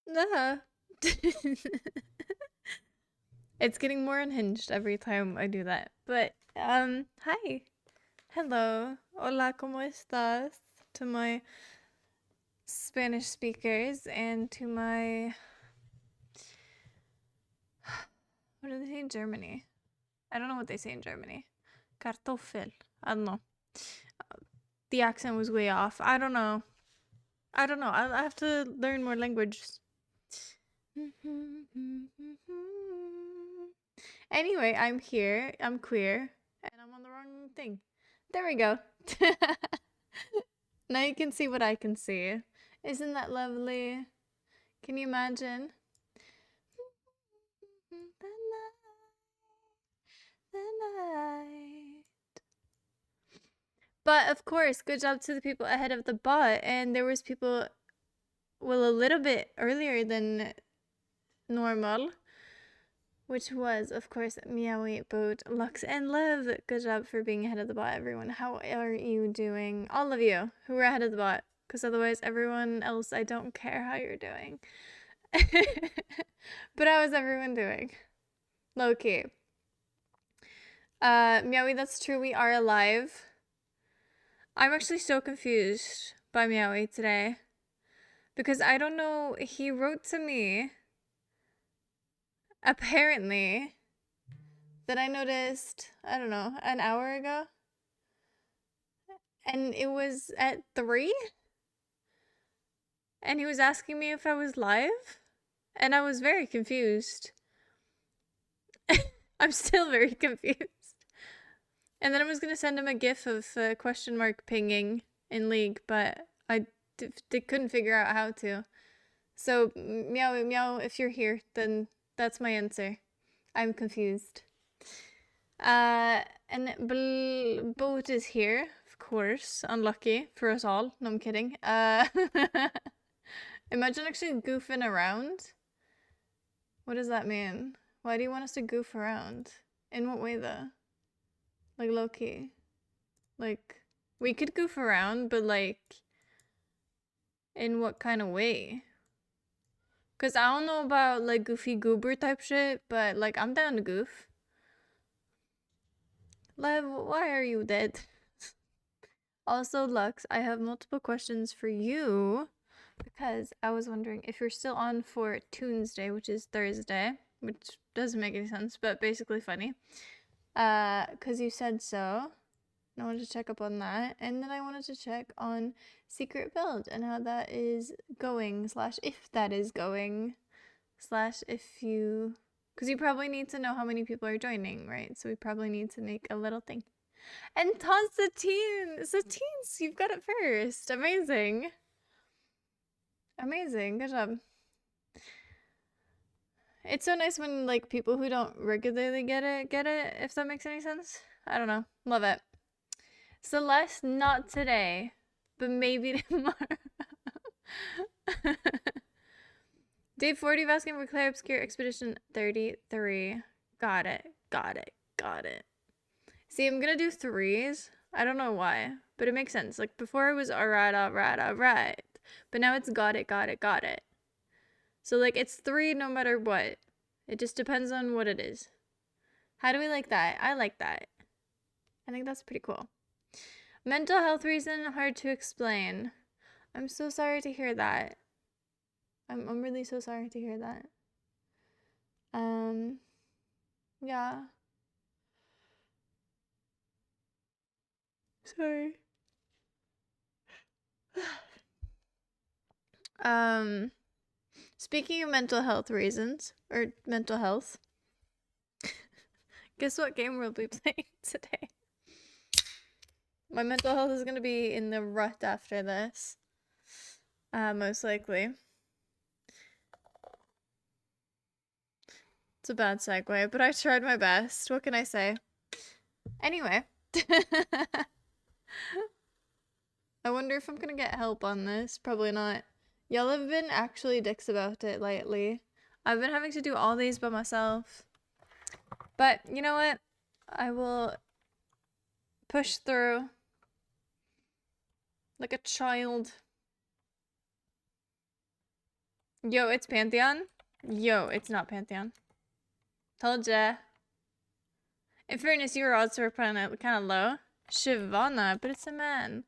Uh-huh. It's getting more unhinged every time I do that. But hi. Hello. Hola, ¿cómo estás? To my Spanish speakers and to my what do they say in Germany? I don't know what they say in Germany. Kartoffel. I don't know. The accent was way off. I don't know. I have to learn more languages. Anyway, I'm here. I'm queer. And I'm on the wrong thing. There we go. Now you can see what I can see. Isn't that lovely? Can you imagine? The night. But of course, good job to the people ahead of the bot. And there was people, well, a little bit earlier than normal, which was, of course, Meowie, Boat, Lux, and Liv. Good job for being ahead of the bot, everyone. How are you doing? All of you who were ahead of the bot, because otherwise, everyone else, I don't care how you're doing. But how is everyone doing? Low key. Meowie, that's true. We are alive. I'm actually so confused by Meowie today because I don't know. He wrote to me apparently that I noticed, I don't know, an hour ago. And it was at 3. And he was asking me if I was live. And I was very confused. I'm still very confused. And then I was going to send him a gif of question mark pinging in League, but I couldn't figure out how to. So, meow, meow, if you're here, then that's my answer. I'm confused. And Boat is here, of course. Unlucky for us all. No, I'm kidding. Imagine actually goofing around. What does that mean? Why do you want us to goof around? In what way, though? Like, low-key. Like, we could goof around, but, like, in what kind of way? Because I don't know about, like, goofy goober type shit, but, like, I'm down to goof. Lev, why are you dead? Also, Lux, I have multiple questions for you because I was wondering if you're still on for Tuesday, which is Thursday, which doesn't make any sense, but basically funny. Because you said so. I wanted to check up on that. And then I wanted to check on Secret Build and how that is going, slash if that is going, slash if you... Because you probably need to know how many people are joining, right? So we probably need to make a little thing. And Satine! Satines, you've got it first. Amazing. Amazing. Good job. It's so nice when, like, people who don't regularly get it, if that makes any sense. I don't know. Love it. Celeste, not today, but maybe tomorrow. Day 40 of asking for Claire Obscure Expedition 33. Got it. Got it. Got it. See, I'm gonna do 3s. I don't know why, but it makes sense. Like, before it was alright, alright, alright. But now it's got it, got it, got it. So, like, it's 3 no matter what. It just depends on what it is. How do we like that? I like that. I think that's pretty cool. Mental health reason, hard to explain. I'm so sorry to hear that. I'm really so sorry to hear that. Yeah. Sorry. Speaking of mental health reasons, or mental health, guess what game we'll be playing today? My mental health is gonna be in the rut after this. Most likely. It's a bad segue, but I tried my best. What can I say? Anyway. I wonder if I'm gonna get help on this. Probably not. Y'all have been actually dicks about it lately. I've been having to do all these by myself. But you know what? I will push through like a child. Yo, it's Pantheon. Yo, it's not Pantheon. Told ya. In fairness, your odds were kind of low. Shyvana, but it's a man.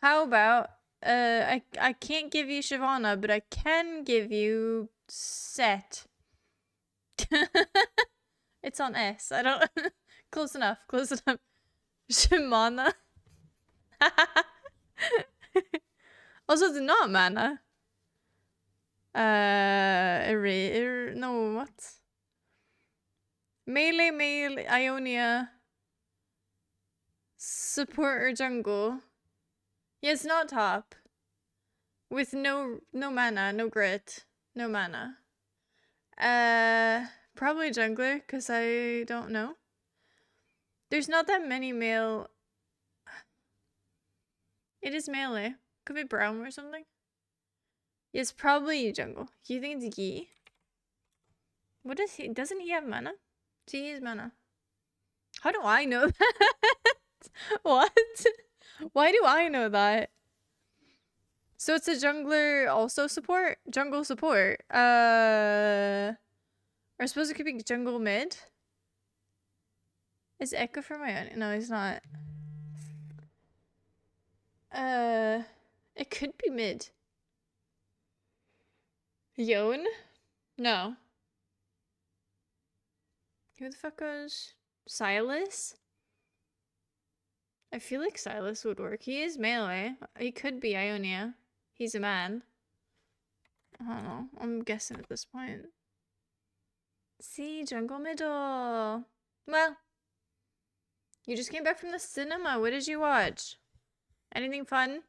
How about I can't give you Shyvana, but I can give you Set. It's on S. I don't. Close enough. Close enough. Shimana. Also, it's not mana. No, what? Melee, Ionia. Support or jungle. Yeah, it's not top. With no mana, no grit, no mana. Probably jungler, because I don't know. There's not that many male. It is melee. Could be brown or something. It's probably jungle. You think it's Yi? What does he? Doesn't he have mana? He has mana. How do I know that? What? Why do I know that? So it's a jungler also support? Jungle support. I suppose it could be jungle mid. Is Echo for my own? No, he's not. It could be mid. Yone? No. Who the fuck goes? Silas? I feel like Silas would work. He is melee. He could be Ionia. He's a man. I don't know. I'm guessing at this point. See, jungle middle. Well, you just came back from the cinema. What did you watch? Anything fun?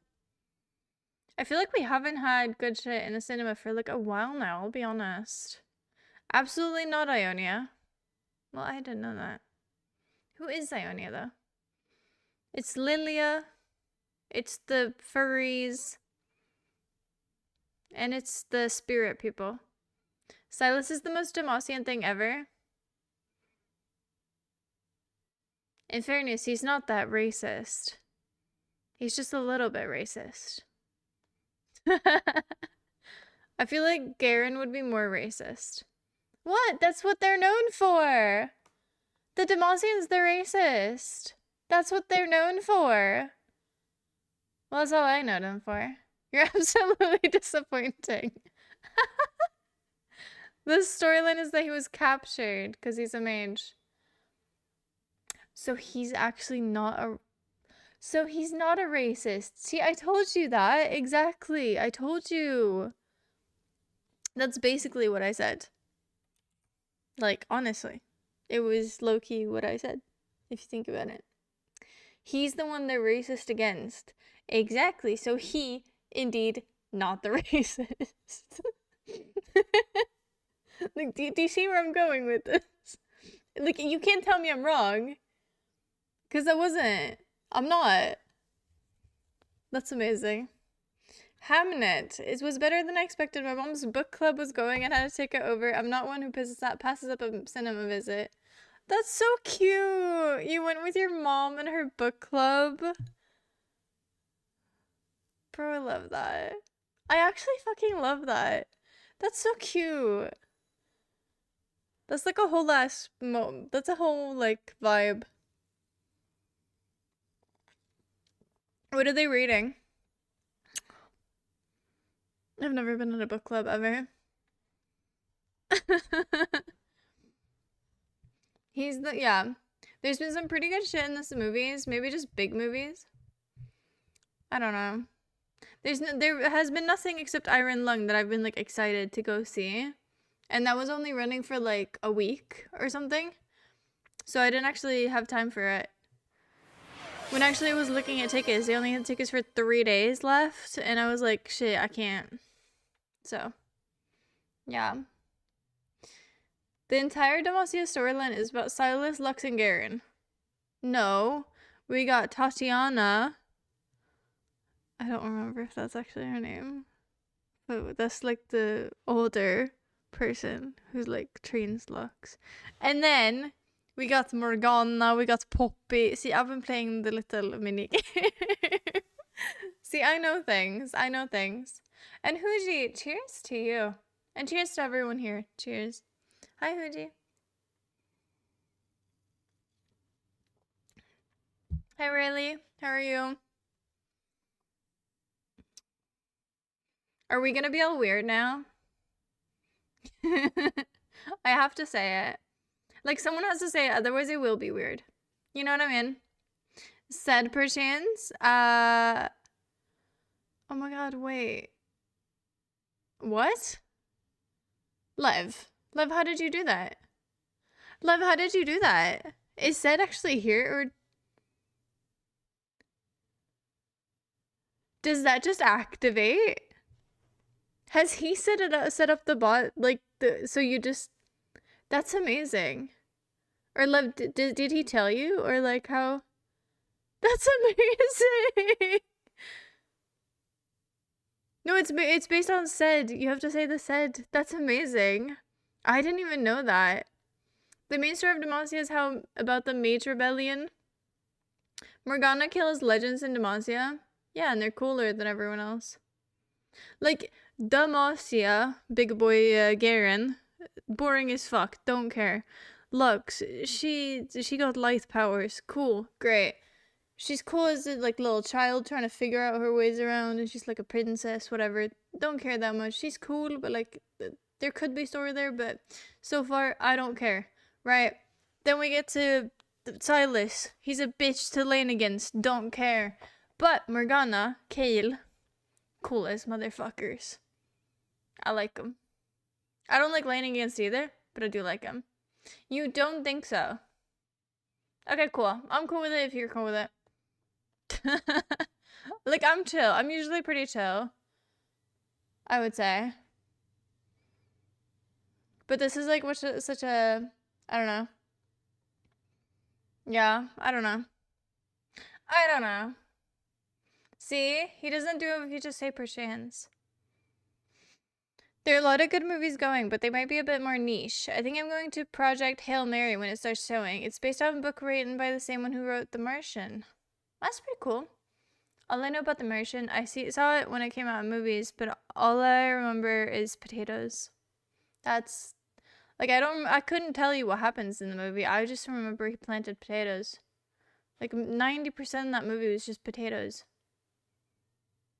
I feel like we haven't had good shit in the cinema for like a while now, I'll be honest. Absolutely not Ionia. Well, I didn't know that. Who is Ionia though? It's Lilia. It's the furries. And it's the spirit people. Silas is the most Demacian thing ever. In fairness, he's not that racist. He's just a little bit racist. I feel like Garen would be more racist. What? That's what they're known for. The Demacians, they're racist. That's what they're known for. Well, that's all I know them for. You're absolutely disappointing. The storyline is that he was captured because he's a mage. So he's actually not a... So he's not a racist. See, I told you that. Exactly. I told you. That's basically what I said. Like, honestly. It was low-key what I said, if you think about it. He's the one they're racist against. Exactly. So he, indeed, not the racist. Like, do you see where I'm going with this? Like, you can't tell me I'm wrong. Because I wasn't. I'm not. That's amazing. Hamnet. It was better than I expected. My mom's book club was going and had to take it over. I'm not one who passes up a cinema visit. That's so cute. You went with your mom and her book club. Bro, I love that. I actually fucking love that. That's so cute. That's like a whole that's a whole like vibe. What are they reading? I've never been in a book club ever. Yeah. There's been some pretty good shit in this movies. Maybe just big movies. I don't know. There has been nothing except Iron Lung that I've been like excited to go see. And that was only running for like a week or something. So I didn't actually have time for it. When actually I was looking at tickets, they only had tickets for 3 days left. And I was like, shit, I can't. So, yeah. The entire Demacia storyline is about Silas, Lux, and Garen. No, we got Tatiana. I don't remember if that's actually her name. But that's like the older person who's like trains Lux. And then we got Morgana, we got Poppy. See, I've been playing the little mini game. See, I know things. And Huji, cheers to you. And cheers to everyone here. Cheers. Hi, Huji. Hi, Rayleigh. How are you? Are we gonna be all weird now? I have to say it. Like, someone has to say it, otherwise it will be weird. You know what I mean? Said perchance. Oh my god, wait. What? Lev, how did you do that? Lev, how did you do that? Is said actually here, or does that just activate? Has he set up the bot, like, so you just... That's amazing. Or Lev, did he tell you? Or like how... That's amazing! No, it's based on said. You have to say the said. That's amazing. I didn't even know that. The main story of Demacia is how about the Mage Rebellion. Morgana kills legends in Demacia. Yeah, and they're cooler than everyone else. Like, Demacia, big boy Garen, boring as fuck, don't care. Lux, she got light powers. Cool, great. She's cool as a like little child trying to figure out her ways around, and she's like a princess, whatever. Don't care that much. She's cool, but like there could be story there, but so far I don't care. Right. Then we get to Silas. He's a bitch to lane against. Don't care. But Morgana, Kayle, coolest motherfuckers. I like them. I don't like laning against either, but I do like them. You don't think so? Okay, cool. I'm cool with it if you're cool with it. Like, I'm chill. I'm usually pretty chill, I would say. But this is like such a... I don't know. Yeah, I don't know. I don't know. See? He doesn't do it if you just say perchance. There are a lot of good movies going, but they might be a bit more niche. I think I'm going to Project Hail Mary when it starts showing. It's based on a book written by the same one who wrote The Martian. That's pretty cool. All I know about The Martian, saw it when it came out in movies, but all I remember is potatoes. That's... Like, I couldn't tell you what happens in the movie. I just remember he planted potatoes. Like, 90% of that movie was just potatoes.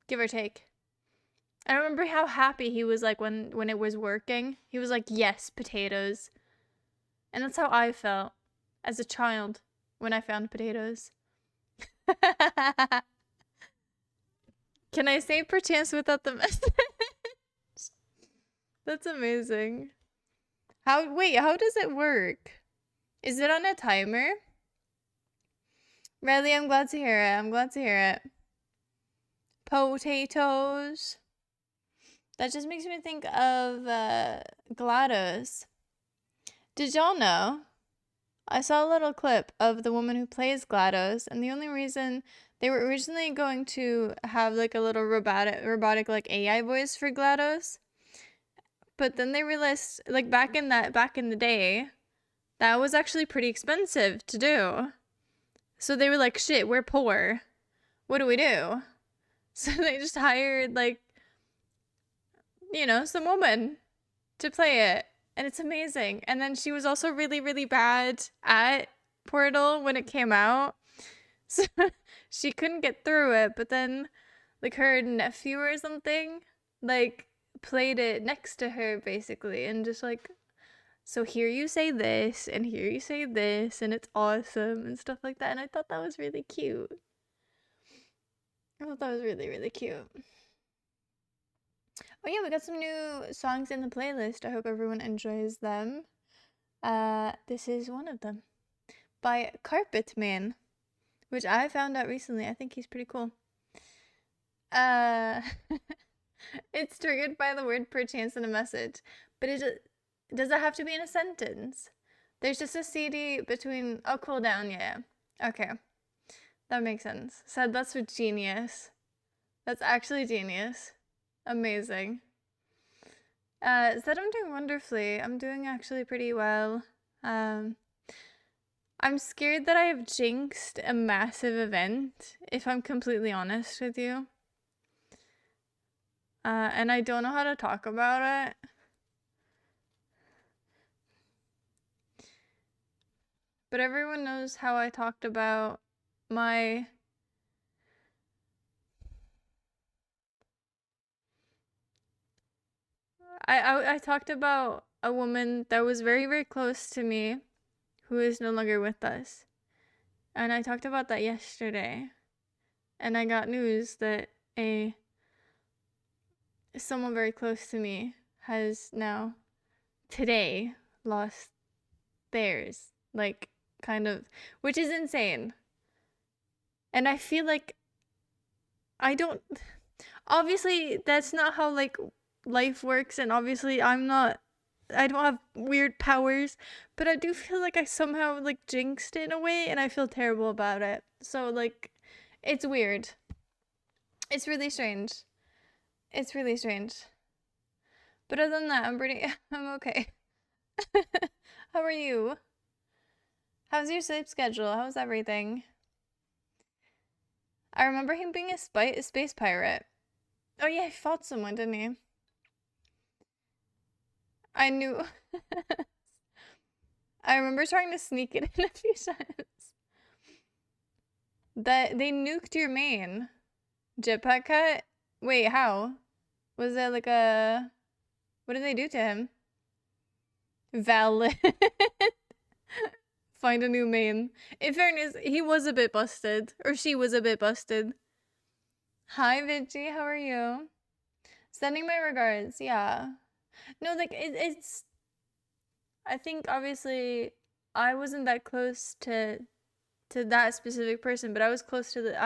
Give or take. I remember how happy he was, like, when it was working. He was like, yes, potatoes. And that's how I felt as a child when I found potatoes. Can I say perchance without the message? That's amazing. Wait, how does it work? Is it on a timer? Riley, I'm glad to hear it. I'm glad to hear it. Potatoes. That just makes me think of GLaDOS. Did y'all know? I saw a little clip of the woman who plays GLaDOS, and the only reason they were originally going to have like a little robotic like AI voice for GLaDOS, but then they realized, like, back in the day, that was actually pretty expensive to do. So they were like, shit, we're poor. What do we do? So they just hired, like, you know, some woman to play it. And it's amazing. And then she was also really, really bad at Portal when it came out. So she couldn't get through it. But then, like, her nephew or something, like, played it next to her, basically. And just, like, so here you say this, and here you say this, and it's awesome, and stuff like that. And I thought that was really cute. I thought that was really, really cute. Oh yeah, we got some new songs in the playlist. I hope everyone enjoys them. This is one of them. By Carpet Man, which I found out recently. I think he's pretty cool. It's triggered by the word perchance in a message. But does it have to be in a sentence? There's just a CD between... Oh, cool down, yeah. Okay. That makes sense. So that's with genius. That's actually genius. Amazing. Said I'm doing wonderfully. I'm doing actually pretty well. I'm scared that I have jinxed a massive event, if I'm completely honest with you. And I don't know how to talk about it. but everyone knows how I talked about my I talked about a woman that was very, very close to me who is no longer with us. And I talked about that yesterday. And I got news that someone very close to me has now today lost theirs. Like, kind of, which is insane. And I feel like I don't, obviously that's not how like life works, and obviously I don't have weird powers, but I do feel like I somehow like jinxed it in a way, and I feel terrible about it. So like, it's weird. It's really strange. It's really strange. But other than that, I'm okay. How are you? How's your sleep schedule? How's everything? I remember him being a space pirate. Oh yeah, he fought someone, didn't he? I knew. I remember trying to sneak it in a few times. That they nuked your main. Jetpack cut? Wait, how? Was there like a... What did they do to him? Valid. Find a new main. In fairness, he was a bit busted. Or she was a bit busted. Hi, Vinci. How are you? Sending my regards. Yeah. No, like, it's... I think, obviously, I wasn't that close to that specific person, but I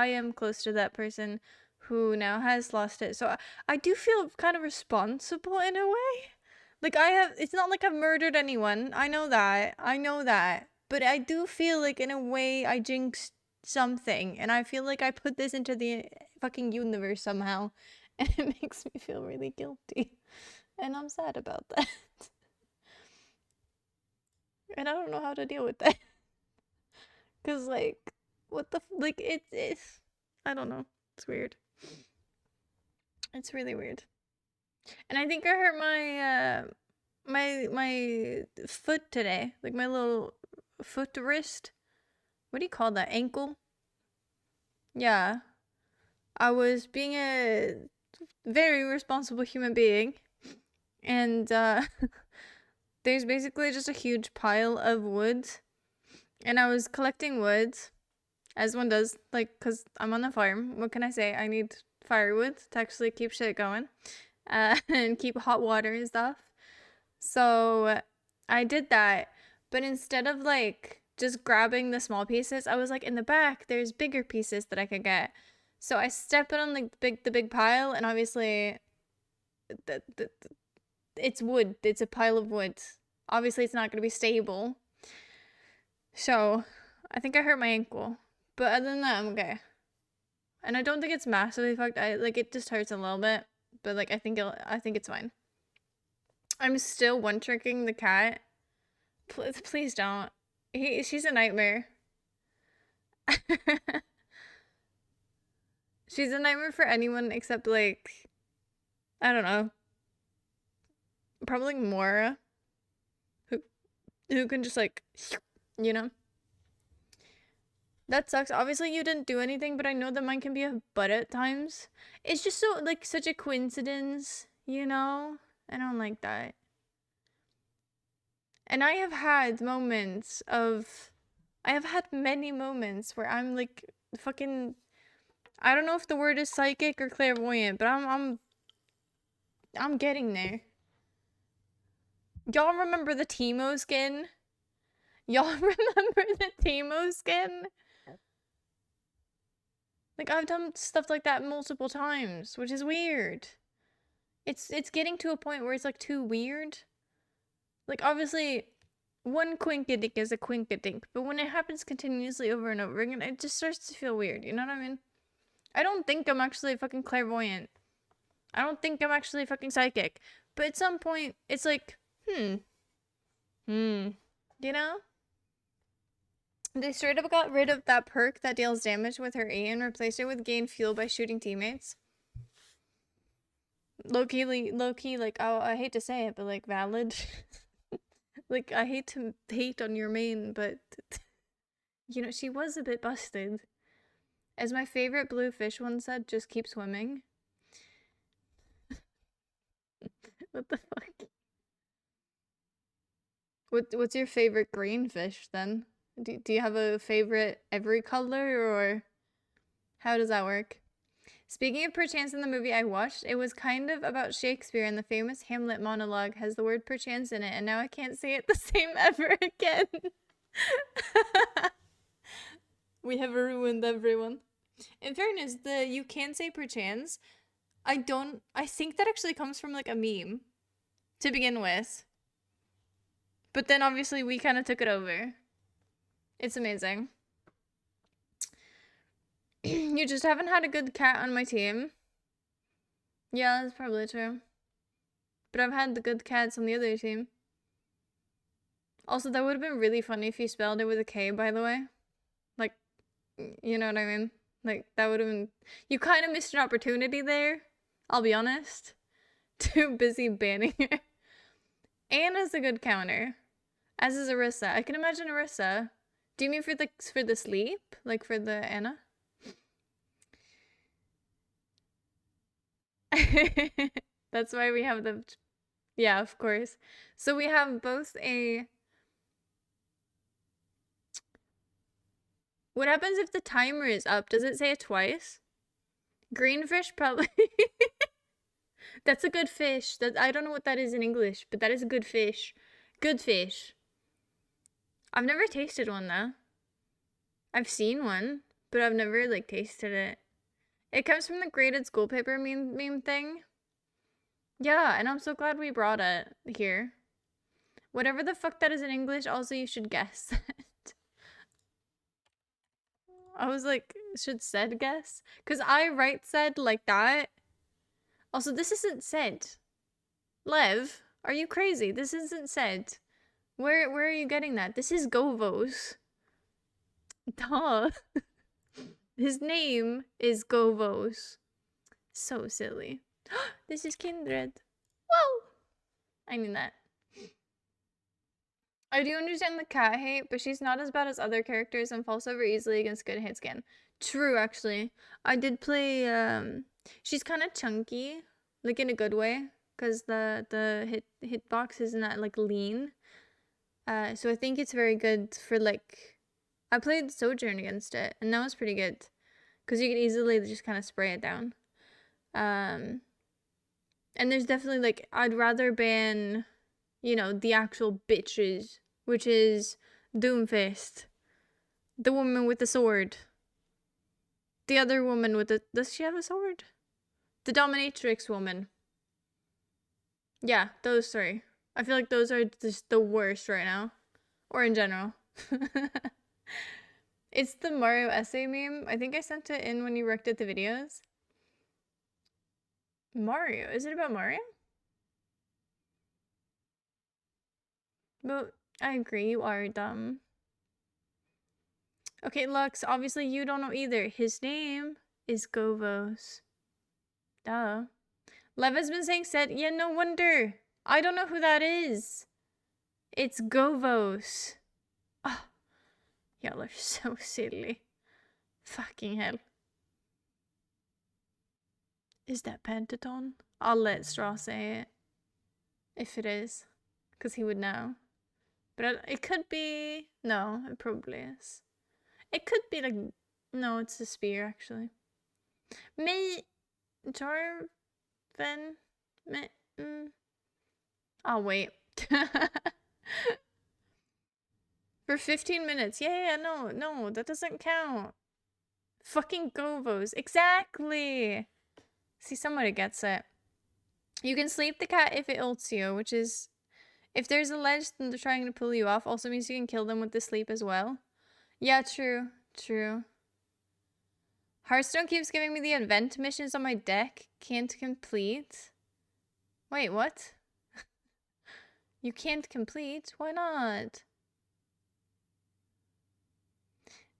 am close to that person who now has lost it. So I do feel kind of responsible in a way. Like it's not like I've murdered anyone. I know that. But I do feel like in a way I jinxed something, and I feel like I put this into the fucking universe somehow, and it makes me feel really guilty. And I'm sad about that. And I don't know how to deal with that. Cause like, what the like it's I don't know. It's weird. It's really weird. And I think I hurt my foot today, like my little foot wrist. What do you call that? Ankle? Yeah. I was being a very responsible human being, and there's basically just a huge pile of wood, and I was collecting wood, as one does, like, because I'm on a farm. What can I say? I need firewood to actually keep shit going, and keep hot water and stuff. So I did that, but instead of like just grabbing the small pieces, I was like, in the back, there's bigger pieces that I could get. So I stepped on like the big pile, and obviously, it's wood. It's a pile of wood. Obviously, it's not gonna be stable. So I think I hurt my ankle, but other than that, I'm okay. And I don't think it's massively fucked. It just hurts a little bit, but like I think it's fine. I'm still one tricking the cat. Please don't. She's a nightmare. She's a nightmare for anyone except like, I don't know, probably Mora, who can just like, you know. That sucks. Obviously you didn't do anything, but I know that mine can be a butt at times. It's just so like such a coincidence, you know? I don't like that. And I have had many moments where I'm like fucking, I don't know if the word is psychic or clairvoyant, but I'm getting there. Y'all remember the Teemo skin? Y'all remember the Teemo skin? Like I've done stuff like that multiple times, which is weird. It's getting to a point where it's like too weird. Like obviously one quinkadink is a quinkadink, but when it happens continuously over and over again, it just starts to feel weird, you know what I mean? I don't think I'm actually fucking clairvoyant. I don't think I'm actually fucking psychic. But at some point, it's like, you know? They straight up got rid of that perk that deals damage with her E and replaced it with gain fuel by shooting teammates. Low-key, like, oh, I hate to say it, but like, valid. Like, I hate to hate on your main, but You know, she was a bit busted. As my favorite blue fish one said, just keep swimming. What the fuck? What's your favorite green fish then? Do you have a favorite every color, or how does that work? Speaking of perchance in the movie I watched, it was kind of about Shakespeare, and the famous Hamlet monologue has the word perchance in it, and now I can't say it the same ever again. We have ruined everyone. In fairness, the you can say perchance, I think that actually comes from like a meme to begin with. But then obviously we kind of took it over. It's amazing. You just haven't had a good cat on my team. Yeah, that's probably true. But I've had the good cats on the other team. Also, that would have been really funny if you spelled it with a K, by the way. Like, you know what I mean? Like, that would have been... You kind of missed an opportunity there, I'll be honest. Too busy banning her. Anna's a good counter. As is Arissa. I can imagine Arissa. Do you mean for the sleep? Like for the Anna? That's why we have the... Yeah, of course. So we have both a... What happens if the timer is up? Does it say it twice? Greenfish probably... That's a good fish. I don't know what that is in English, but that is a good fish. Good fish. I've never tasted one though. I've seen one, but I've never like tasted it. It comes from the graded school paper meme thing. Yeah, and I'm so glad we brought it here. Whatever the fuck that is in English, also you should guess it. I was like, should said guess? Because I write said like that. Also, this isn't said. Lev, are you crazy? This isn't said. Where are you getting that? This is Govos. Duh. His name is Govos. So silly. This is Kindred. Whoa! I mean that. I do understand the cat hate, but she's not as bad as other characters and falls over easily against good hit scan. True, actually. I did play, she's kind of chunky, like in a good way, because the hitbox isn't that, like, lean. So I think it's very good for, like, I played Sojourn against it, and that was pretty good, because you could easily just kind of spray it down. And there's definitely, like, I'd rather ban, you know, the actual bitches, which is Doomfist, the woman with the sword, the other woman with the... Does she have a sword? The dominatrix woman. Yeah, those three. I feel like those are just the worst right now. Or in general. It's the Mario essay meme. I think I sent it in when you reacted the videos. Mario? Is it about Mario? But I agree, you are dumb. Okay, Lux, obviously you don't know either. His name is Govos. Duh. Lev has been saying said, yeah, no wonder. I don't know who that is. It's Govos. Oh, y'all are so silly. Fucking hell. Is that Pentaton? I'll let Straw say it. If it is. Because he would know. But it could be... No, it probably is. It could be like... No, it's a spear, actually. Me... Jarvan... Me... I'll wait. For 15 minutes. Yeah, no, that doesn't count. Fucking Govos. Exactly! See, somebody gets it. You can sleep the cat if it ults you, which is... If there's a ledge and they're trying to pull you off, also means you can kill them with the sleep as well. Yeah, true. True. Hearthstone keeps giving me the event missions on my deck. Can't complete. Wait, what? You can't complete? Why not?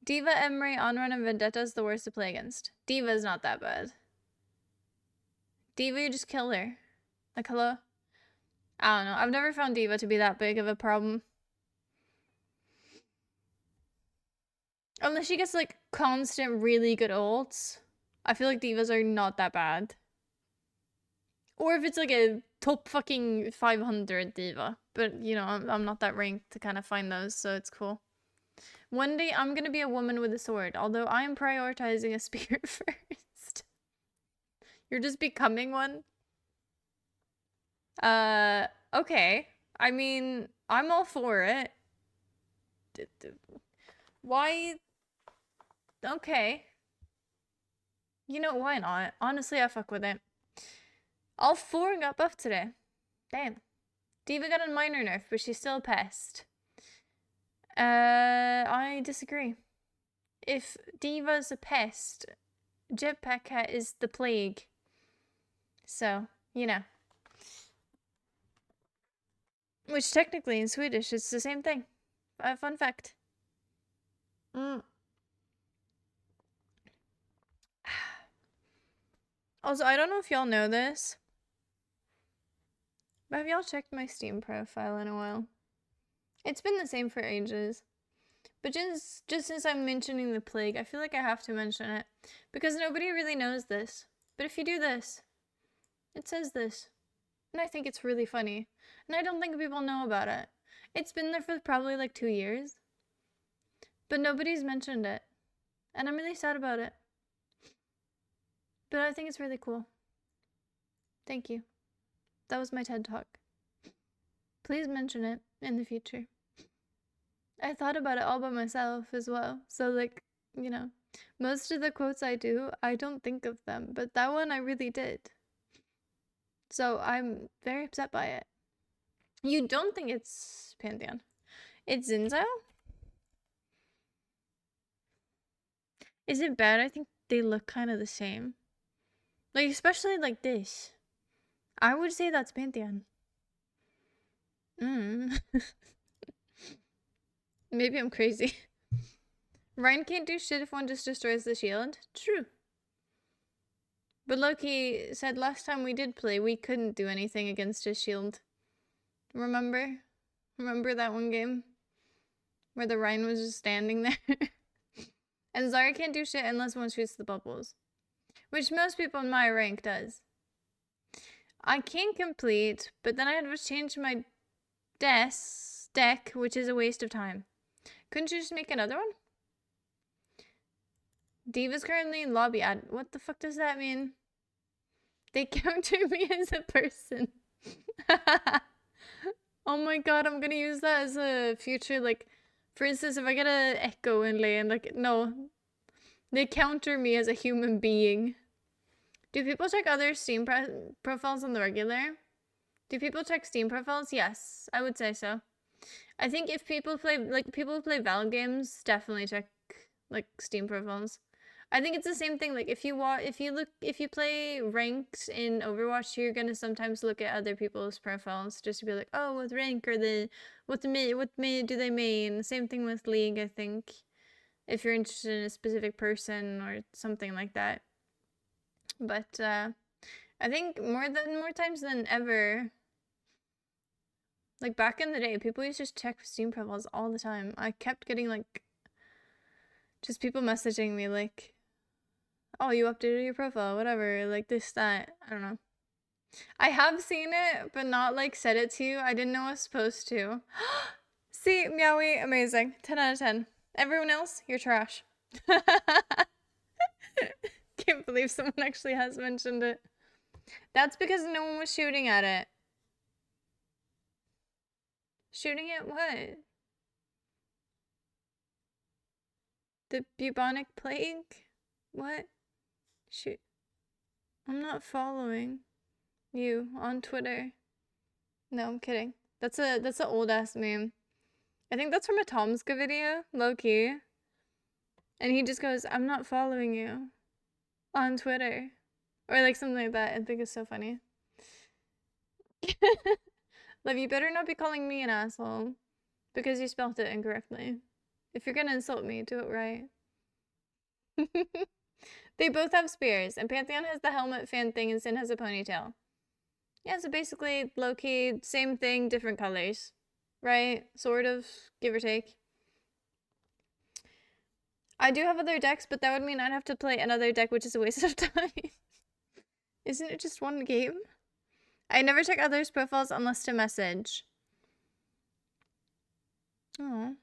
D.Va, Emry, Onrun, and Vendetta is the worst to play against. D.Va is not that bad. D.Va, you just kill her. Like, hello? I don't know. I've never found D.Va to be that big of a problem. Unless she gets like constant really good ults. I feel like divas are not that bad. Or if it's like a top fucking 500 diva. But you know, I'm not that ranked to kind of find those, so it's cool. One day I'm gonna be a woman with a sword, although I am prioritizing a spear first. You're just becoming one? Okay. I mean, I'm all for it. Why? Okay. You know, why not? Honestly, I fuck with it. All 4 got buffed today. Damn. Diva got a minor nerf, but she's still a pest. I disagree. If Diva's a pest, Jetpack Cat is the plague. So, you know. Which technically in Swedish it's the same thing. Fun fact. Also, I don't know if y'all know this, but have y'all checked my Steam profile in a while? It's been the same for ages. But just since I'm mentioning the plague, I feel like I have to mention it. Because nobody really knows this. But if you do this, it says this. And I think it's really funny. And I don't think people know about it. It's been there for probably like 2 years. But nobody's mentioned it. And I'm really sad about it. But I think it's really cool. Thank you. That was my TED Talk. Please mention it in the future. I thought about it all by myself as well. So like, you know, most of the quotes I do, I don't think of them. But that one I really did. So I'm very upset by it. You don't think it's Pantheon. It's Xin Zhao? Is it bad? I think they look kind of the same. Like, especially like this. I would say that's Pantheon. Maybe I'm crazy. Rein can't do shit if one just destroys the shield. True. But Loki said last time we did play, we couldn't do anything against his shield. Remember? Remember that one game? Where the Rein was just standing there? And Zarya can't do shit unless one shoots the bubbles. Which most people in my rank does. I can complete, but then I had to change my deck, which is a waste of time. Couldn't you just make another one? Diva's currently in lobby ad. What the fuck does that mean? They counter me as a person. Oh my god, I'm gonna use that as a future, like, for instance, if I get an echo in lane, like, no. They counter me as a human being. Do people check other Steam profiles on the regular? Do people check Steam profiles? Yes, I would say so. I think if people play, like, people who play Valve games definitely check, like, Steam profiles. I think it's the same thing. Like, if you play ranked in Overwatch, you're gonna sometimes look at other people's profiles just to be like, oh, what rank are they? What do they main? Same thing with League, I think. If you're interested in a specific person or something like that. But I think more times than ever, like back in the day, people used to just check Steam profiles all the time. I kept getting like just people messaging me like, oh, you updated your profile, whatever, like this, that, I don't know. I have seen it, but not like said it to you. I didn't know I was supposed to. See, Meowie, amazing. 10 out of 10. Everyone else, you're trash. Can't believe someone actually has mentioned it. That's because no one was shooting at it. Shooting at what? The bubonic plague? What? Shoot. I'm not following you on Twitter. No, I'm kidding. That's an old ass meme. I think that's from a Tomska video, low key. And he just goes, I'm not following you on Twitter. Or like something like that. I think it's so funny. Love, you better not be calling me an asshole. Because you spelled it incorrectly. If you're gonna insult me, do it right. They both have spears, and Pantheon has the helmet fan thing and Sin has a ponytail. Yeah, so basically, low-key, same thing, different colors. Right? Sort of, give or take. I do have other decks, but that would mean I'd have to play another deck, which is a waste of time. Isn't it just one game? I never check others' profiles unless to message. Oh.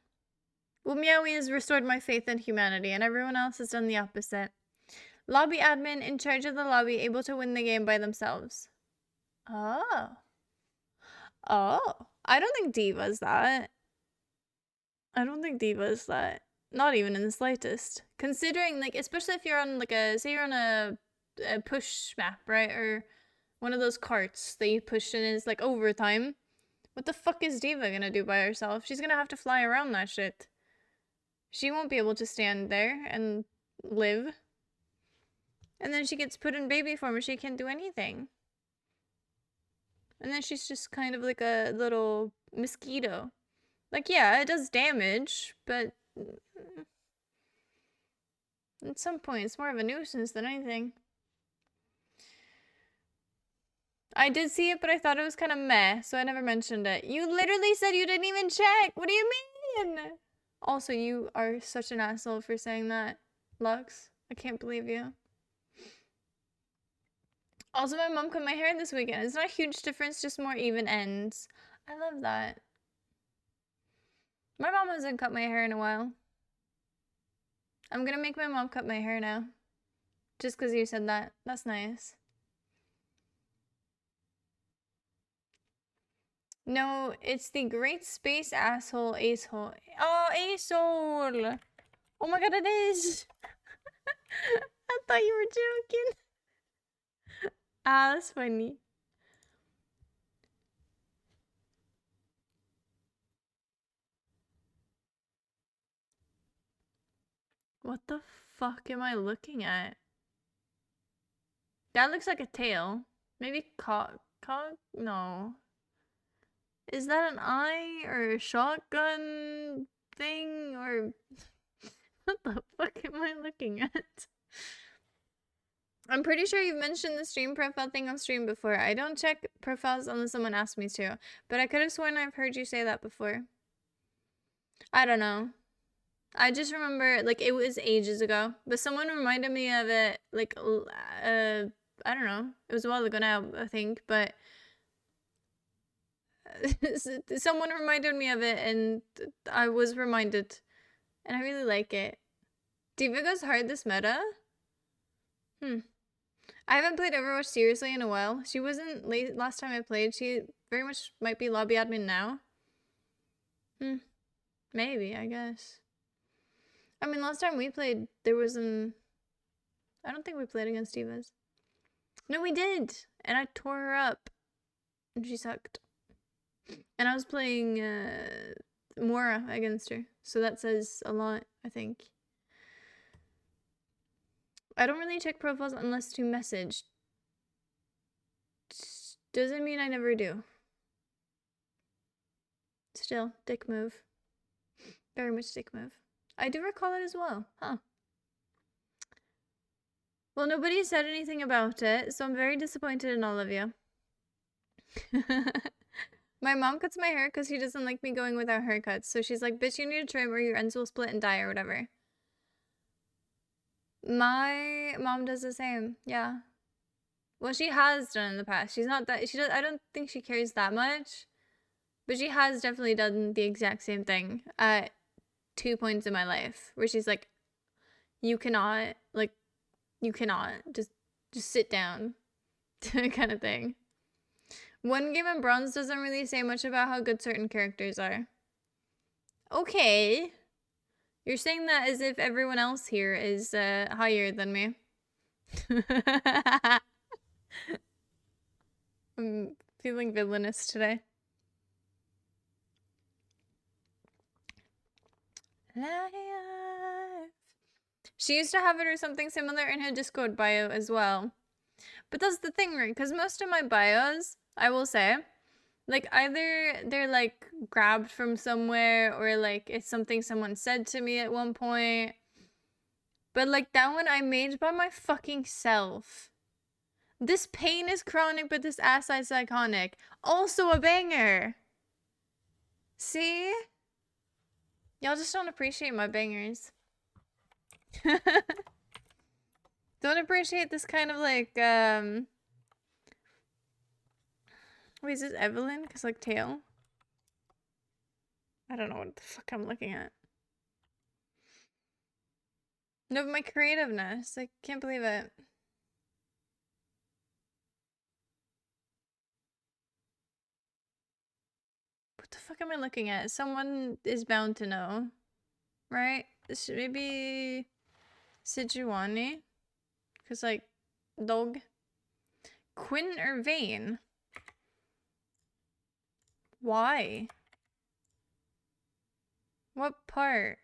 Well, Meowie has restored my faith in humanity, and everyone else has done the opposite. Lobby admin in charge of the lobby, able to win the game by themselves. Oh. Oh. I don't think Diva's that. I don't think Diva's that. Not even in the slightest. Considering, like, especially if you're on, like, say you're on a push map, right? Or one of those carts that you push and it's, like, overtime. What the fuck is Diva gonna do by herself? She's gonna have to fly around that shit. She won't be able to stand there and live. And then she gets put in baby form and she can't do anything. And then she's just kind of like a little mosquito. Like, yeah, it does damage, but at some point it's more of a nuisance than anything. I did see it, but I thought it was kind of meh, so I never mentioned it. You literally said you didn't even check! What do you mean? Also, you are such an asshole for saying that, Lux. I can't believe you. Also, my mom cut my hair this weekend. It's not a huge difference, just more even ends. I love that. My mom hasn't cut my hair in a while. I'm gonna make my mom cut my hair now. Just because you said that. That's nice. No, it's the Great Space Asshole Acehole. Oh, Acehole! Oh my god, it is! I thought you were joking. Ah, that's funny. What the fuck am I looking at? That looks like a tail. Maybe cock? No. Is that an eye or a shotgun thing or what the fuck am I looking at? I'm pretty sure you've mentioned the stream profile thing on stream before. I don't check profiles unless someone asks me to, but I could have sworn I've heard you say that before. I don't know. I just remember, like, it was ages ago, but someone reminded me of it, like, I don't know. It was a while ago now, I think, but someone reminded me of it, and I was reminded, and I really like it. Diva goes hard this meta? I haven't played Overwatch seriously in a while. She wasn't late last time I played. She very much might be lobby admin now. Maybe, I guess. I mean, last time we played, there was an... I don't think we played against Divas. No, we did! And I tore her up. And she sucked. And I was playing Mora against her. So that says a lot, I think. I don't really check profiles unless to message. Doesn't mean I never do. Still, dick move. Very much dick move. I do recall it as well. Huh. Well, nobody said anything about it, so I'm very disappointed in all of you. My mom cuts my hair because she doesn't like me going without haircuts. So she's like, bitch, you need to trim or your ends will split and die or whatever. My mom does the same. Yeah. Well, she has done in the past. She's not that... I don't think she cares that much. But she has definitely done the exact same thing at 2 points in my life. Where she's like, you cannot... Like, you cannot. Just sit down. Kind of thing. One game in bronze doesn't really say much about how good certain characters are. Okay. You're saying that as if everyone else here is higher than me. I'm feeling villainous today. Life. She used to have it or something similar in her Discord bio as well. But that's the thing, right? Because most of my bios, I will say, like, either they're, like, grabbed from somewhere or, like, it's something someone said to me at one point. But, like, that one I made by my fucking self. This pain is chronic, but this ass is iconic. Also a banger. See? Y'all just don't appreciate my bangers. Don't appreciate this kind of like, wait, is this Evelyn? Because like tail? I don't know what the fuck I'm looking at. No, but my creativeness. I can't believe it. What the fuck am I looking at? Someone is bound to know. Right? This should maybe Sejuani? Because like, dog. Quinn or Vane? Why? What part?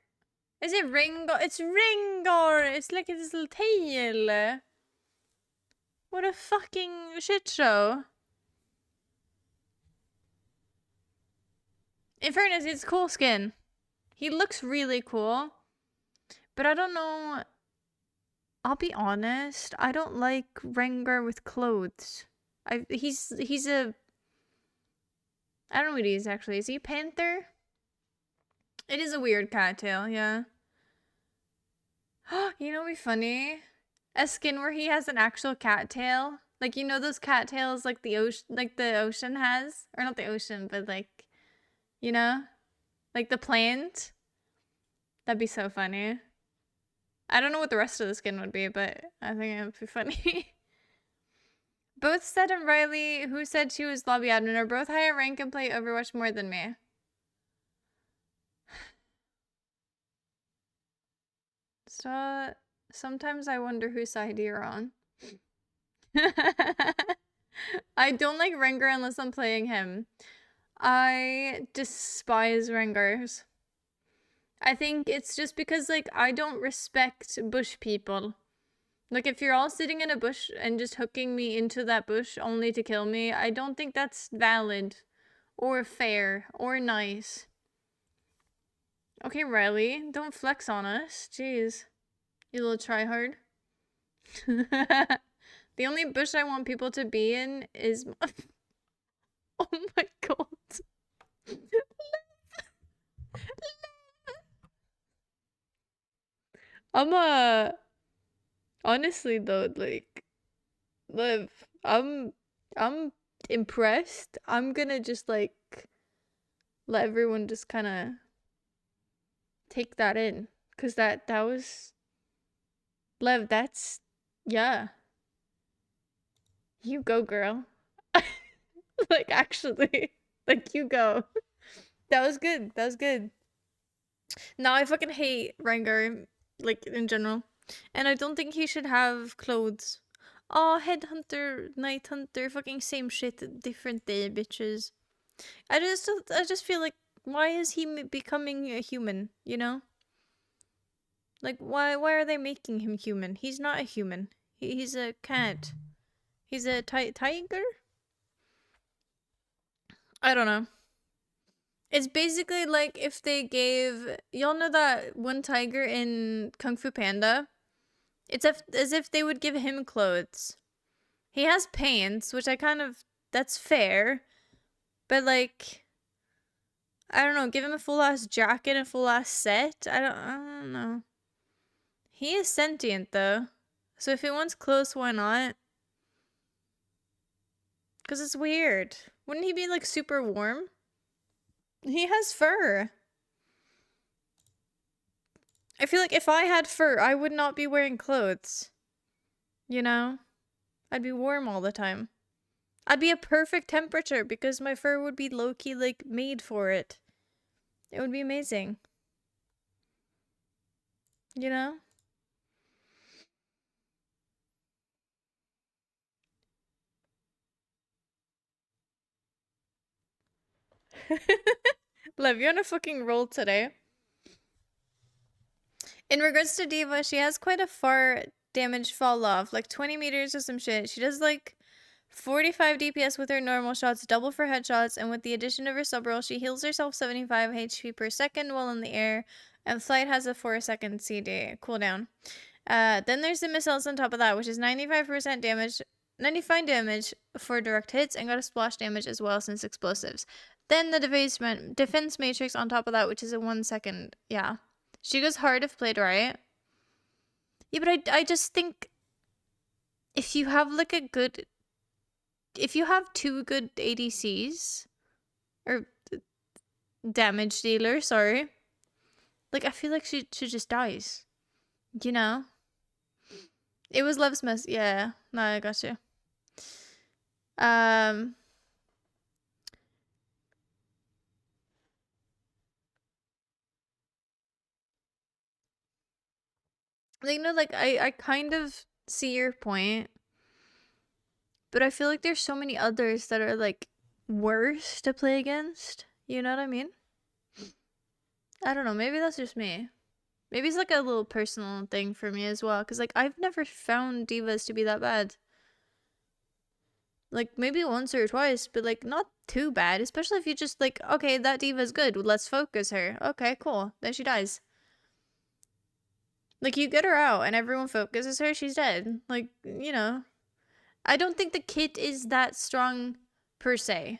Is it Rengar? It's Rengar! It's like his little tail! What a fucking shit show. In fairness, it's cool skin. He looks really cool. But I don't know. I'll be honest. I don't like Rengar with clothes. He's a... I don't know what he is actually. Is he a panther? It is a weird cattail, yeah. You know what'd be funny? A skin where he has an actual cattail. Like, you know those cattails like the ocean has? Or not the ocean, but like, you know? Like the plant? That'd be so funny. I don't know what the rest of the skin would be, but I think it would be funny. Both Seth and Riley, who said she was lobby admin, are both higher rank and play Overwatch more than me. So, sometimes I wonder whose side you're on. I don't like Rengar unless I'm playing him. I despise Rengars. I think it's just because, like, I don't respect bush people. Like, if you're all sitting in a bush and just hooking me into that bush only to kill me, I don't think that's valid or fair or nice. Okay, Riley, don't flex on us. Jeez. You little tryhard. The only bush I want people to be in is... Oh my god. Honestly though, like, Liv, I'm impressed. I'm gonna just like let everyone just kind of take that in, cause that was Lev. That's yeah. You go, girl. Like actually, like you go. That was good. That was good. Now I fucking hate Rengar, like in general, and I don't think he should have clothes. Oh, Headhunter, Night Hunter, fucking same shit, different day, bitches. I just feel like, why is he becoming a human? You know, like why are they making him human? He's not a human. He's a cat. He's a tiger. I don't know. It's basically like if they gave, y'all know that one tiger in Kung Fu Panda? It's as if they would give him clothes. He has pants, which that's fair. But like, I don't know, give him a full ass jacket and full ass set. I don't know. He is sentient though. So if he wants clothes, why not? Cause it's weird. Wouldn't he be like super warm? He has fur. I feel like if I had fur, I would not be wearing clothes. You know? I'd be warm all the time. I'd be a perfect temperature because my fur would be low-key, like, made for it. It would be amazing. You know? Lev, you're on a fucking roll today. In regards to D.Va, she has quite a far damage fall off, like 20 meters or some shit. She does like 45 DPS with her normal shots, double for headshots, and with the addition of her sub roll, she heals herself 75 HP per second while in the air, and flight has a 4-second CD cooldown. Then there's the missiles on top of that, which is 95% damage, 95 damage for direct hits, and got a splash damage as well since explosives. Then the defense matrix on top of that, which is a 1 second, yeah. She goes hard if played right. Yeah, but I just think if you have like if you have two good ADCs or damage dealers, sorry, like I feel like she just dies. You know? It was Love's mess. Yeah, no, I got you. Like, no, like I kind of see your point, but I feel like there's so many others that are like worse to play against. You know what I mean? I don't know. Maybe that's just me. Maybe it's like a little personal thing for me as well, because like I've never found divas to be that bad. Like maybe once or twice, but like not too bad. Especially if you just like, okay, that diva's good. Let's focus her. Okay, cool. Then she dies. Like you get her out and everyone focuses her, she's dead. Like, you know. I don't think the kit is that strong per se.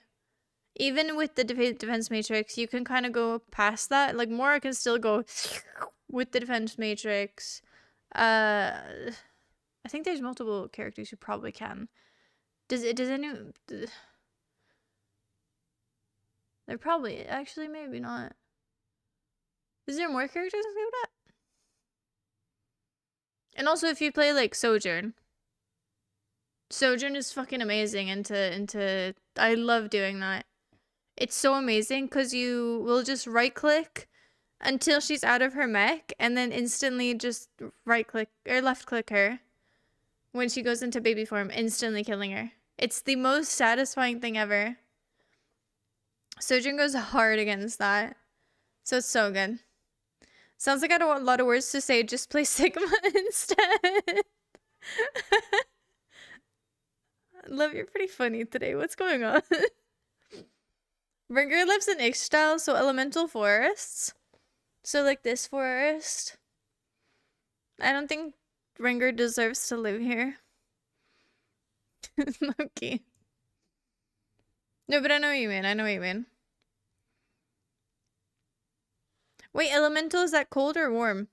Even with the defense matrix, you can kind of go past that. Like Mora can still go with the defense matrix. I think there's multiple characters who probably can. Does anyone? There probably actually maybe not. Is there more characters that do that? And also, if you play like Sojourn is fucking amazing. Into I love doing that. It's so amazing because you will just right click until she's out of her mech and then instantly just right click or left click her when she goes into baby form, instantly killing her. It's the most satisfying thing ever. Sojourn goes hard against that. So it's so good. Sounds like I don't want a lot of words to say, just play Sigma instead. Love, you're pretty funny today. What's going on? Ringer lives in Ixtal, so elemental forests. So like this forest. I don't think Ringer deserves to live here. Okay. No, but I know what you mean. I know what you mean. Wait, elemental, is that cold or warm?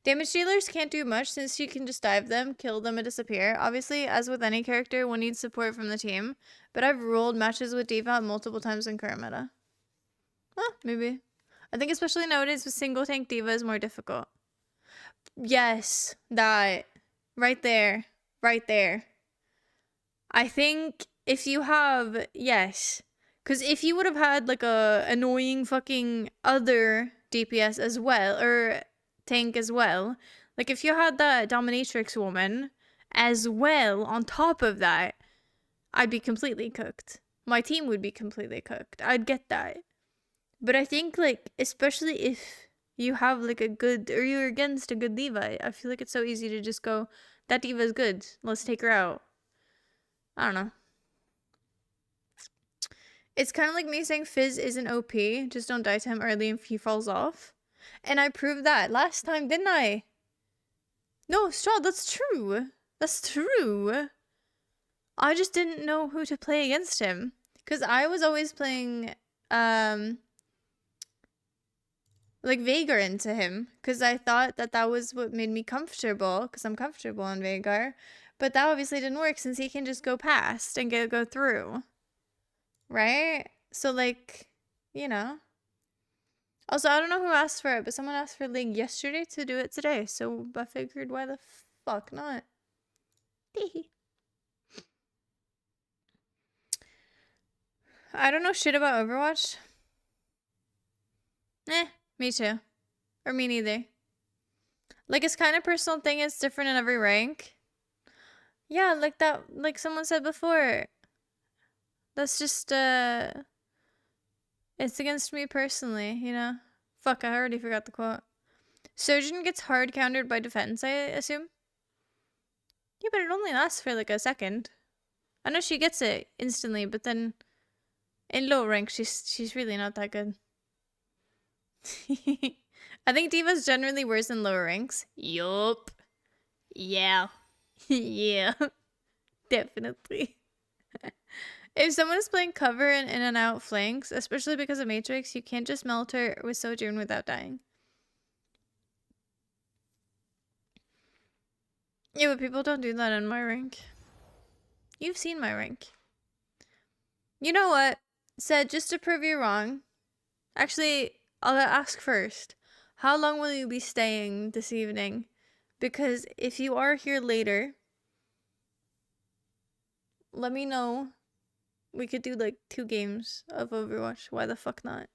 Damage dealers can't do much since you can just dive them, kill them, and disappear. Obviously, as with any character, one needs support from the team. But I've rolled matches with D.Va multiple times in current meta. Maybe. I think especially nowadays with single tank D.Va is more difficult. Yes, that. Right there. Right there. I think if you have, yes. Because if you would have had like a annoying fucking other DPS as well, or tank as well, like if you had that dominatrix woman as well on top of that, I'd be completely cooked. My team would be completely cooked. I'd get that. But I think like, especially if you have like a good, or you're against a good D.Va, I feel like it's so easy to just go, that D.Va is good, let's take her out. I don't know. It's kind of like me saying Fizz isn't OP, just don't die to him early if he falls off. And I proved that last time, didn't I? No, Straw, that's true. That's true. I just didn't know who to play against him. Because I was always playing, like Veigar into him. Because I thought that that was what made me comfortable. Because I'm comfortable on Veigar. But that obviously didn't work since he can just go past and go through. Right? So, like, you know. Also, I don't know who asked for it, but someone asked for League yesterday to do it today. So I figured, why the fuck not? I don't know shit about Overwatch. Me too. Or me neither. Like, it's kind of personal thing. It's different in every rank. Yeah, like that, like someone said before. That's just, it's against me personally, you know? Fuck, I already forgot the quote. Sojourn gets hard countered by defense, I assume? Yeah, but it only lasts for like a second. I know she gets it instantly, but then in low rank, she's really not that good. I think D.Va's generally worse in lower ranks. Yup. Yeah. Yeah. Definitely. If someone is playing cover and in and out flanks, especially because of Matrix, you can't just melt her with Sojourn without dying. Yeah, but people don't do that in my rank. You've seen my rank. You know what? Said, just to prove you wrong. Actually, I'll ask first. How long will you be staying this evening? Because if you are here later, let me know. We could do like 2 games of Overwatch. Why the fuck not?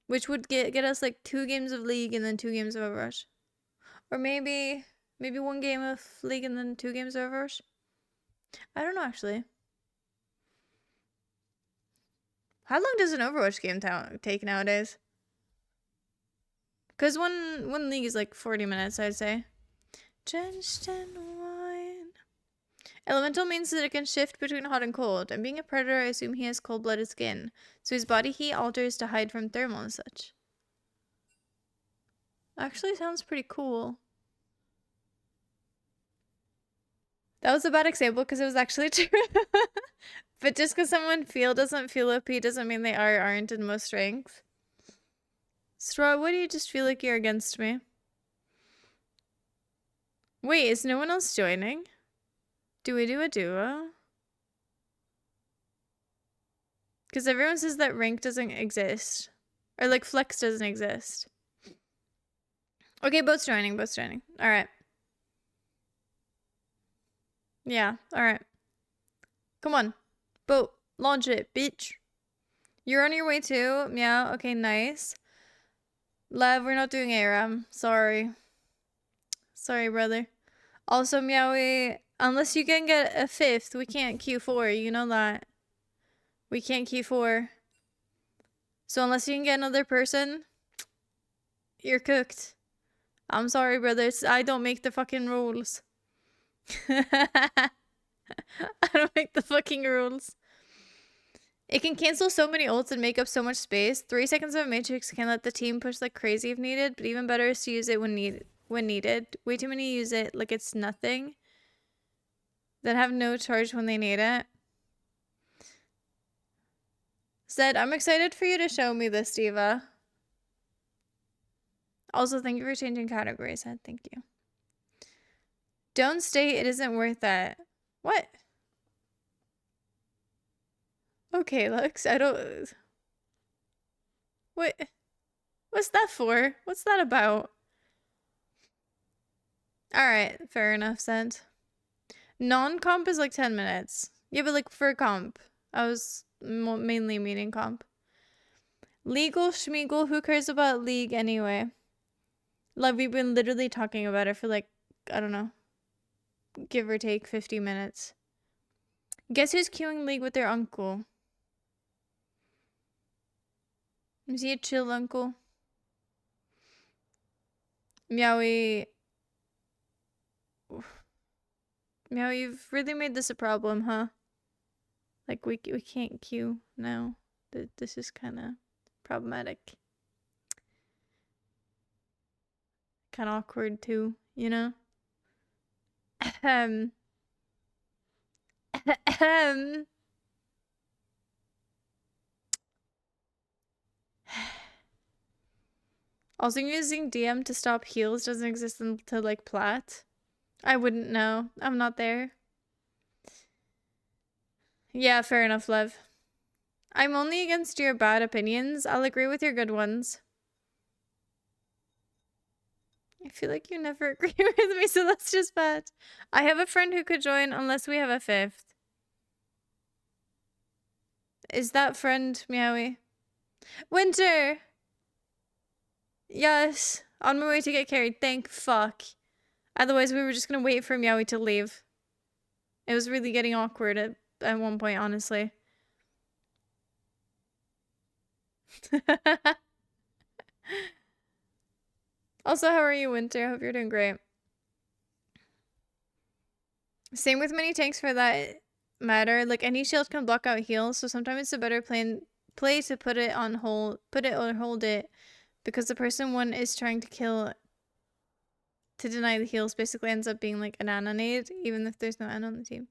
Which would get us like 2 games of League and then 2 games of Overwatch. Or maybe 1 game of League and then 2 games of Overwatch. I don't know actually. How long does an Overwatch game take nowadays? Because one League is like 40 minutes, I'd say. Drenched in wine. Elemental means that it can shift between hot and cold, and being a predator, I assume he has cold-blooded skin, so his body heat alters to hide from thermal and such. Actually sounds pretty cool. That was a bad example because it was actually true. But just because someone doesn't feel OP doesn't mean they aren't in most ranks. Straw, why do you just feel like you're against me? Wait, is no one else joining? Do we do a duo? Because everyone says that rank doesn't exist. Or like flex doesn't exist. Okay, boat's joining. Alright. Yeah, alright. Come on. Boat, launch it, bitch. You're on your way too? Yeah, okay, nice. Lev, we're not doing ARAM. Sorry. Sorry, brother. Also, Meowie, unless you can get a 5th, we can't Q4. You know that. We can't Q4. So unless you can get another person, you're cooked. I'm sorry, brothers. I don't make the fucking rules. I don't make the fucking rules. It can cancel so many ults and make up so much space. 3 seconds of a matrix can let the team push like crazy if needed, but even better is to use it when needed. Way too many use it like it's nothing. That have no charge when they need it. Said, I'm excited for you to show me this, Diva. Also, thank you for changing categories. Said, thank you. Don't stay, it isn't worth it. What? Okay, Lux, I don't... What? What's that for? What's that about? Alright, fair enough, Sent. Non-comp is like 10 minutes. Yeah, but like for comp. I was mainly meaning comp. Legal Schmeagle, who cares about League anyway? Like, we've been literally talking about it for like, I don't know, give or take 50 minutes. Guess who's queuing League with their uncle? Is he a chill uncle? Meowie. Meow, you've really made this a problem, huh? Like, we can't queue now. This is kind of problematic. Kind of awkward, too, you know? Ahem. Ahem. Also, using DM to stop heals doesn't exist until, like, plat. I wouldn't know. I'm not there. Yeah, fair enough, Lev. I'm only against your bad opinions. I'll agree with your good ones. I feel like you never agree with me, so that's just bad. I have a friend who could join unless we have a 5th. Is that friend Meowie? Winter! Yes, on my way to get carried. Thank fuck. Otherwise, we were just gonna wait for Meowie to leave. It was really getting awkward at one point, honestly. Also, how are you, Winter? I hope you're doing great. Same with many tanks for that matter. Like, any shield can block out heals, so sometimes it's a better play to put it or hold it, because the person one is trying to kill to deny the heals basically ends up being like an Ana nade, even if there's no Ana on the team.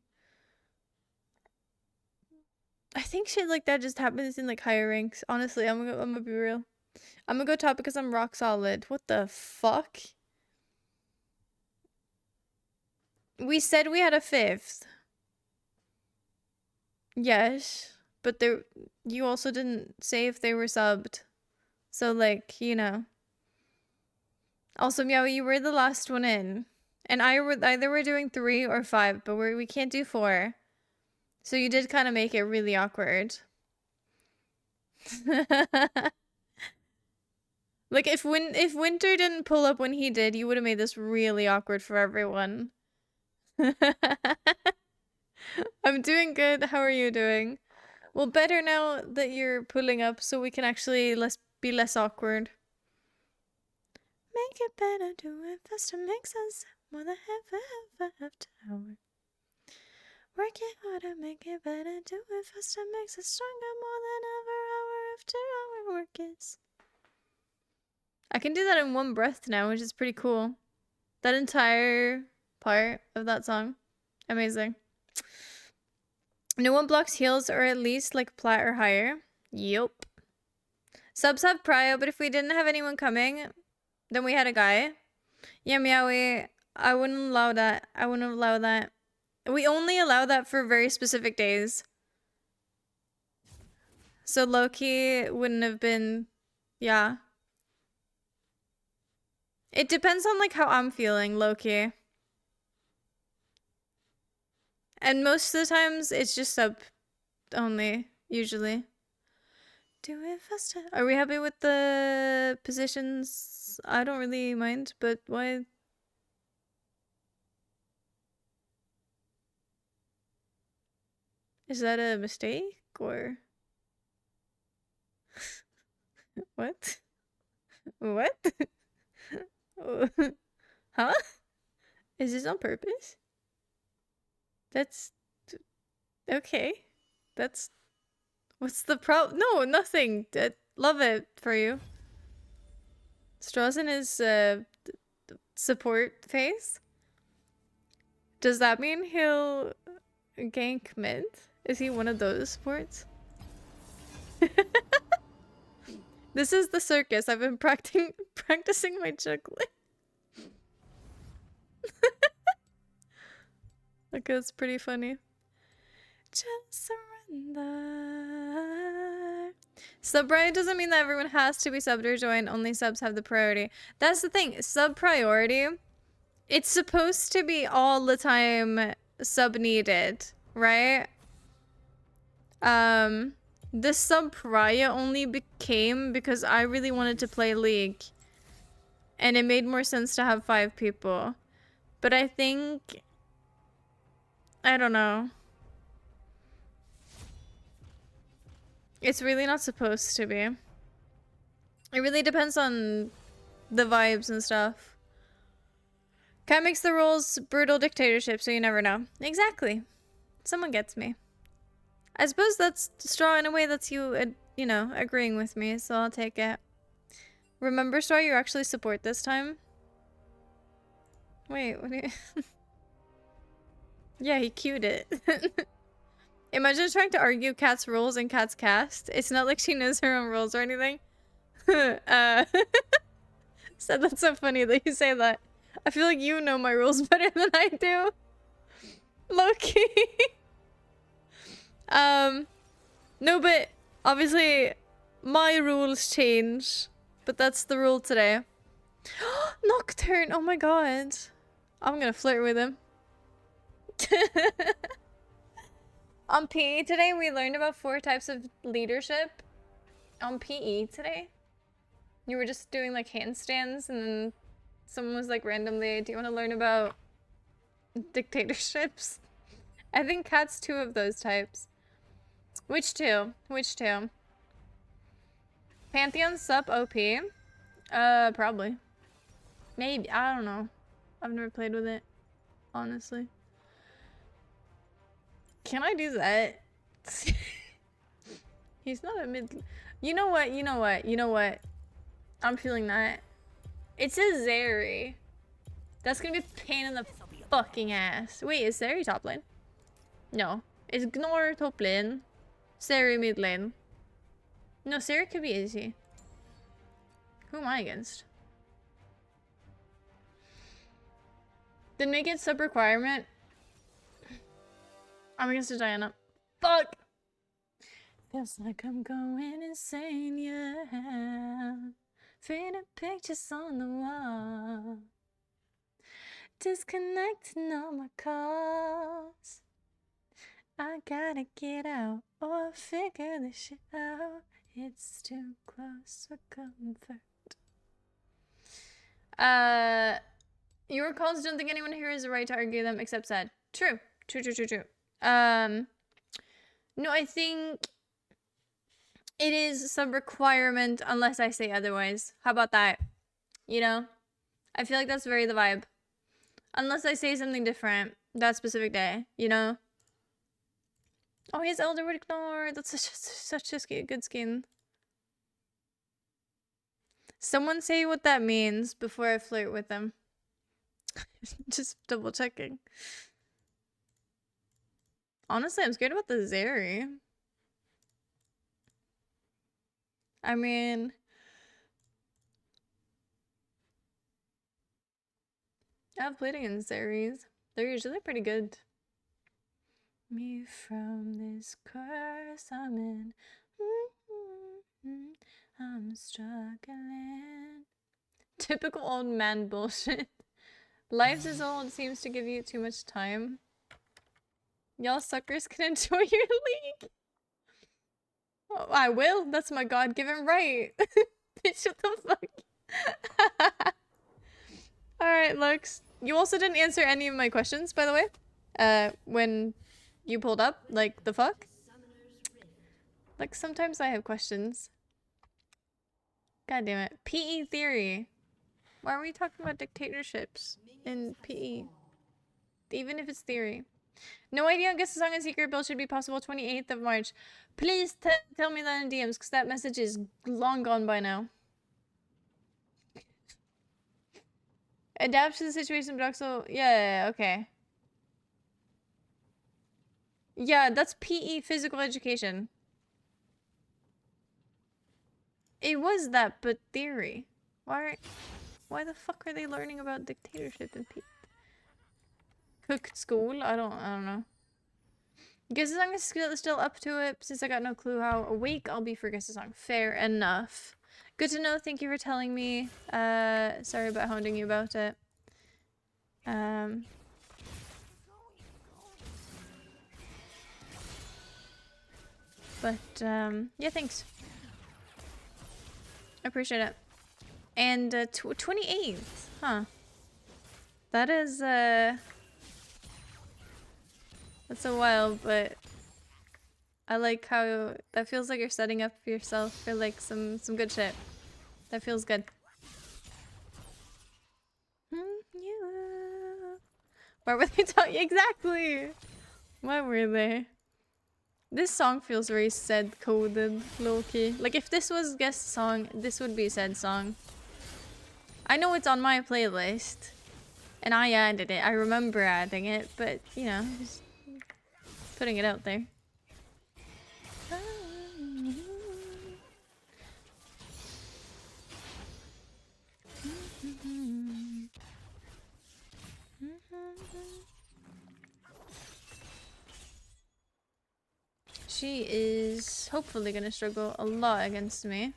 I think shit like that just happens in like higher ranks. Honestly, I'm gonna be real. I'm gonna go top because I'm rock solid. What the fuck? We said we had a fifth. Yes, but there, you also didn't say if they were subbed. So, like, you know. Also, Meow, you were the last one in. And either we're doing 3 or 5, but we can't do 4. So you did kind of make it really awkward. Like, if Winter didn't pull up when he did, you would have made this really awkward for everyone. I'm doing good. How are you doing? Well, better now that you're pulling up so we can actually be less awkward. Make it better, do it faster, makes us more than ever after hour. Work it harder, make it better, do it faster, makes us stronger more than ever hour after hour. Work is. I can do that in one breath now, which is pretty cool. That entire part of that song. Amazing. No one blocks heals, or at least like plat or higher. Yup. Subs have prio, but if we didn't have anyone coming, then we had a guy. Yeah, Meowie, I wouldn't allow that. I wouldn't allow that. We only allow that for very specific days. So Loki wouldn't have been, yeah. It depends on like how I'm feeling, Loki. And most of the times it's just sub only, usually. Do it faster. Are we happy with the positions? I don't really mind, but why? Is that a mistake or what? What? Huh? Is this on purpose? That's okay. That's what's the problem? No, nothing. Love it for you. Straw's in his support phase. Does that mean he'll gank mid? Is he one of those supports? This is the circus. I've been practicing my juggling. Like, it's pretty funny. Just surrender. Sub priority doesn't mean that everyone has to be subbed or join. Only subs have the priority. That's the thing. Sub priority, it's supposed to be all the time sub needed, right? The sub prior only became because I really wanted to play League. And it made more sense to have 5 people. But I think, I don't know. It's really not supposed to be. It really depends on the vibes and stuff. Cat makes the rules brutal dictatorship, so you never know. Exactly. Someone gets me. I suppose that's Straw in a way that's you, you know, agreeing with me, so I'll take it. Remember, Straw, you actually support this time? Wait, what do you... Yeah, he queued it. Imagine trying to argue Cat's rules and Cat's cast. It's not like she knows her own rules or anything. So that's so funny that you say that. I feel like you know my rules better than I do. Low-key. No, but obviously my rules change. But that's the rule today. Nocturne! Oh my god. I'm gonna flirt with him. On PE today, we learned about 4 types of leadership. On PE today, you were just doing like handstands, and then someone was like randomly, do you want to learn about dictatorships? I think Cat's 2 of those types. Which 2? Which 2? Pantheon sup OP? Probably. Maybe. I don't know. I've never played with it, honestly. Can I do that? He's not a mid... You know what? You know what? You know what? I'm feeling that. It says Zeri. That's gonna be a pain in the fucking ass. Wait, is Zeri top lane? No. Is Gnor top lane? Zeri mid lane. No, Zeri could be easy. Who am I against? Then make it sub-requirement. I'm against Diana. Fuck! Feels like I'm going insane, yeah. Faded pictures on the wall. Disconnecting all my calls. I gotta get out or figure this shit out. It's too close for comfort. Your calls don't think anyone here has a right to argue them except said. True. True. No, I think it is some requirement unless I say otherwise. How about that? You know? I feel like that's very the vibe. Unless I say something different that specific day, you know? Oh, he has Elderwood Ignore. That's such a good skin. Someone say what that means before I flirt with them. Just double checking. Honestly, I'm scared about the Zeri. I mean, I've played against Zeris. They're usually pretty good. Me from this curse I'm in. I'm struggling. Typical old man bullshit. Life's as old seems to give you too much time. Y'all suckers can enjoy your league. Oh, I will. That's my God-given right. Bitch, what the fuck? Alright, Lux. You also didn't answer any of my questions, by the way. When you pulled up. Like, the fuck? Like, sometimes I have questions. God damn it. PE theory. Why are we talking about dictatorships in PE? Even if it's theory. No idea. I guess the song and secret build should be possible 28th of March. Please tell me that in DMs, because that message is long gone by now. Adapt to the situation, but also... Yeah, okay. Yeah, that's PE, physical education. It was that, but theory. Why the fuck are they learning about dictatorship in PE? Cooked school? I don't know. Guess the song is still up to it, since I got no clue how awake I'll be for Guess the Song. Fair enough. Good to know. Thank you for telling me. Sorry about hounding you about it. Yeah, thanks. I appreciate it. And 28th, huh? That is that's a while, but I like how that feels like you're setting up yourself for like some good shit. That feels good. Why were they talking? Exactly. Why were they? This song feels very said coded, low key. Like if this was guest song, this would be a said song. I know it's on my playlist, and I added it. I remember adding it, but you know, just putting it out there. She is hopefully gonna struggle a lot against me.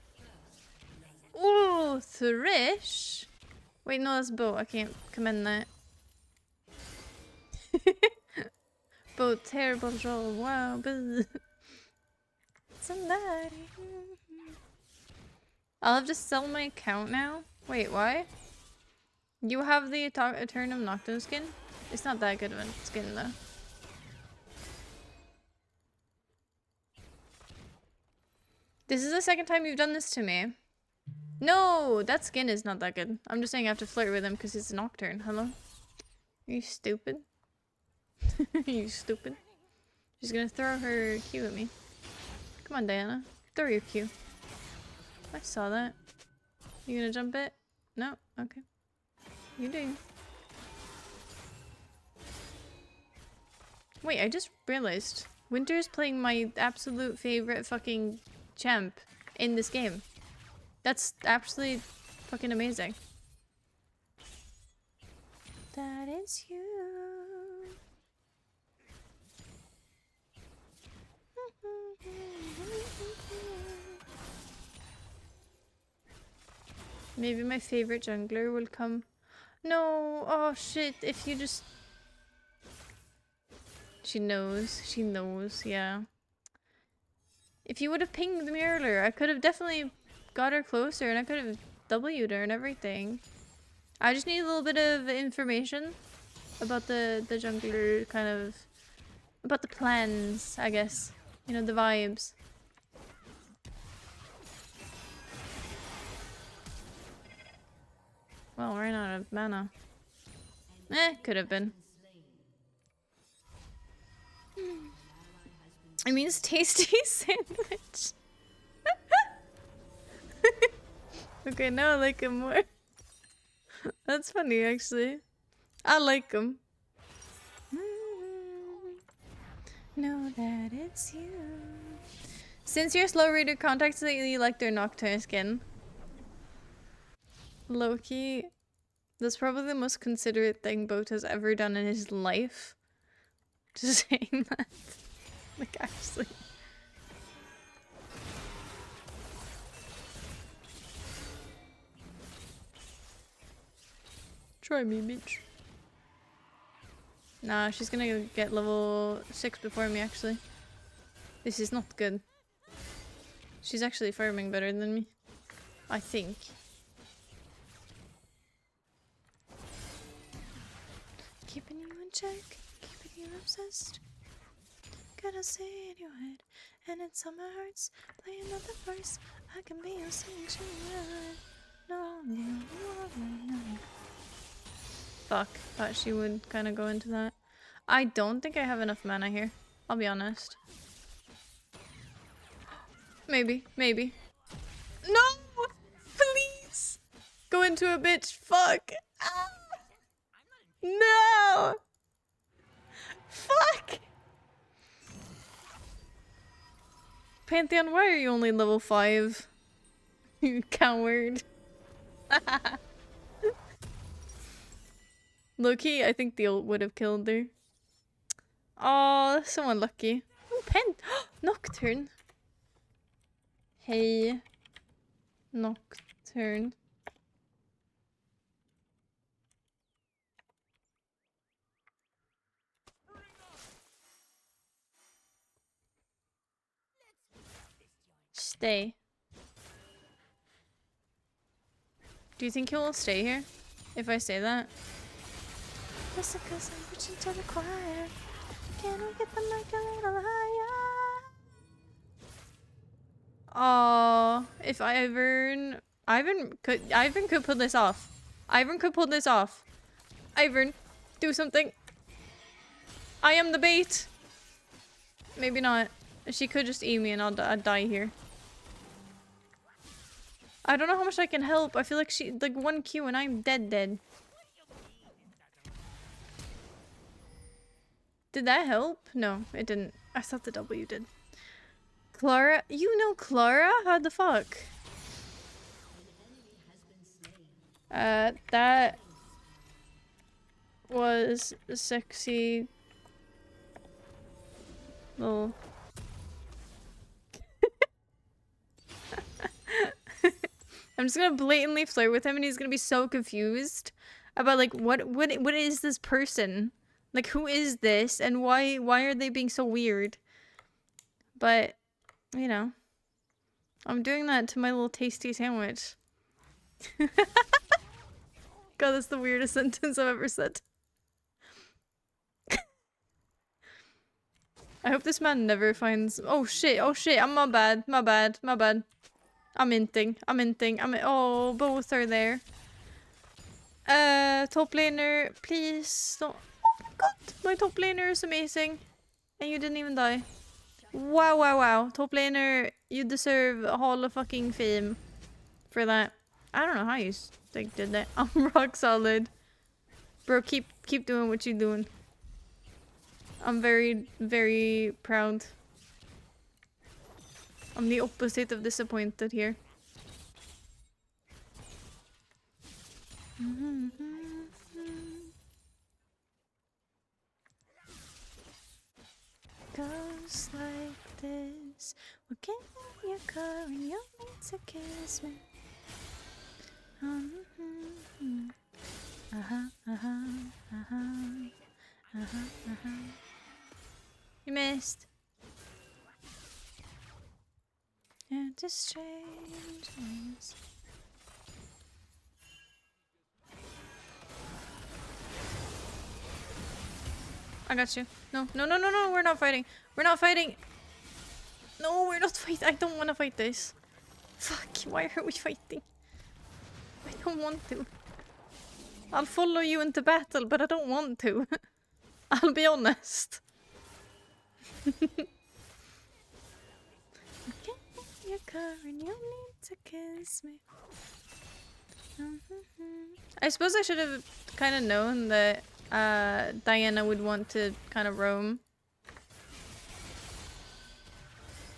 Ooh, Thresh! Wait, no, that's Bo. I can't commend that. Bo, terrible roll. Wow, somebody. I'll have to sell my account now? Wait, why? You have the Eternum Nocto skin? It's not that good of a skin, though. This is the second time you've done this to me. No, that skin is not that good. I'm just saying I have to flirt with him because it's a Nocturne. Hello? Are you stupid? Are you stupid? She's gonna throw her Q at me. Come on, Diana. Throw your Q. I saw that. You gonna jump it? No? Okay. You do. Wait, I just realized. Winter's playing my absolute favorite fucking champ in this game. That's absolutely fucking amazing. that it's you. Maybe my favorite jungler will come. No, oh shit, if you just... She knows, yeah. If you would have pinged me earlier, I could have definitely got her closer and I could have W'd her and everything. I just need a little bit of information about the jungler, kind of... about the plans, I guess. You know, the vibes. Well, we're out of mana. Could have been. It means tasty sandwich. Okay, now I like him more. That's funny, actually. I like him. Know that it's you. Since your slow reader contacts that you like their Nocturne skin. Loki, that's probably the most considerate thing Boat has ever done in his life. Just saying that. Like, actually. Try me, bitch. Nah, she's gonna get level 6 before me, actually. This is not good. She's actually farming better than me. I think. Keeping you in check, keeping you obsessed. Gotta stay in your head, and in summer hearts, playing at the first. I can be your sanctuary. No. Fuck, thought she would kind of go into that. I don't think I have enough mana here. I'll be honest. Maybe. No! Please! Go into a bitch. Fuck! Ah! No! Fuck! Pantheon, why are you only level 5? You coward. Low-key, I think the ult would have killed her. Oh, so unlucky. Oh, Nocturne. Hey. Nocturne. Stay. Do you think he will stay here? If I say that? Listen, 'cause I'm reaching to the choir. Can we get the mic a little higher? Oh, if Ivern could pull this off. Ivern could pull this off. Ivern, do something. I am the bait. Maybe not. She could just eat me and I'd die here. I don't know how much I can help. I feel like she like 1 Q and I'm dead. Did that help? No, it didn't. I thought the W did. Clara? You know Clara? How the fuck? That was a sexy little... I'm just gonna blatantly flirt with him and he's gonna be so confused about like what is this person? Like who is this and why are they being so weird? But you know, I'm doing that to my little tasty sandwich. God, that's the weirdest sentence I've ever said. I hope this man never finds... Oh shit, I'm my bad. I'm inting. Oh, both are there. Top laner, please don't... Oh my god, my top laner is amazing. And you didn't even die. Wow. Top laner, you deserve a Hall of fucking Fame for that. I don't know how you did that. I'm rock solid. Bro, keep doing what you're doing. I'm very, very proud. I'm the opposite of disappointed here. just like this. We'll get in your car and you'll need to kiss me. You missed. Into strangers. I got you. No, no, no, no, no, we're not fighting. We're not fighting. No, we're not fighting. I don't want to fight this. Fuck, why are we fighting? I don't want to. I'll follow you into battle, but I don't want to. I'll be honest. Your car and you'll need to kiss me. I suppose I should have kind of known that Diana would want to kind of roam.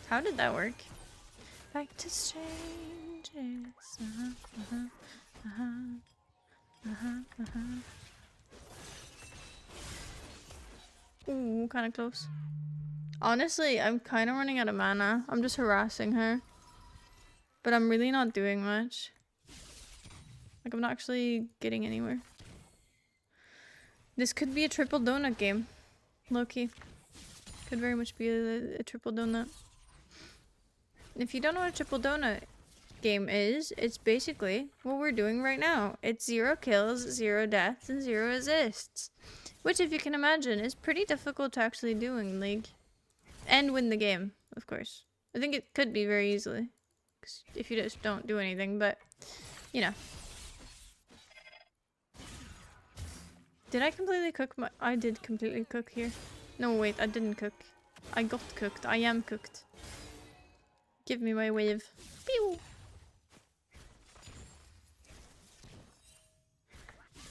How did that work? Back to strangers. Ooh, kind of close. Honestly, I'm kind of running out of mana. I'm just harassing her. But I'm really not doing much. Like, I'm not actually getting anywhere. This could be a triple donut game. Low-key. Could very much be a triple donut. If you don't know what a triple donut game is, it's basically what we're doing right now. It's 0 kills, 0 deaths, and 0 assists. Which, if you can imagine, is pretty difficult to actually do in League. And win the game, of course. I think it could be very easily. If you just don't do anything, but, you know. Did I completely cook my... I did completely cook here. No, wait, I didn't cook. I got cooked. I am cooked. Give me my wave. Pew!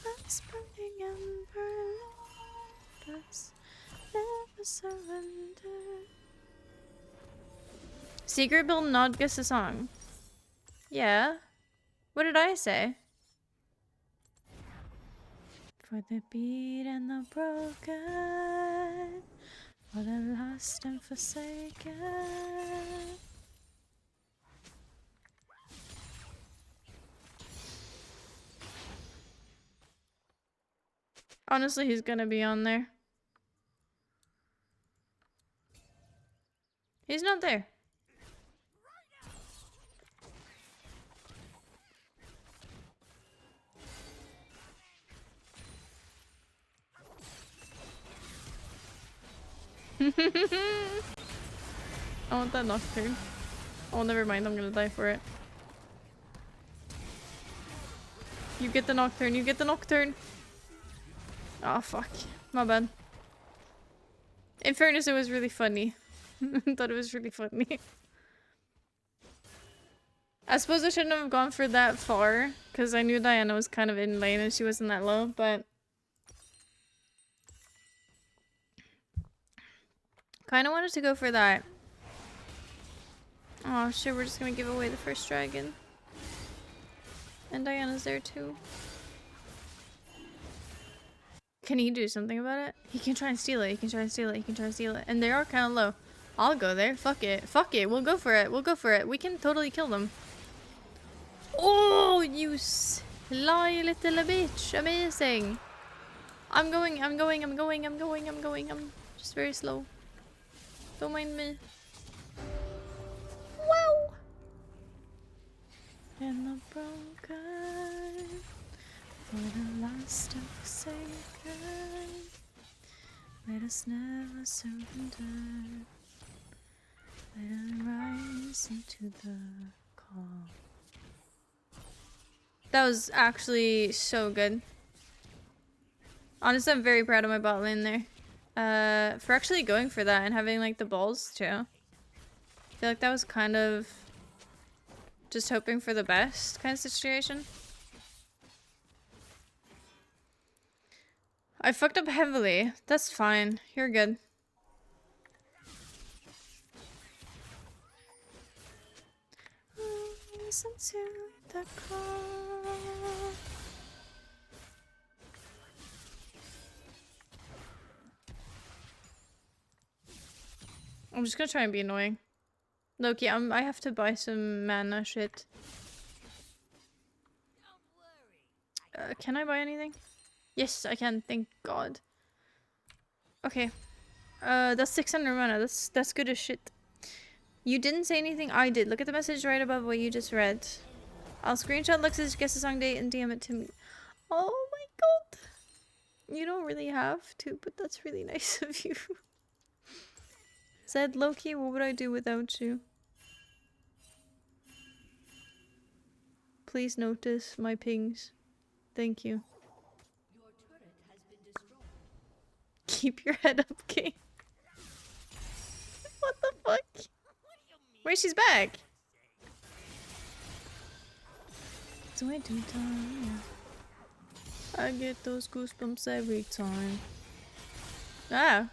Let's burning ember, let's never surrender. Secret build not guess a song. Yeah. What did I say? For the beat and the broken, for the lost and forsaken. Honestly, he's gonna be on there. He's not there. I want that Nocturne. Oh, never mind. I'm gonna die for it. You get the Nocturne. You get the Nocturne. Oh, fuck. My bad. In fairness, it was really funny. I thought it was really funny. I suppose I shouldn't have gone for that far, because I knew Diana was kind of in lane and she wasn't that low, but... kind of wanted to go for that. Oh shit, we're just gonna give away the first dragon. And Diana's there too. Can he do something about it? He can try and steal it, he can try and steal it, he can try and steal it. And they are kind of low. I'll go there, fuck it. Fuck it, we'll go for it, we'll go for it. We can totally kill them. Oh, you sly little bitch. Amazing. I'm going, I'm just very slow. Don't mind me. Wow! And the broken, for the lost and forsaken, let us never surrender. Let us rise into the call. That was actually so good. Honestly, I'm very proud of my bot lane there. For actually going for that and having like the balls too. I feel like that was kind of just hoping for the best kind of situation. I fucked up heavily. That's fine. You're good. Listen to the call. I'm just gonna try and be annoying. Loki, I have to buy some mana shit. Can I buy anything? Yes, I can. Thank God. Okay. That's 600 mana. That's good as shit. You didn't say anything. I did. Look at the message right above what you just read. I'll screenshot Lux's guess the song date and DM it to me. Oh my God. You don't really have to, but that's really nice of you. Said Loki, what would I do without you? Please notice my pings. Thank you. Your turret has been destroyed. Keep your head up, King. What the fuck? Wait, she's back. So I do time. I get those goosebumps every time. Ah.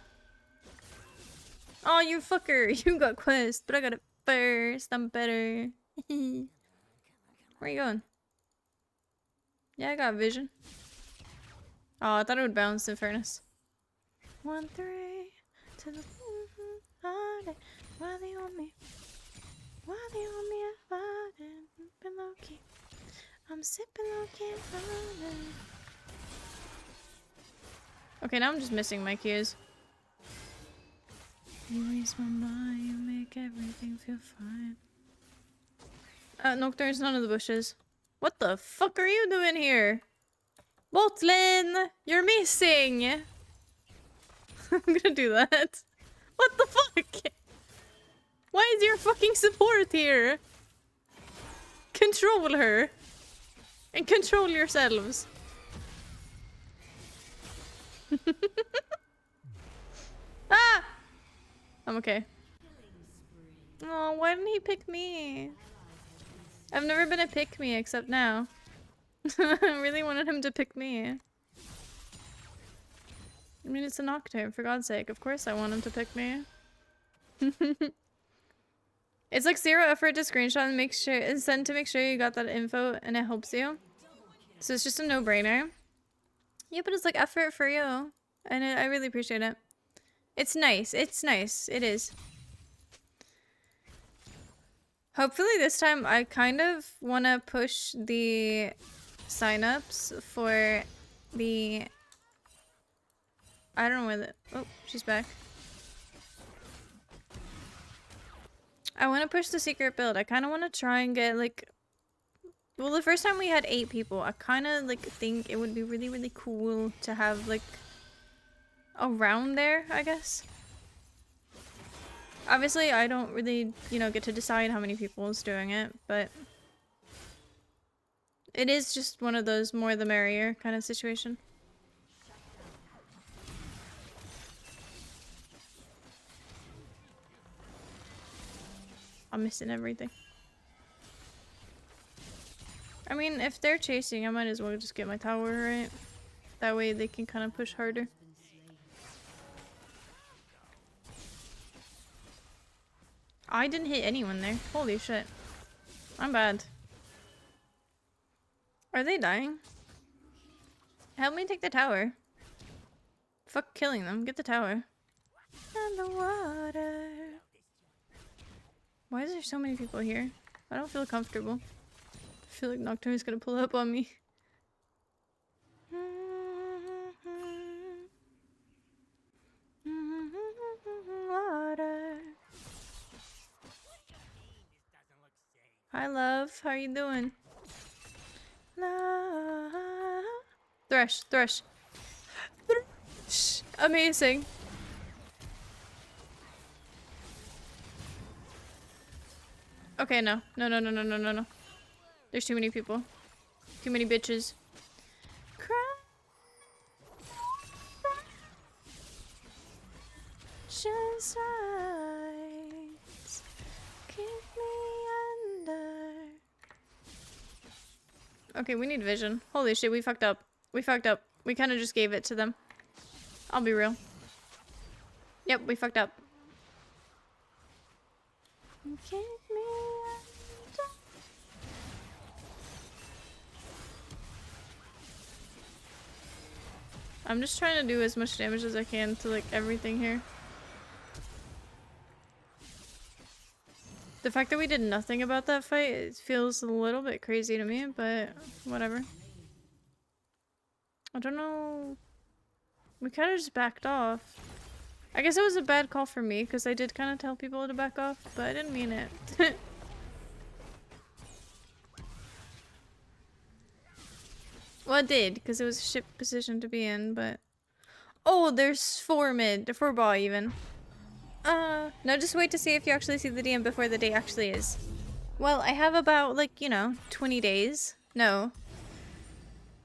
Oh, you fucker. You got quest, but I got it first. I'm better. Where you going? Yeah, I got vision. Oh, I thought it would bounce in fairness. 1-3 to the party. Why they on me? Why they on me? I'm sipping low key. I'm sipping low key. Okay, now I'm just missing my cues. You ease my mind, you make everything feel fine. Nocturne's none of the bushes. What the fuck are you doing here? Botlin! You're missing! I'm gonna do that. What the fuck? Why is your fucking support here? Control her. And control yourselves. Ah! I'm okay. Oh, why didn't he pick me? I've never been a pick me except now. I really wanted him to pick me. I mean, it's a Nocturne, for God's sake. Of course I want him to pick me. It's like 0 effort to screenshot and make sure and send to make sure you got that info and it helps you. So it's just a no-brainer. Yeah, but it's like effort for you. And I really appreciate it. It's nice. It's nice. It is. Hopefully this time I kind of want to push the signups for the... I don't know where the... Oh, she's back. I want to push the secret build. I kind of want to try and get like... Well, the first time we had 8 people, I kind of like think it would be really, really cool to have like around there, I guess. Obviously, I don't really, you know, get to decide how many people is doing it, but it is just one of those more the merrier kind of situation. I'm missing everything. I mean, if they're chasing, I might as well just get my tower right. That way they can kind of push harder. I didn't hit anyone there. Holy shit. I'm bad. Are they dying? Help me take the tower. Fuck killing them. Get the tower. And the water. Why is there so many people here? I don't feel comfortable. I feel like Nocturne's gonna pull up on me. Water. Hi, love. How are you doing? Love. Thresh, thresh. Thresh. Amazing. Okay, no. No, no, no, no, no, no, no. There's too many people. Too many bitches. Cry. Just eyes. Keep me under. Okay, we need vision. Holy shit, we fucked up. We fucked up. We kind of just gave it to them. I'll be real. Yep, we fucked up. Keep me under. I'm just trying to do as much damage as I can to like everything here. The fact that we did nothing about that fight, it feels a little bit crazy to me, but whatever. I don't know. We kind of just backed off. I guess it was a bad call for me, because I did kind of tell people to back off, but I didn't mean it. Well, it did, because it was a ship position to be in, but... Oh, there's 4 mid, 4 bot even. No, just wait to see if you actually see the DM before the day actually is. Well, I have about, like, you know, 20 days. No.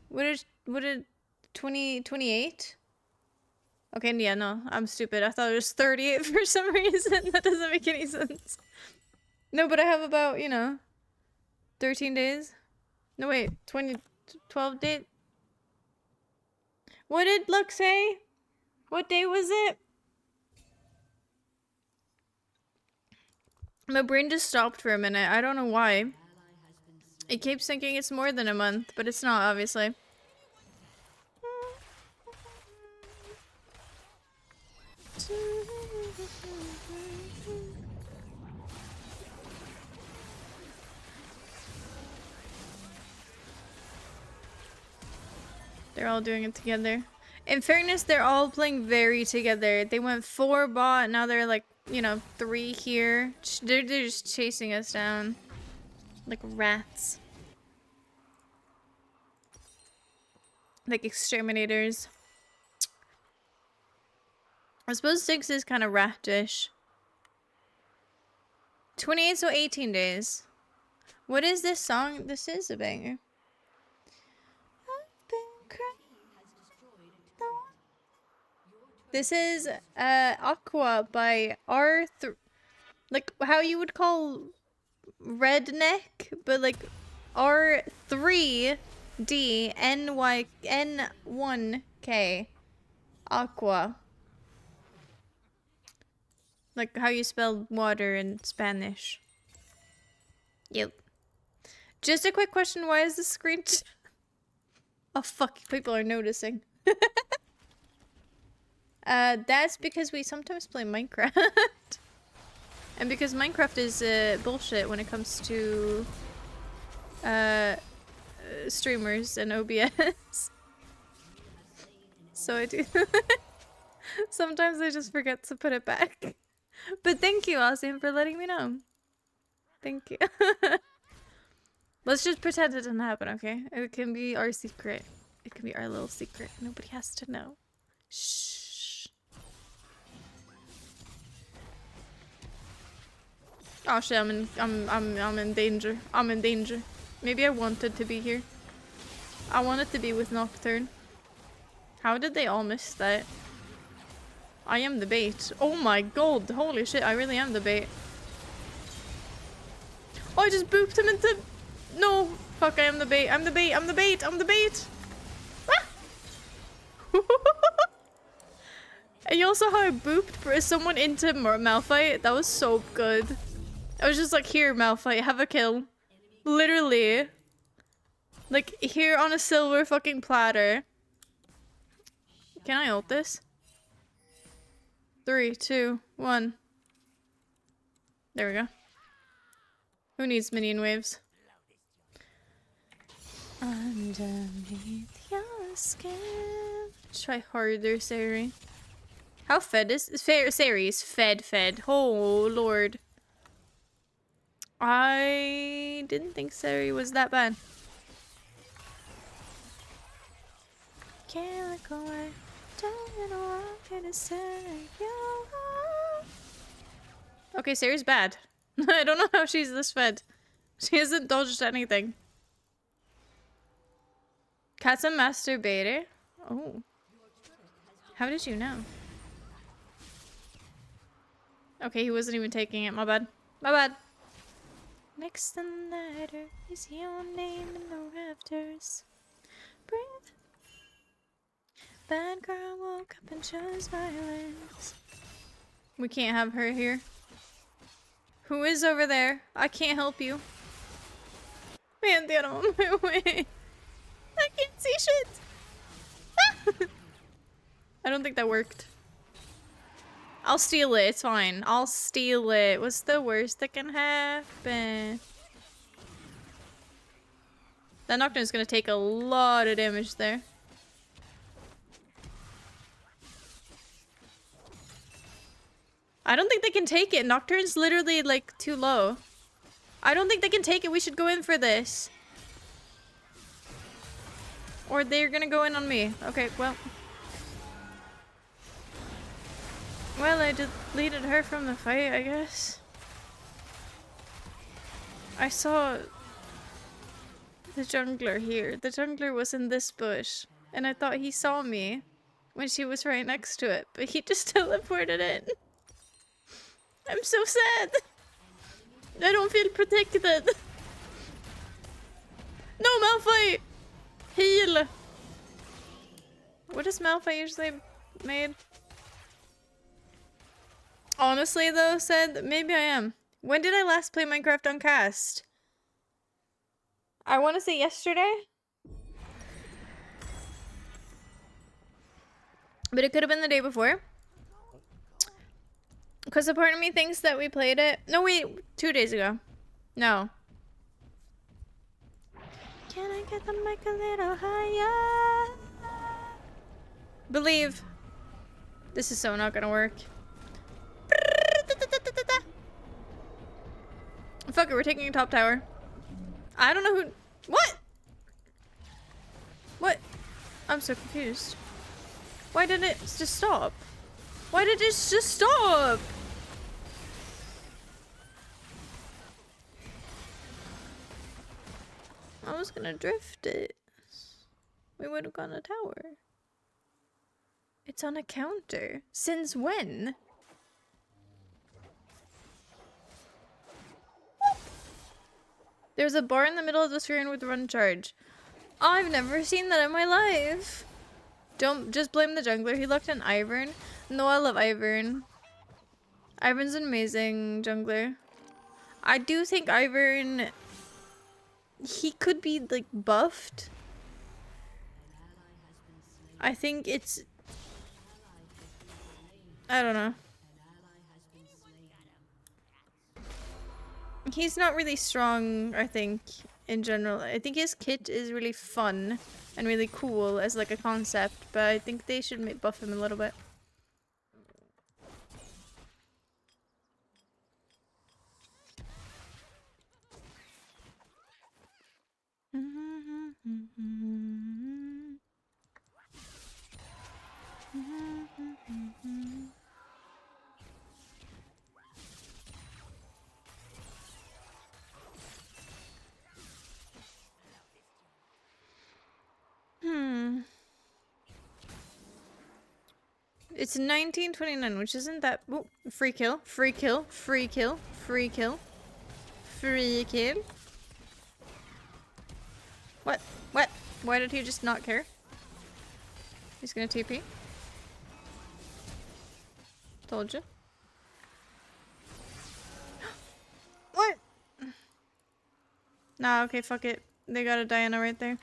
Would it 28? Okay, yeah, no, I'm stupid. I thought it was 38 for some reason. That doesn't make any sense. No, but I have about, you know, 13 days. No, wait, 12 days? What did Luck say? What day was it? My brain just stopped for a minute. I don't know why. It keeps thinking it's more than a month, but it's not, obviously. They're all doing it together. In fairness, they're all playing very together. They went 4 bot, now they're like, you know, 3 here. They're just chasing us down. Like rats. Like exterminators. I suppose 6 is kind of ratish. 28, so 18 days. What is this song? This is a banger. I've been crying. This is Aqua by R3. Like how you would call Redneck, but like R3DNYN1K. Aqua. Like how you spell water in Spanish. Yep. Just a quick question, why is the screen... Oh fuck, people are noticing. That's because we sometimes play Minecraft. And because Minecraft is bullshit when it comes to streamers and OBS. So I do. Sometimes I just forget to put it back. But thank you, Asim, for letting me know. Thank you. Let's just pretend it didn't happen, okay? It can be our secret. It can be our little secret. Nobody has to know. Shh. Oh shit, I'm in danger. I'm in danger. Maybe I wanted to be here. I wanted to be with Nocturne. How did they all miss that? I am the bait. Oh my god, holy shit, I really am the bait. Oh, I just booped him into... No! Fuck, I am the bait. I'm the bait. I'm the bait. I'm the bait. Ah! And you also how I booped someone into Malphite? That was so good. I was just like, here, Malphite, have a kill. Literally. Like, here on a silver fucking platter. Can I ult this? 3, 2, 1. There we go. Who needs minion waves? Underneath your skin. Try harder, Sari. How fed is Sari's fed. Oh lord. I didn't think Sari was that bad. Can't look away. Don't know what I'm gonna say. Okay, Sari's bad. I don't know how she's this fed. She hasn't dodged anything. Cat's a masturbator? Oh. How did you know? Okay, he wasn't even taking it. My bad. My bad. Next in the letter is your name in the rafters. Breathe. Bad girl woke up and chose violence. We can't have her here. Who is over there? I can't help you. Man, get on my way. I can't see shit. I don't think that worked. I'll steal it. It's fine. I'll steal it. What's the worst that can happen? That Nocturne is gonna take a lot of damage there. I don't think they can take it. Nocturne's literally like too low. I don't think they can take it. We should go in for this. Or they're gonna go in on me. Okay, well. Well, I deleted her from the fight, I guess. I saw the jungler here. The jungler was in this bush. And I thought he saw me when she was right next to it. But he just teleported in. I'm so sad. I don't feel protected. No, Malphite! Heal! What is Malphite usually made? Honestly though, said maybe I am. When did I last play Minecraft on cast? I want to say yesterday. But it could have been the day before. Because a part of me thinks that we played it. No, wait, 2 days ago. No. Can I get the mic a little higher? Believe. This is so not gonna work. Fuck it, we're taking a top tower. I don't know who. What? What? I'm so confused. Why did it just stop? Why did it just stop? I was gonna drift it. We would have gone a tower. It's on a counter. Since when? There's a bar in the middle of the screen with run charge. I've never seen that in my life. Don't just blame the jungler. He looked on Ivern. No, I love Ivern. Ivern's an amazing jungler. I do think Ivern, he could be like buffed. I think it's, I don't know. He's not really strong, I think, in general. I think his kit is really fun and really cool as like a concept, but I think they should buff him a little bit. It's 1929, which isn't that... Oh, free kill, free kill, free kill, free kill, free kill. What? What? Why did he just not care? He's gonna TP. Told you. What? Nah, okay, fuck it. They got a Diana right there.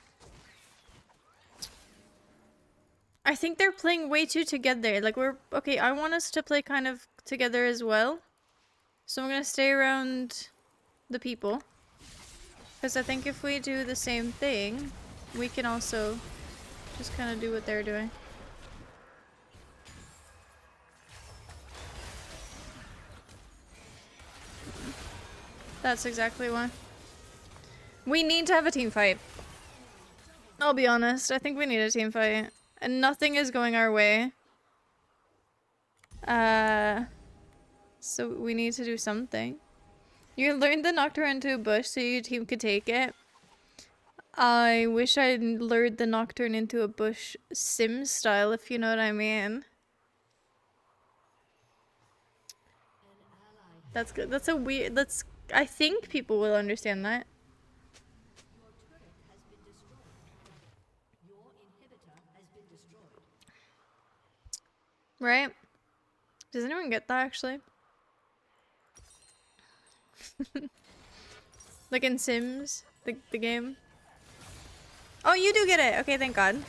I think they're playing way too together. Like, we're... Okay, I want us to play kind of together as well. So I'm gonna stay around the people. Because I think if we do the same thing, we can also just kind of do what they're doing. That's exactly why. We need to have a team fight. I'll be honest, I think we need a team fight. And nothing is going our way. So we need to do something. You learned the Nocturne into a bush so your team could take it. I wish I lured the Nocturne into a bush sim style, if you know what I mean. That's good. That's a weird... That's... I think people will understand that. Right? Does anyone get that, actually? Like in Sims, the game. Oh, you do get it! Okay, thank God.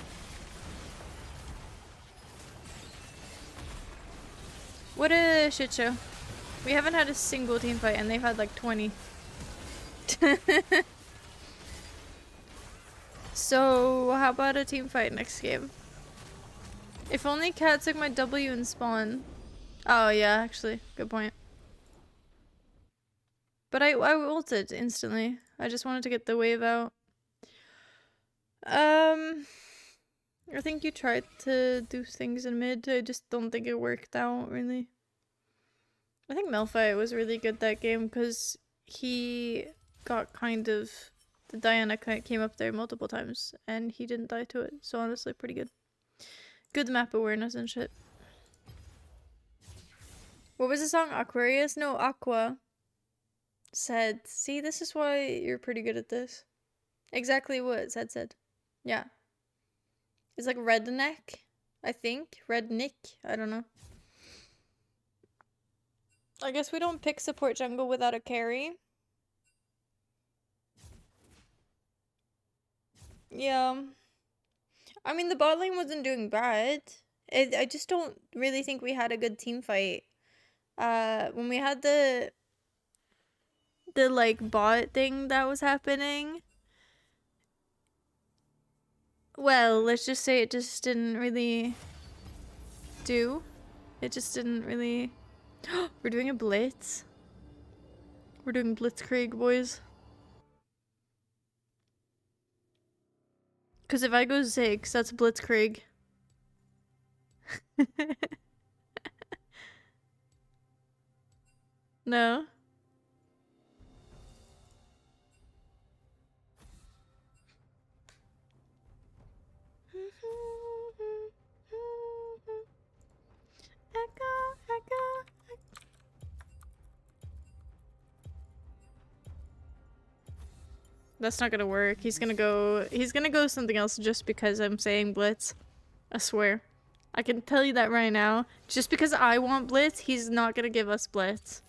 What a shit show. We haven't had a single team fight and they've had like 20. So, how about a team fight next game? If only Cat took my W and spawn. Oh yeah, actually, good point. But I ulted instantly. I just wanted to get the wave out. I think you tried to do things in mid. I just don't think it worked out really. I think Malphite was really good that game because he got kind of... The Diana came up there multiple times and he didn't die to it. So honestly, pretty good. Good map awareness and shit. What was the song? Aquarius? No, Aqua said, see, this is why you're pretty good at this. Exactly what Zed said. Yeah. It's like redneck, I think. Rednick? I don't know. I guess we don't pick support jungle without a carry. Yeah. I mean, the bot lane wasn't doing bad. I just don't really think we had a good team fight. When we had the like bot thing that was happening, well, let's just say it just didn't really do. It just didn't really... We're doing a blitz. We're doing blitzkrieg, boys. Because if I go Ziggs, that's blitzkrieg. No? Echo. That's not gonna work. He's gonna go something else just because I'm saying blitz. I swear. I can tell you that right now. Just because I want blitz, he's not gonna give us blitz.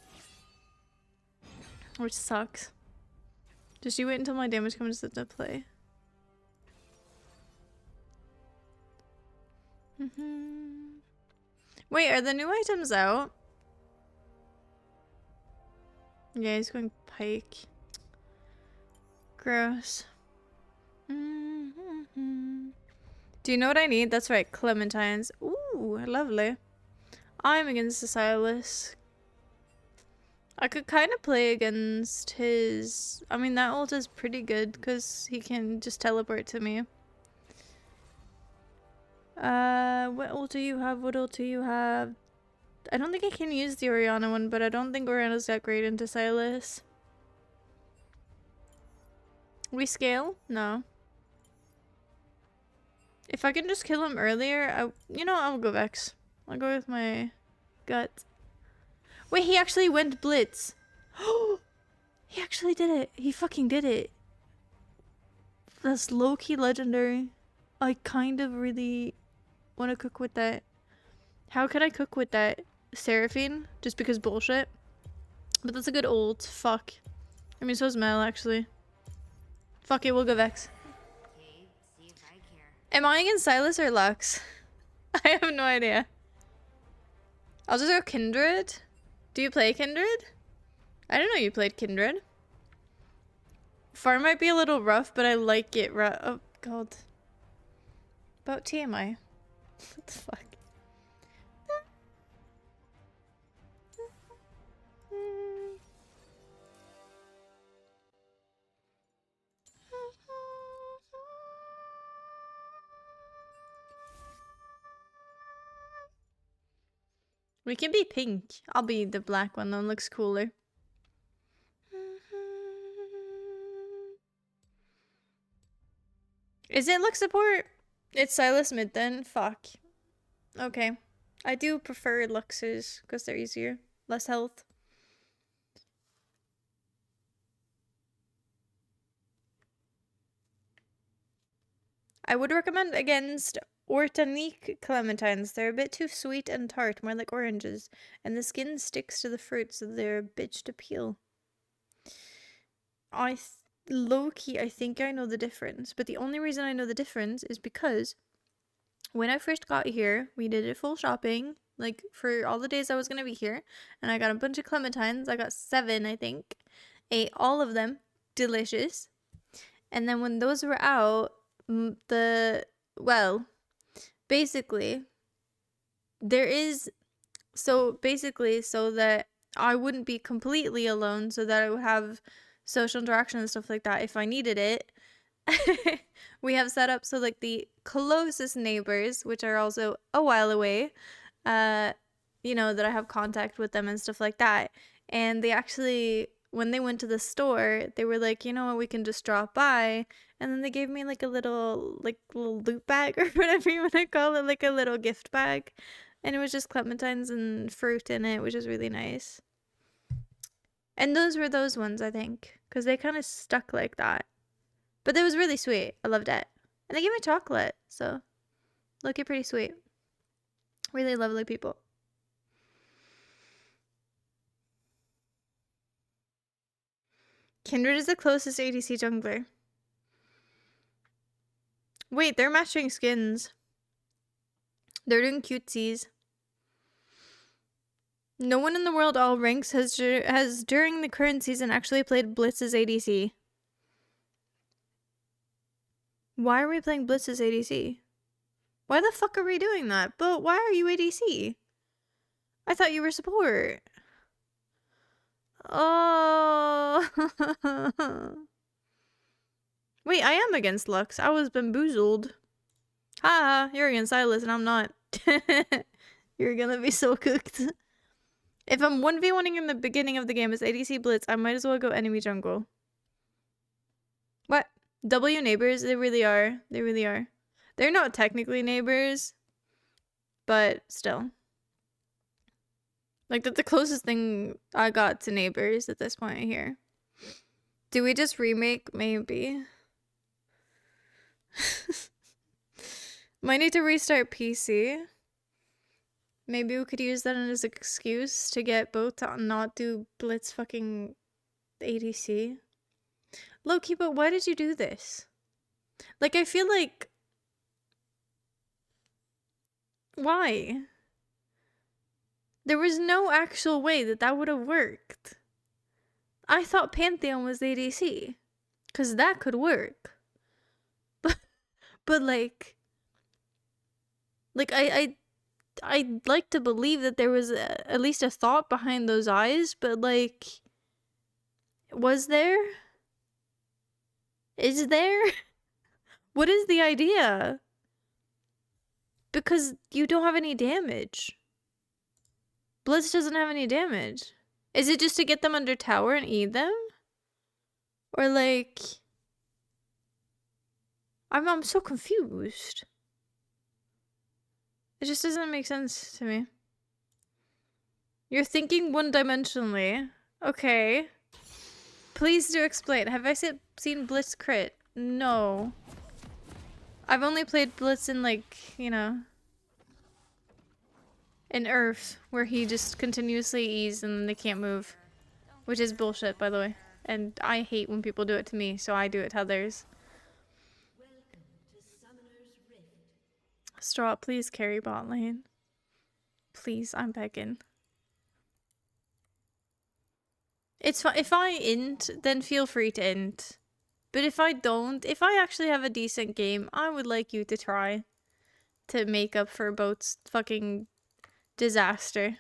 Which sucks. Just you wait until my damage comes into play. Wait, are the new items out? Yeah, he's going Pike. Gross. Do you know what I need? That's right, Clementines. Ooh, lovely. I'm against the Silas. I could kind of play against his... I mean, that ult is pretty good because he can just teleport to me. What ult do you have? What ult do you have? I don't think I can use the Orianna one, but I don't think Orianna's that great into Silas. We scale? No. If I can just kill him earlier, you know, I'll go Vex. I'll go with my gut. Wait, he actually went Blitz. Oh, he actually did it. He fucking did it. That's low-key legendary. I kind of really want to cook with that. How can I cook with that? Seraphine? Just because bullshit? But that's a good ult. Fuck. I mean, so is Mel, actually. Fuck it, we'll go Vex. Okay, see if I care. Am I against Silas or Lux? I have no idea. I'll just go Kindred. Do you play Kindred? I didn't know you played Kindred. Farm might be a little rough, but I like it rough. Oh, God. About TMI. What the fuck? We can be pink. I'll be the black one. That one looks cooler. Is it Lux support? It's Silas mid then? Fuck. Okay. I do prefer Luxes because they're easier. Less health. I would recommend against Ortanique Clementines. They're a bit too sweet and tart, more like oranges, and the skin sticks to the fruit, so they're a bitch to peel. Low-key, I think I know the difference, but the only reason I know the difference is because when I first got here, we did it full shopping, like for all the days I was gonna be here, and I got a bunch of clementines. I got 7, I think. Ate all of them, delicious. And then when those were out, basically, there is so that I wouldn't be completely alone, so that I would have social interaction and stuff like that if I needed it. We have set up so like the closest neighbors, which are also a while away, that I have contact with them and stuff like that. And they actually, when they went to the store, they were like, you know what, we can just drop by. And then they gave me like a little loot bag or whatever you want to call it, like a little gift bag. And it was just clementines and fruit in it, which is really nice. And those were those ones, I think, because they kind of stuck like that. But it was really sweet. I loved it. And they gave me chocolate, so looking pretty sweet. Really lovely people. Kindred is the closest ADC jungler. Wait, they're matching skins. They're doing cutesies. No one in the world all ranks has during the current season actually played Blitz's ADC. Why are we playing Blitz's ADC? Why the fuck are we doing that? But why are you ADC? I thought you were support. Oh. Wait, I am against Lux. I was bamboozled. Ha, you're against Silas and I'm not. You're gonna be so cooked. If I'm 1v1ing in the beginning of the game as ADC Blitz, I might as well go enemy jungle. What? W neighbors? They really are. They really are. They're not technically neighbors, but still. Like, that's the closest thing I got to neighbors at this point here. Do we just remake? Maybe. Might need to restart PC. Maybe we could use that as an excuse to get both to not do Blitz fucking ADC. Loki, but why did you do this? Like, I feel like... Why? There was no actual way that would have worked. I thought Pantheon was ADC. Because that could work. But like... I'd like to believe that there was at least a thought behind those eyes, but like, was there? Is there? What is the idea? Because you don't have any damage. Blitz doesn't have any damage. Is it just to get them under tower and eat them? Or like... I'm so confused. It just doesn't make sense to me. You're thinking one-dimensionally. Okay. Please do explain. Have I seen Blitz crit? No. I've only played Blitz in like, in Earth, where he just continuously E's and then they can't move. Which is bullshit, by the way. And I hate when people do it to me, so I do it to others. Straw, please carry bot lane. Please, I'm begging. It's fine. If I int, then feel free to int. But if I don't, if I actually have a decent game, I would like you to try to make up for Boat's fucking disaster.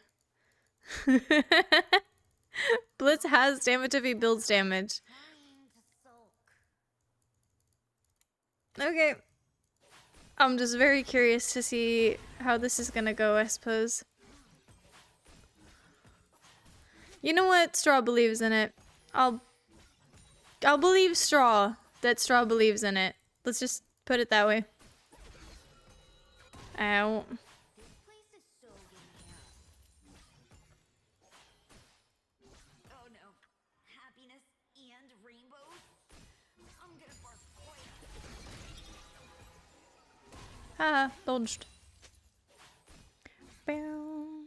Blitz has damage if he builds damage. Okay. I'm just very curious to see how this is gonna go, I suppose. You know what? Straw believes in it. I'll believe Straw that Straw believes in it. Let's just put it that way. Ow. Oh no. Happiness and rainbows? I'm gonna barf oil. Haha, dodged. Bow.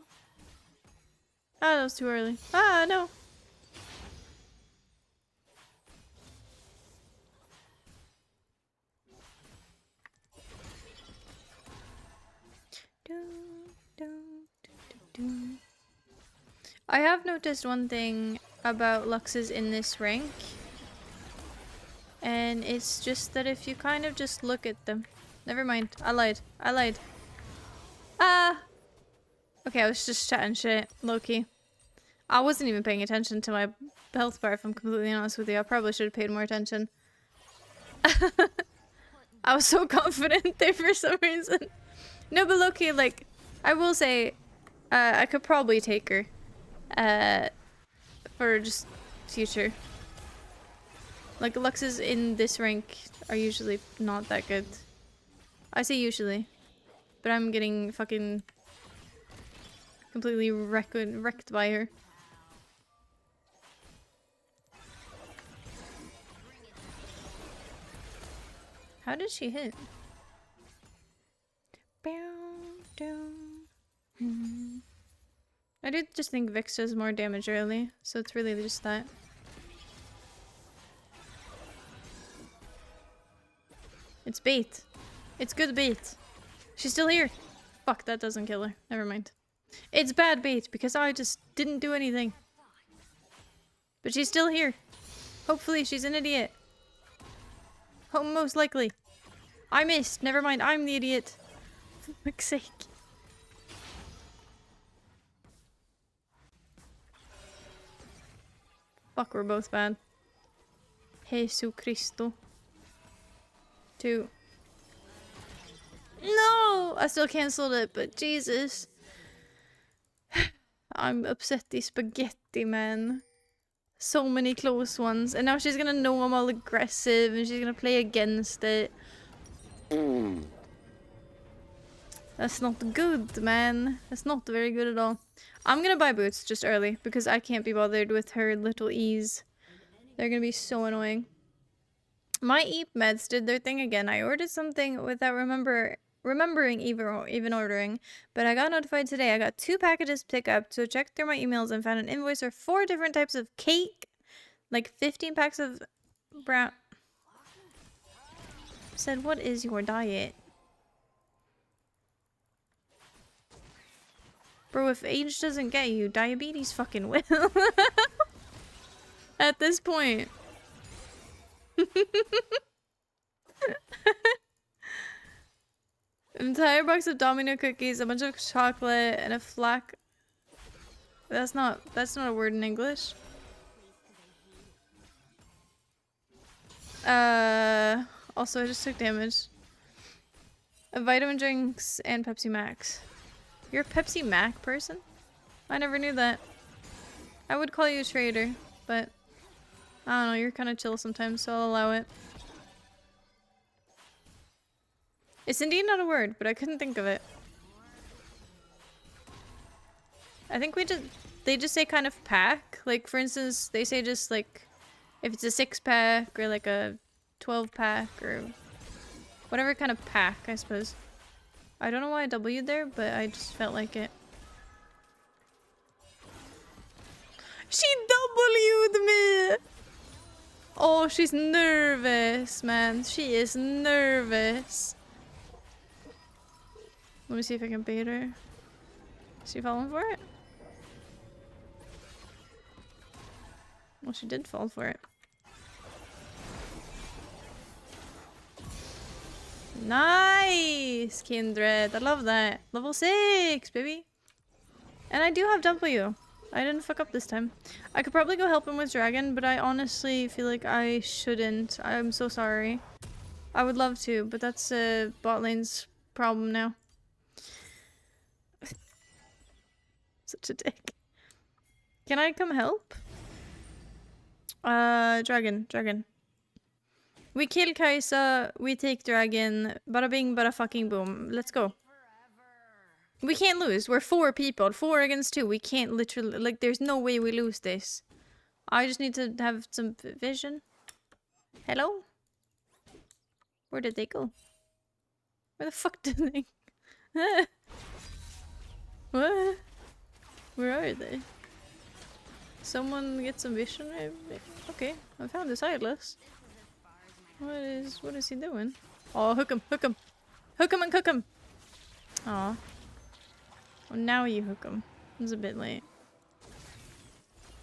Ah, that was too early. Ah, no. I have noticed one thing about Luxes in this rank. And it's just that if you kind of just look at them. Never mind. I lied. I lied. Ah! Okay, I was just chatting shit. Low-key. I wasn't even paying attention to my health bar, if I'm completely honest with you. I probably should have paid more attention. I was so confident there for some reason. No, but low-key, like, I will say, I could probably take her. For just future. Like, Luxes in this rank are usually not that good. I say usually. But I'm getting fucking completely wrecked by her. How did she hit? I do just think Vix does more damage early, so it's really just that. It's bait. It's good bait. She's still here. Fuck, that doesn't kill her. Never mind. It's bad bait because I just didn't do anything. But she's still here. Hopefully she's an idiot. Most likely. I missed. Never mind. I'm the idiot. For fuck's sake. Fuck, we're both bad. Jesu Cristo. 2. No! I still cancelled it, but Jesus. I'm upsetty spaghetti, man. So many close ones. And now she's gonna know I'm all aggressive and she's gonna play against it. That's not good, man. That's not very good at all. I'm gonna buy boots just early because I can't be bothered with her little ease. They're gonna be so annoying. My Eep meds did their thing again. I ordered something without remembering even ordering, but I got notified today. I got 2 packages pick up, so checked through my emails and found an invoice for 4 different types of cake, like 15 packs of brown. Said, what is your diet? Bro, if age doesn't get you, diabetes fucking will. At this point. An entire box of Domino cookies, a bunch of chocolate, and a flack. That's not a word in English. Also I just took damage. Vitamin drinks and Pepsi Max. You're a Pepsi Mac person? I never knew that. I would call you a trader, but I don't know, you're kind of chill sometimes, so I'll allow it. It's indeed not a word, but I couldn't think of it. I think they just say kind of pack. Like, for instance, they say just like, if it's a 6-pack or like a 12-pack or whatever kind of pack, I suppose. I don't know why I W'd there, but I just felt like it. She W'd me! Oh, she's nervous, man. She is nervous. Let me see if I can bait her. Is she falling for it? Well, she did fall for it. Nice, Kindred. I love that. Level 6, baby. And I do have W. I didn't fuck up this time. I could probably go help him with Dragon, but I honestly feel like I shouldn't. I'm so sorry. I would love to, but that's bot lane's problem now. Such a dick. Can I come help? Dragon. We kill Kai'Sa, we take Dragon, bada bing, bada fucking boom. Let's go. We can't lose. We're 4 people. 4 against 2. We can't literally, like, there's no way we lose this. I just need to have some vision. Hello? Where did they go? Where the fuck did they? What? Where are they? Someone get some vision? Okay, I found the Sightless. What is he doing? Oh, hook him. Hook him and cook him. Aw. Well, now you hook him. It's a bit late.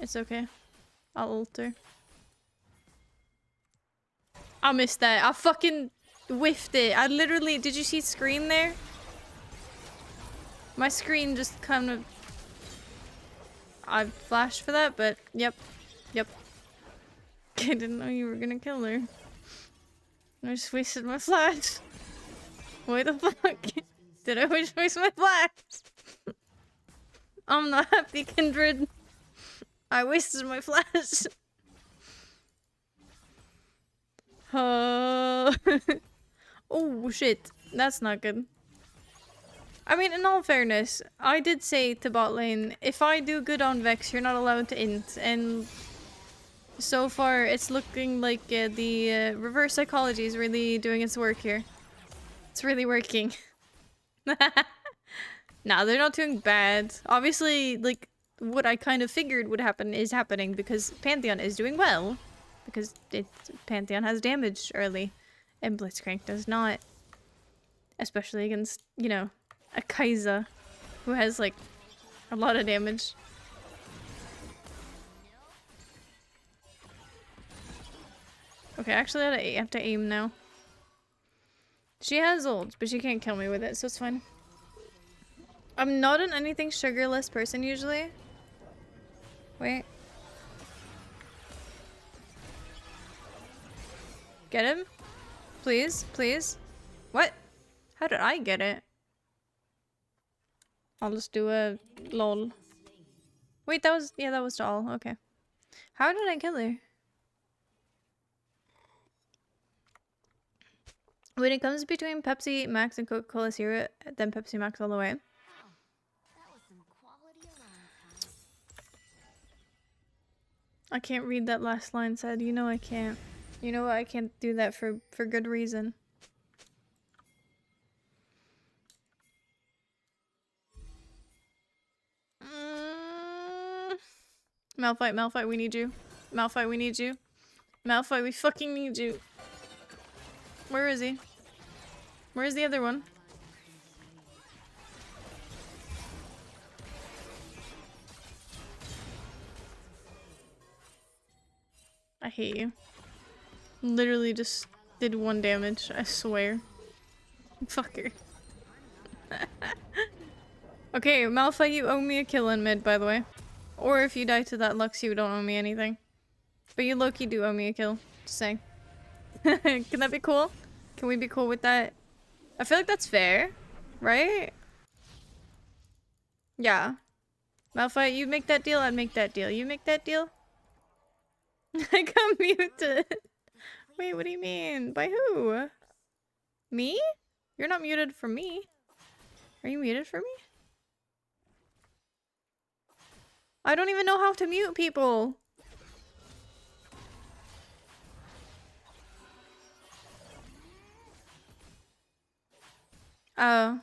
It's okay. I'll alter. I missed that. I fucking whiffed it. I literally... Did you see screen there? My screen just kind of... I flashed for that, but yep. Yep. I didn't know you were gonna kill her. I just wasted my flash. Why the fuck? Did I waste my flash? I'm not happy, Kindred. I wasted my flash. Oh shit. That's not good. I mean, in all fairness, I did say to bot lane, if I do good on Vex, you're not allowed to int, and so far it's looking like the reverse psychology is really doing its work here. It's really working. Nah, they're not doing bad. Obviously, like, what I kind of figured would happen is happening because Pantheon is doing well. Because Pantheon has damage early, and Blitzcrank does not. Especially against, you know, a Kai'Sa, who has, like, a lot of damage. Okay, actually I have to aim now. She has ult, but she can't kill me with it, so it's fine. I'm not an anything sugarless person usually. Wait. Get him? Please, please. What? How did I get it? I'll just do a lol. Wait, that was, yeah, that was doll. Okay. How did I kill her? When it comes between Pepsi Max and Coca-Cola Zero, then Pepsi Max all the way. I can't read that last line said. You know I can't. You know I can't do that for good reason. Malphite, Malphite, we need you. Malphite, we need you. Malphite, we fucking need you. Where is he? Where's the other one? I hate you. Literally just did 1 damage, I swear. Fucker. Okay, Malphite, you owe me a kill in mid, by the way. Or if you die to that Lux, you don't owe me anything. But you low-key do owe me a kill. Just saying. Can that be cool? Can we be cool with that? I feel like that's fair, right? Yeah. Malphite, you make that deal, I'd make that deal. You make that deal? I got muted. Wait, what do you mean? By who? Me? You're not muted for me. Are you muted for me? I don't even know how to mute people. Oh.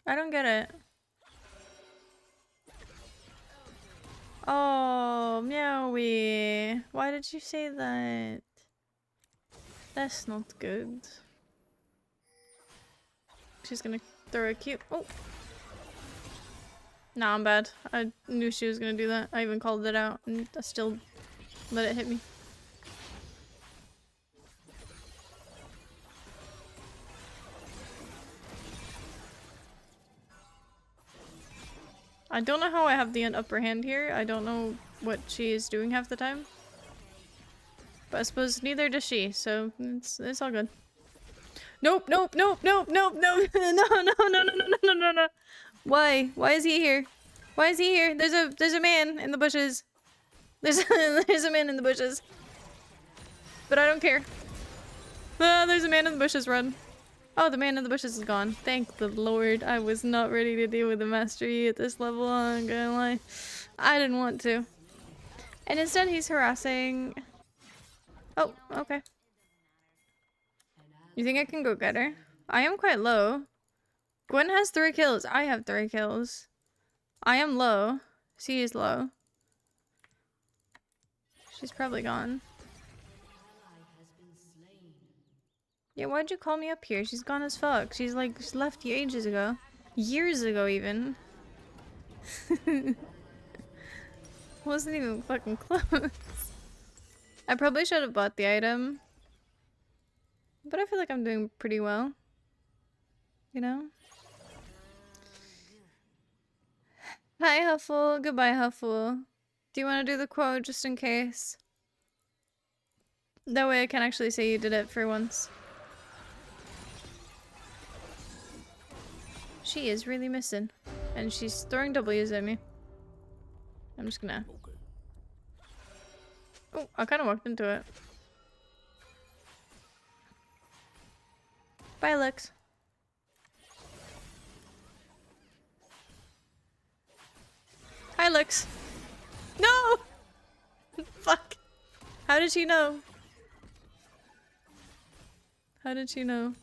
I don't get it. Oh, Meowie. Why did you say that? That's not good. She's gonna throw a cute. Oh. Nah, I'm bad. I knew she was gonna do that. I even called it out and I still let it hit me. I don't know how I have the upper hand here. I don't know what she is doing half the time. But I suppose neither does she, so it's all good. Nope, nope, nope, nope, nope, nope. No, no, no, no, no, no, no, no. Why? Why is he here? Why is he here? There's a man in the bushes. There's a man in the bushes. But I don't care. Ah, there's a man in the bushes, run. Oh, the man in the bushes is gone. Thank the Lord. I was not ready to deal with the Master Yi at this level, I'm gonna lie. I didn't want to. And instead he's harassing... Oh, okay. You think I can go get her? I am quite low. Gwen has 3 kills. I have 3 kills. I am low. She is low. She's probably gone. Yeah, why'd you call me up here? She's gone as fuck. She's like, she left you ages ago. Years ago, even. Wasn't even fucking close. I probably should have bought the item. But I feel like I'm doing pretty well. You know? Hi, Huffle. Goodbye, Huffle. Do you want to do the quote just in case? That way I can actually say you did it for once. She is really missing. And she's throwing W's at me. I'm just gonna... Oh, I kind of walked into it. Bye, Lex. Hi, Lex. No! Fuck. How did she know? How did she know?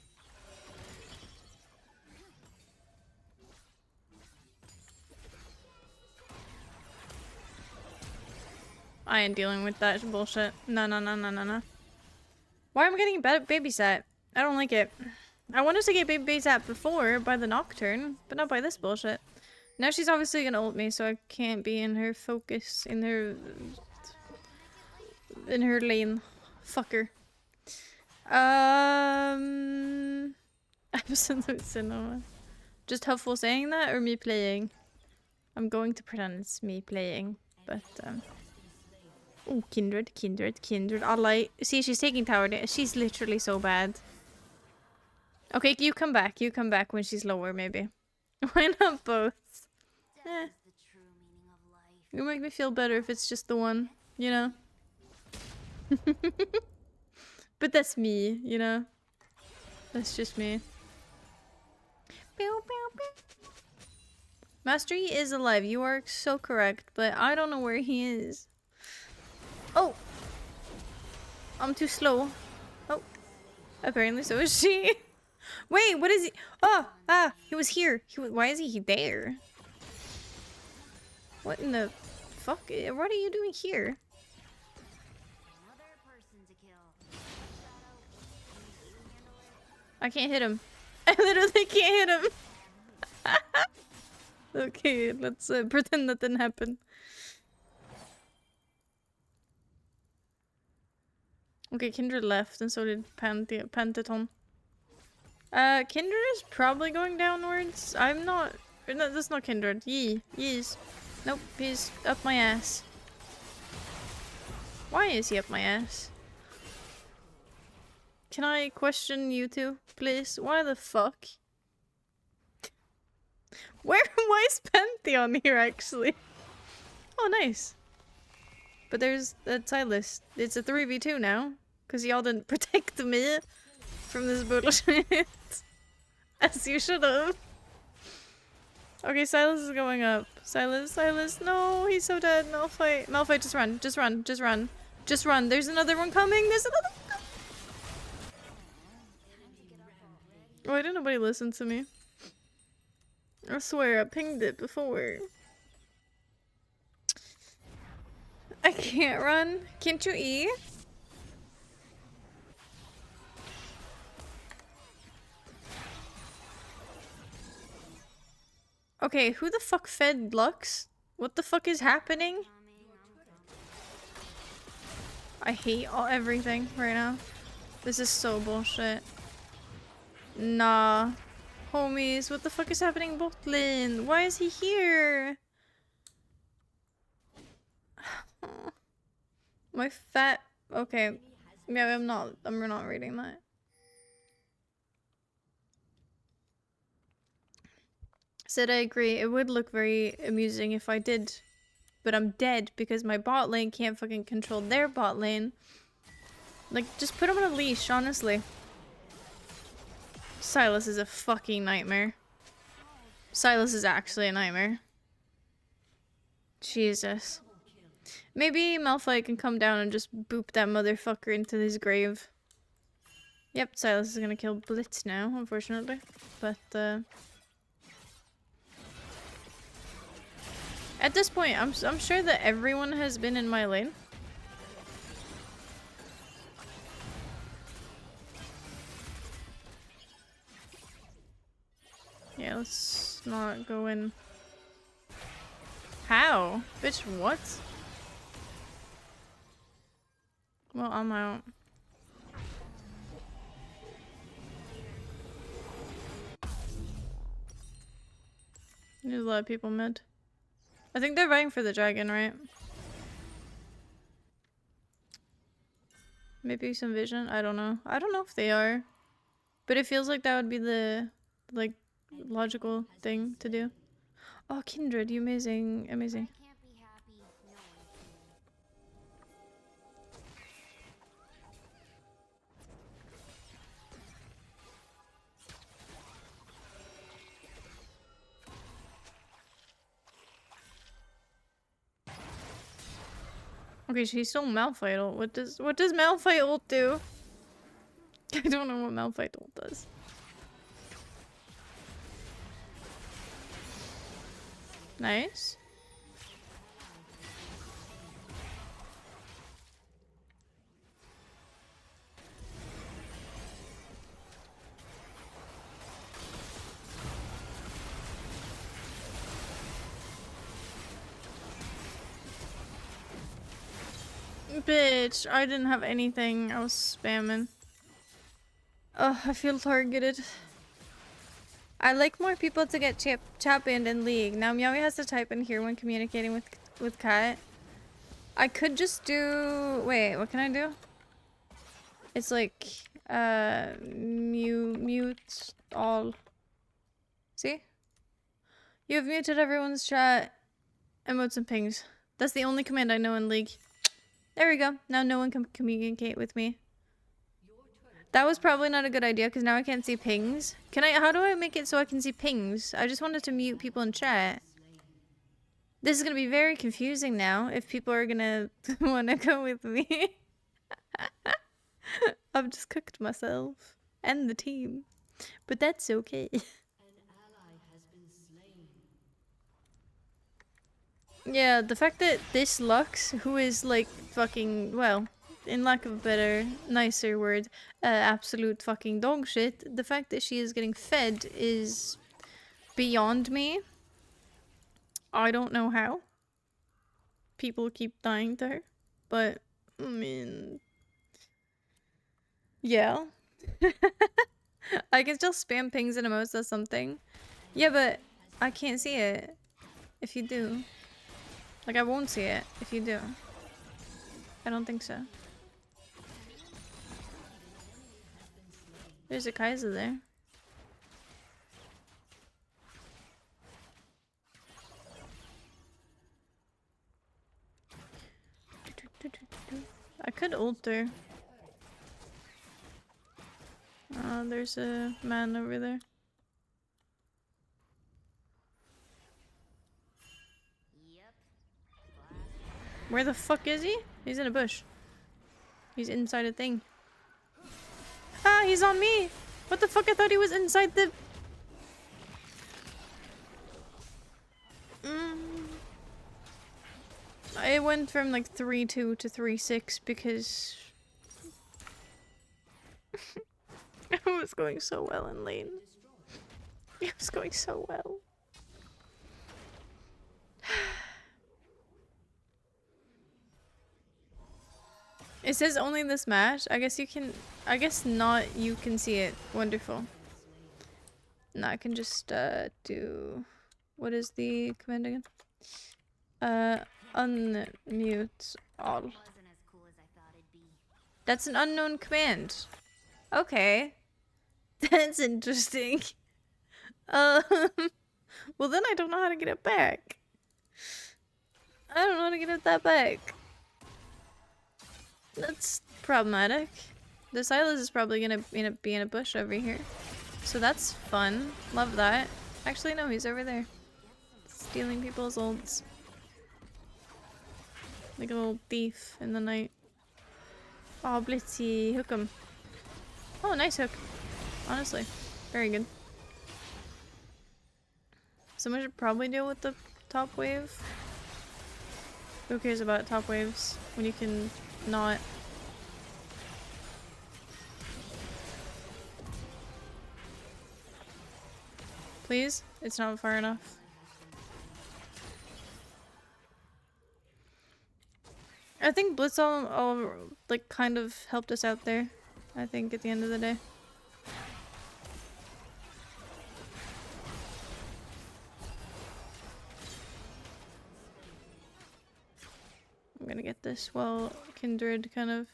I ain't dealing with that bullshit. No. Why am I getting babysat? I don't like it. I wanted to get babysat before by the Nocturne, but not by this bullshit. Now she's obviously gonna ult me, so I can't be in her focus, in her lane. Fucker. Absolute cinema. Just Huffle saying that, or me playing? I'm going to pretend it's me playing, but oh, Kindred. Allah, see, she's taking tower damage. She's literally so bad. Okay, you come back. You come back when she's lower, maybe. Why not both? Eh. You make me feel better if it's just the one, you know? But that's me, you know? That's just me. Pew, pew, pew. Master Yi is alive. You are so correct, but I don't know where he is. Oh! I'm too slow. Oh. Apparently so is she. Wait, what is he? Oh! Ah! He was here. Why is he there? What in the fuck? What are you doing here? I can't hit him. I literally can't hit him. Okay, let's pretend that didn't happen. Okay, Kindred left, and so did Pantaton. Kindred is probably going downwards. I'm not... No, that's not Kindred. Yeez. Nope, he's up my ass. Why is he up my ass? Can I question you two, please? Why the fuck? Why is Pantheon here, actually? Oh, nice. But there's Silas. It's a 3v2 now. Because y'all didn't protect me from this bullshit. As you should have. Okay, Silas is going up. Silas, no, he's so dead. Malphite, just run. There's another one coming. Why didn't nobody listen to me? I swear, I pinged it before. I can't run. Can't you E? Okay, who the fuck fed Lux? What the fuck is happening? I hate everything right now. This is so bullshit. Nah. Homies, what the fuck is happening bot lane? Why is he here? My fat... Okay. Yeah, I'm not reading that. Said I agree. It would look very amusing if I did. But I'm dead because my bot lane can't fucking control their bot lane. Like, just put them on a leash, honestly. Silas is a fucking nightmare. Silas is actually a nightmare. Jesus. Maybe Malphite can come down and just boop that motherfucker into his grave. Yep, Silas is gonna kill Blitz now, unfortunately. But, at this point, I'm sure that everyone has been in my lane. Yeah, let's not go in. How? Bitch, what? Well, I'm out. There's a lot of people mid. I think they're vying for the dragon, right? Maybe some vision? I don't know. I don't know if they are. But it feels like that would be the, like, logical thing to do. Oh, Kindred, you amazing. Amazing. I can't be happy knowing Okay, she's still Malphite ult. What does Malphite ult do? I don't know what Malphite ult does. Nice. Bitch, I didn't have anything. I was spamming. Oh, I feel targeted. I like more people to get championed in League. Now Meowie has to type in here when communicating with Kat. I could just do... Wait, what can I do? It's like... mute all. See? You have muted everyone's chat, emotes, and pings. That's the only command I know in League. There we go. Now no one can communicate with me. That was probably not a good idea because now I can't see pings. How do I make it so I can see pings? I just wanted to mute people in chat. This is going to be very confusing now if people are going to want to go with me. I've just cooked myself and the team. But that's okay. Yeah, the fact that this Lux, who is like fucking, well, in lack of a better, nicer word, absolute fucking dog shit, the fact that she is getting fed is beyond me. I don't know how. People keep dying to her, but, I mean... Yeah. I can still spam pings and emotes or something. Yeah, but I can't see it if you do. Like, I won't see it if you do. I don't think so. There's a Kaiser there. I could ult her. There's a man over there. Yep. Where the fuck is he? He's in a bush. He's inside a thing. Ah, he's on me! What the fuck? I thought he was inside the... It went from like 3-2 to 3-6 because... It was going so well in lane. It was going so well. It says only this match. I guess you can... I guess not you can see it. Wonderful. No, I can just do... What is the command again? Unmute all. Wasn't as cool as I thought it'd be. That's an unknown command. Okay. That's interesting. Well then I don't know how to get it back. I don't know how to get it that back. That's problematic. The Silas is probably gonna be in a bush over here. So that's fun. Love that. Actually, no, he's over there. Stealing people's ults. Like a little thief in the night. Oh, Blitzy. Hook him. Oh, nice hook. Honestly. Very good. Someone should probably deal with the top wave. Who cares about top waves when you can not? Please? It's not far enough. I think Blitz all like kind of helped us out there. I think at the end of the day. I'm gonna get this while Kindred kind of...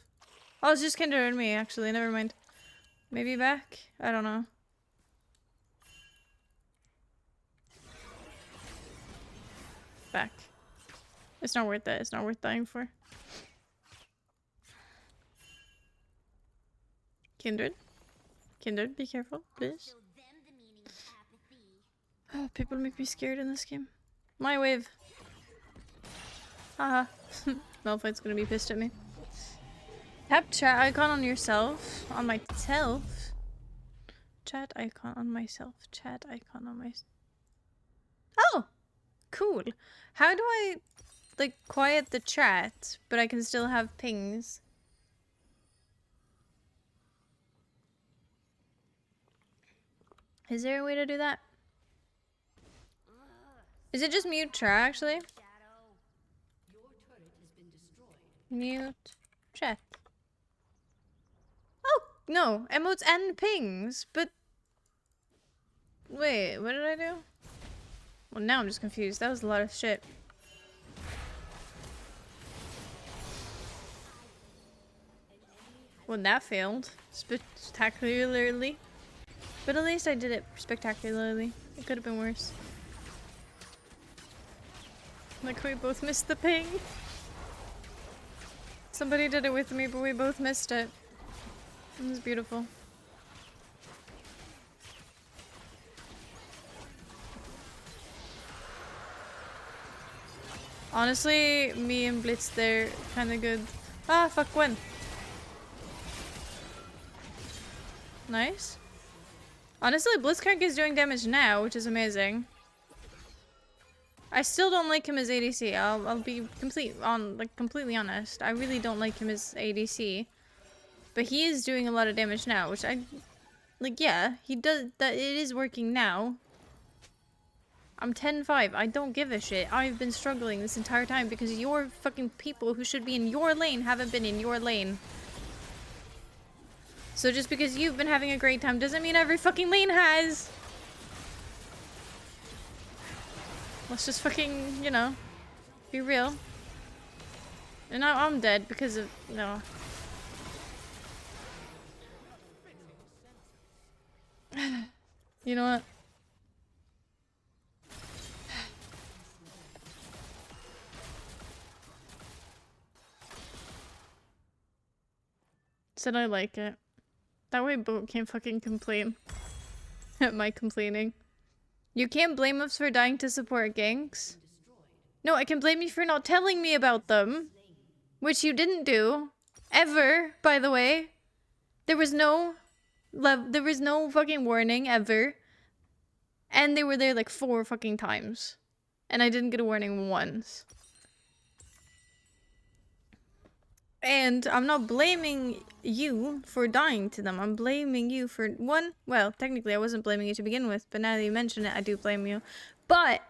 Oh, it's just Kindred and me, actually. Never mind. Maybe back? I don't know. Back. It's not worth it. It's not worth dying for. Kindred? Kindred, be careful, please. Show them the meaning of apathy. Oh, people make me scared in this game. My wave. Haha. Malphite's gonna be pissed at me. Tap chat icon on yourself. On myself. Chat icon on myself. Chat icon on myself. Oh! Cool. How do I, like, quiet the chat, but I can still have pings? Is there a way to do that? Is it just mute chat, actually? Shadow. Mute chat. Oh, no. Emotes and pings, but... Wait, what did I do? Well, now I'm just confused. That was a lot of shit. Well, that failed. Spectacularly. But at least I did it spectacularly. It could have been worse. Like, we both missed the ping. Somebody did it with me, but we both missed it. It was beautiful. Honestly, me and Blitz, they're kind of good. Ah, fuck, when? Nice. Honestly, Blitzcrank is doing damage now, which is amazing. I still don't like him as ADC. I'll be completely honest. I really don't like him as ADC. But he is doing a lot of damage now, which yeah, he does, that it is working now. I'm 10-5. I don't give a shit. I've been struggling this entire time because your fucking people who should be in your lane haven't been in your lane. So just because you've been having a great time doesn't mean every fucking lane has. Let's just fucking, you know, be real. And now I'm dead because of, no. You know what? Said I like it. That way Boat can't fucking complain at my complaining. You can't blame us for dying to support ganks. No, I can blame you for not telling me about them. Which you didn't do. Ever, by the way. There was no fucking warning, ever. And they were there like 4 fucking times. And I didn't get a warning once. And I'm not blaming you for dying to them. I'm blaming you for one. Well, technically I wasn't blaming you to begin with, but now that you mention it, I do blame you. But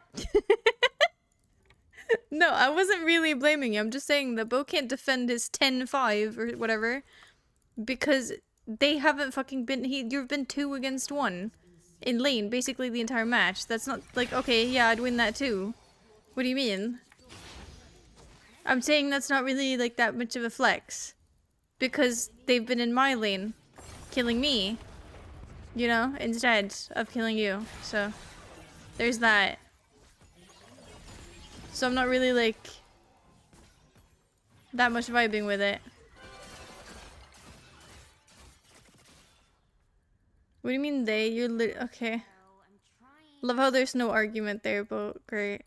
no, I wasn't really blaming you. I'm just saying that Bo can't defend his 10-5 or whatever because they haven't fucking been. You've been 2 against 1 in lane basically the entire match. That's not like, okay, yeah, I'd win that too. What do you mean? I'm saying that's not really like that much of a flex. Because they've been in my lane, killing me, you know, instead of killing you. So, there's that. So I'm not really like that much vibing with it. What do you mean they? You're okay. Love how there's no argument there, but great.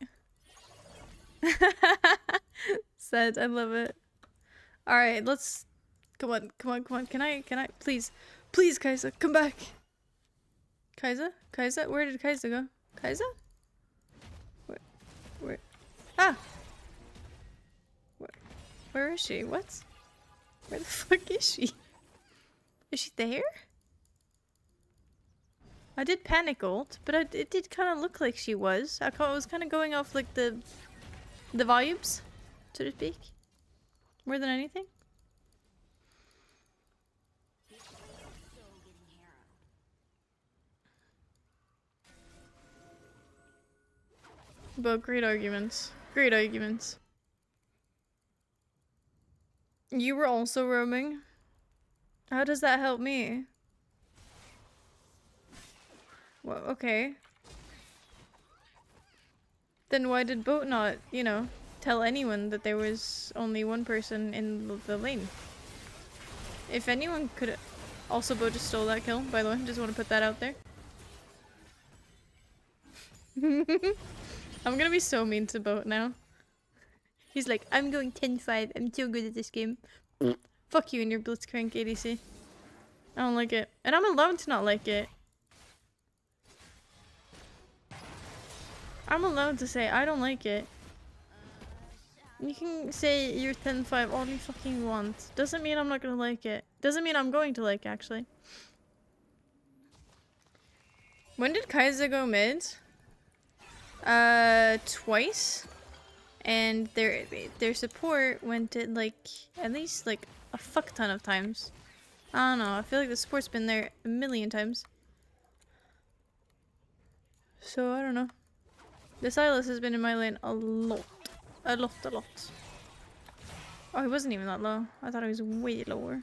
Said, I love it. Alright, let's... Come on. Can I? Please. Please, Kai'Sa, come back. Kai'Sa? Where did Kai'Sa go? Kai'Sa? Where? Ah! Where is she? What? Where the fuck is she? Is she there? I did panic ult, but it did kind of look like she was. I was kind of going off like the vibes, so to speak. more than anything. This place is so getting harrowed. But great arguments. Great arguments. You were also roaming? How does that help me? Well, okay. Then why did Boat not, you know, tell anyone that there was only one person in the lane? If anyone could... Also, Boat just stole that kill, by the way. Just want to put that out there. I'm gonna be so mean to Boat now. He's like, I'm going 10-5. I'm so good at this game. Fuck you and your Blitzcrank ADC. I don't like it. And I'm allowed to not like it. I'm allowed to say I don't like it. You can say you're 10-5 all you fucking want. Doesn't mean I'm not gonna like it. Doesn't mean I'm going to like it, actually. When did Kai'Sa go mid? Twice. And their support went in like at least like a fuck ton of times. I don't know, I feel like the support's been there a million times. So I don't know. The Sylas has been in my lane a lot. A lot. Oh, he wasn't even that low. I thought he was way lower.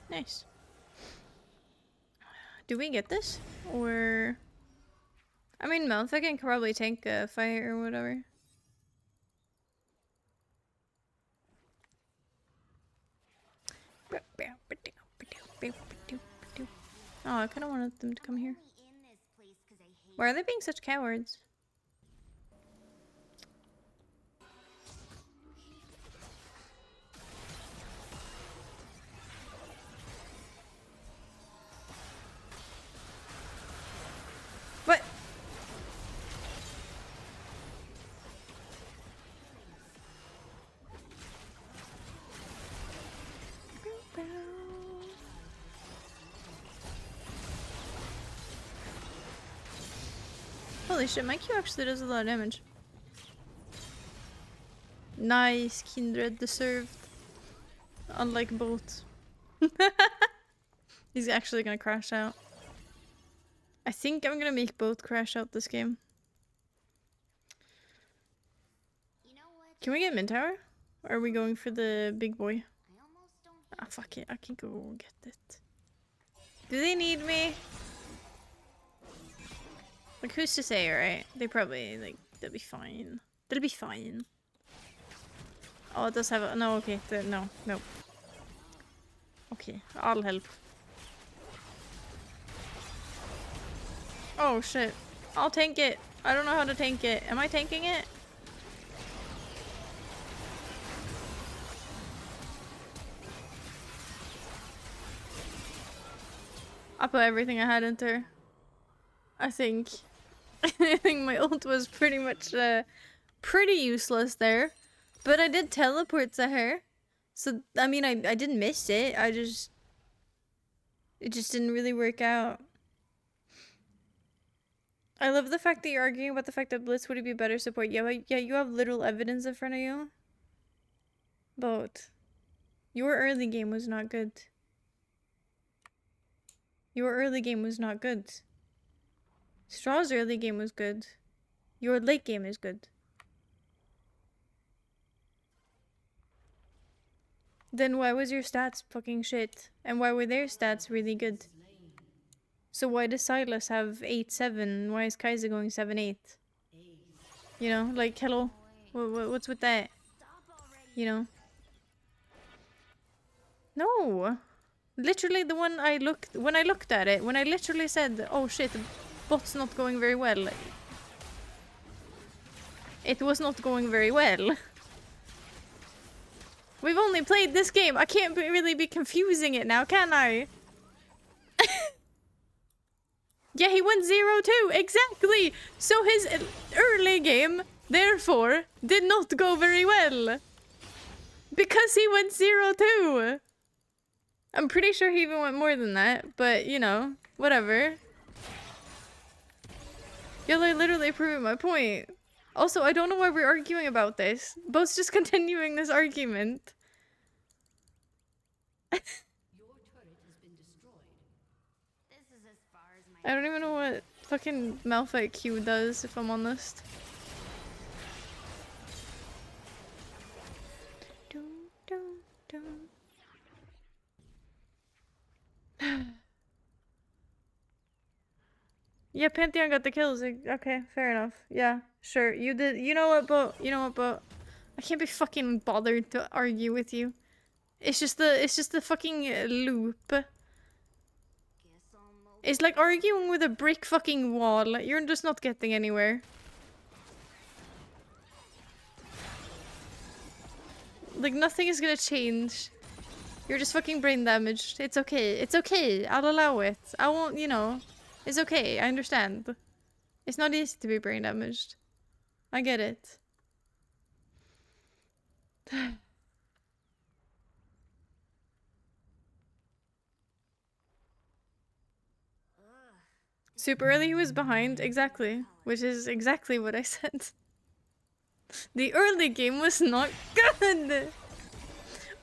Nice. Do we get this? Or... I mean, Malphite can probably tank a fight or whatever. Oh, I kind of wanted them to come here. Why are they being such cowards? What? Holy shit, my Q actually does a lot of damage. Nice, Kindred deserved. Unlike Boat. He's actually gonna crash out. I think I'm gonna make Boat crash out this game. You know what? Can we get mid tower? Or are we going for the big boy? I almost don't Ah, fuck it. I can go get it. Do they need me? Like, who's to say, right? They probably, like, they'll be fine. They'll be fine. Oh, it does have a... No, okay. No. Okay, I'll help. Oh, shit. I'll tank it. I don't know how to tank it. Am I tanking it? I put everything I had into her. I think. I think my ult was pretty much pretty useless there. But I did teleport to her. So, I mean, I didn't miss it. It just didn't really work out. I love the fact that you're arguing about the fact that Blitz would be better support. Yeah, you have literal evidence in front of you. But your early game was not good. Your early game was not good. Straw's early game was good. Your late game is good. Then why was your stats fucking shit? And why were their stats really good? So why does Sylas have 8-7? Why is Kai'Sa going 7-8? You know, like, hello? What's with that? You know? No! Literally the one when I looked at it, when I literally said, oh shit, the bot's not going very well. It was not going very well. We've only played this game. I can't really be confusing it now, can I? Yeah, he went 0-2. Exactly. So his early game, therefore, did not go very well. Because he went 0-2. I'm pretty sure he even went more than that, but, you know, whatever. You're like literally proving my point. Also, I don't know why we're arguing about this. Bo's just continuing this argument. This is as far as my I don't even know what fucking Malphite Q does, if I'm honest. Dun, dun, dun. Yeah, Pantheon got the kills. Okay, fair enough. Yeah, sure. You did. You know what, Bo? You know what, Bo? I can't be fucking bothered to argue with you. It's just the fucking loop. guess almost. It's like arguing with a brick fucking wall. You're just not getting anywhere. Like, nothing is gonna change. You're just fucking brain damaged. It's okay. It's okay. I'll allow it. I won't, you know. It's okay. I understand. It's not easy to be brain damaged. I get it. Super early he was behind, exactly. Which is exactly what I said. The early game was not good!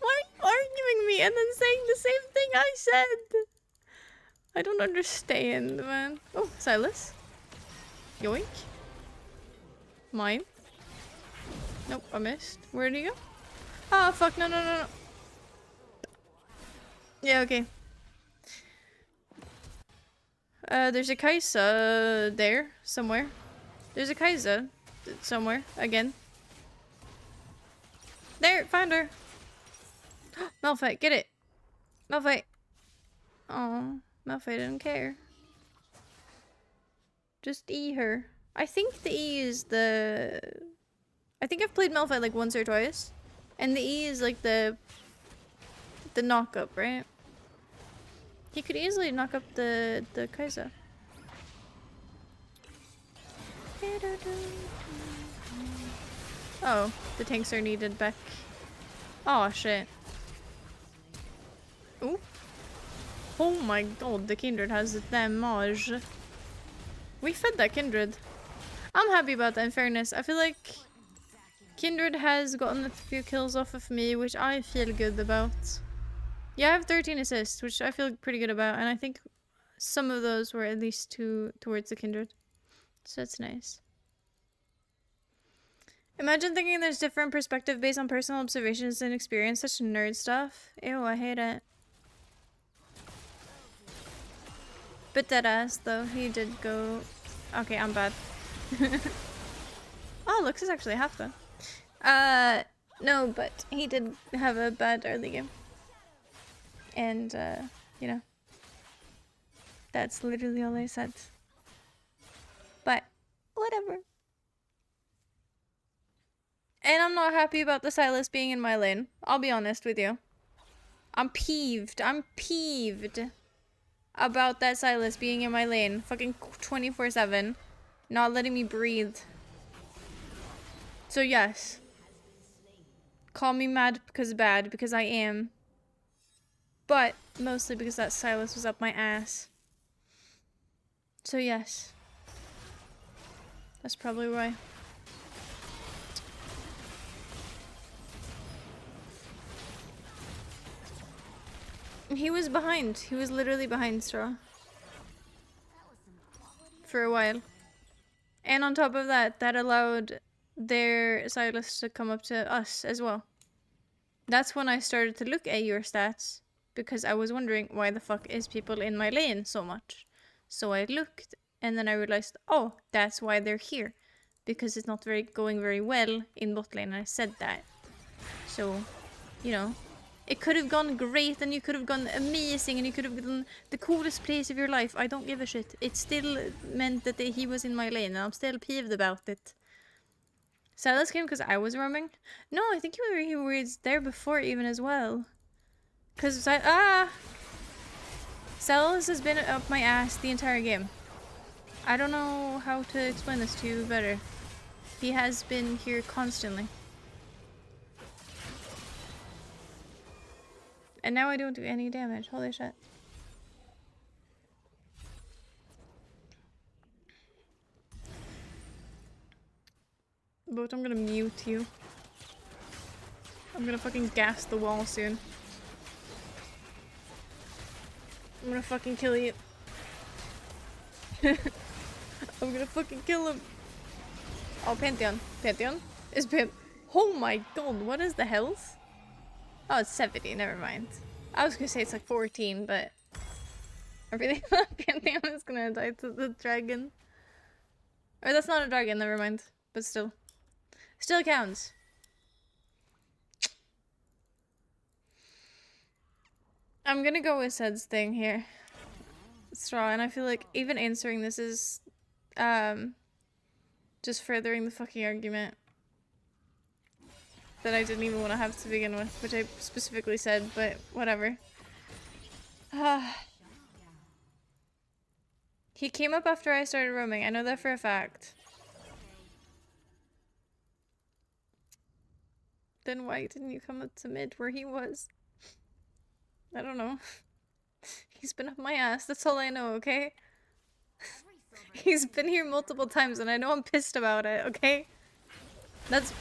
Why are you arguing me and then saying the same thing I said? I don't understand, man. Oh, Silas. Yoink. Mine. Nope, I missed. Where did he go? Ah, fuck, no. Yeah, okay. There's a Kaisa there, somewhere. There's a Kaisa somewhere, again. There, found her! Malphite, get it! Malphite! Oh, Malphite didn't care. Just E her. I think the E is the... I think I've played Malphite like once or twice. And the E is like the knock up, right? He could easily knock up the Kaisa. Oh, the tanks are needed back. Oh shit. Ooh. Oh my god, the Kindred has the damage. We fed that Kindred. I'm happy about that, in fairness. I feel like Kindred has gotten a few kills off of me, which I feel good about. Yeah, I have 13 assists, which I feel pretty good about, and I think some of those were at least towards the Kindred. So it's nice. Imagine thinking there's different perspective based on personal observations and experience. Such nerd stuff. Ew, I hate it. But that ass, though, he did go... Okay, I'm bad. Oh, Lux is actually half done. No, but he did have a bad early game. And, you know, that's literally all I said. But, whatever. And I'm not happy about the Silas being in my lane. I'll be honest with you. I'm peeved. I'm peeved about that Silas being in my lane. Fucking 24/7. Not letting me breathe. So yes. Call me mad because bad, because I am. But mostly because that Silas was up my ass. So yes. That's probably why. He was behind. He was literally behind Straw. For a while. And on top of that, that allowed their Silas to come up to us as well. That's when I started to look at your stats. Because I was wondering why the fuck is people in my lane so much. So I looked and then I realized, oh, that's why they're here. Because it's not going very well in bot lane, and I said that. So, you know, it could have gone great and you could have gone amazing and you could have done the coolest place of your life. I don't give a shit. It still meant that he was in my lane and I'm still peeved about it. Silas came because I was roaming? No, I think he was there before even as well. Because Silas has been up my ass the entire game. I don't know how to explain this to you better. He has been here constantly. And now I don't do any damage. Holy shit. Boat, I'm gonna mute you. I'm gonna fucking gas the wall soon. I'm gonna fucking kill you. I'm gonna fucking kill him. Oh, Pantheon. Pantheon? Is Pan- Oh my god, what is the health? Oh, it's 70, never mind. I was gonna say it's like 14, but I really thought Pantheon is gonna die to the dragon. Or that's not a dragon, never mind. But still. Still counts. I'm gonna go with Sed's thing here. Straw, and I feel like even answering this is just furthering the fucking argument that I didn't even want to have to begin with, which I specifically said, but whatever. He came up after I started roaming. I know that for a fact. Then why didn't you come up to mid where he was? I don't know. He's been up my ass. That's all I know, okay? He's been here multiple times and I know I'm pissed about it, okay? That's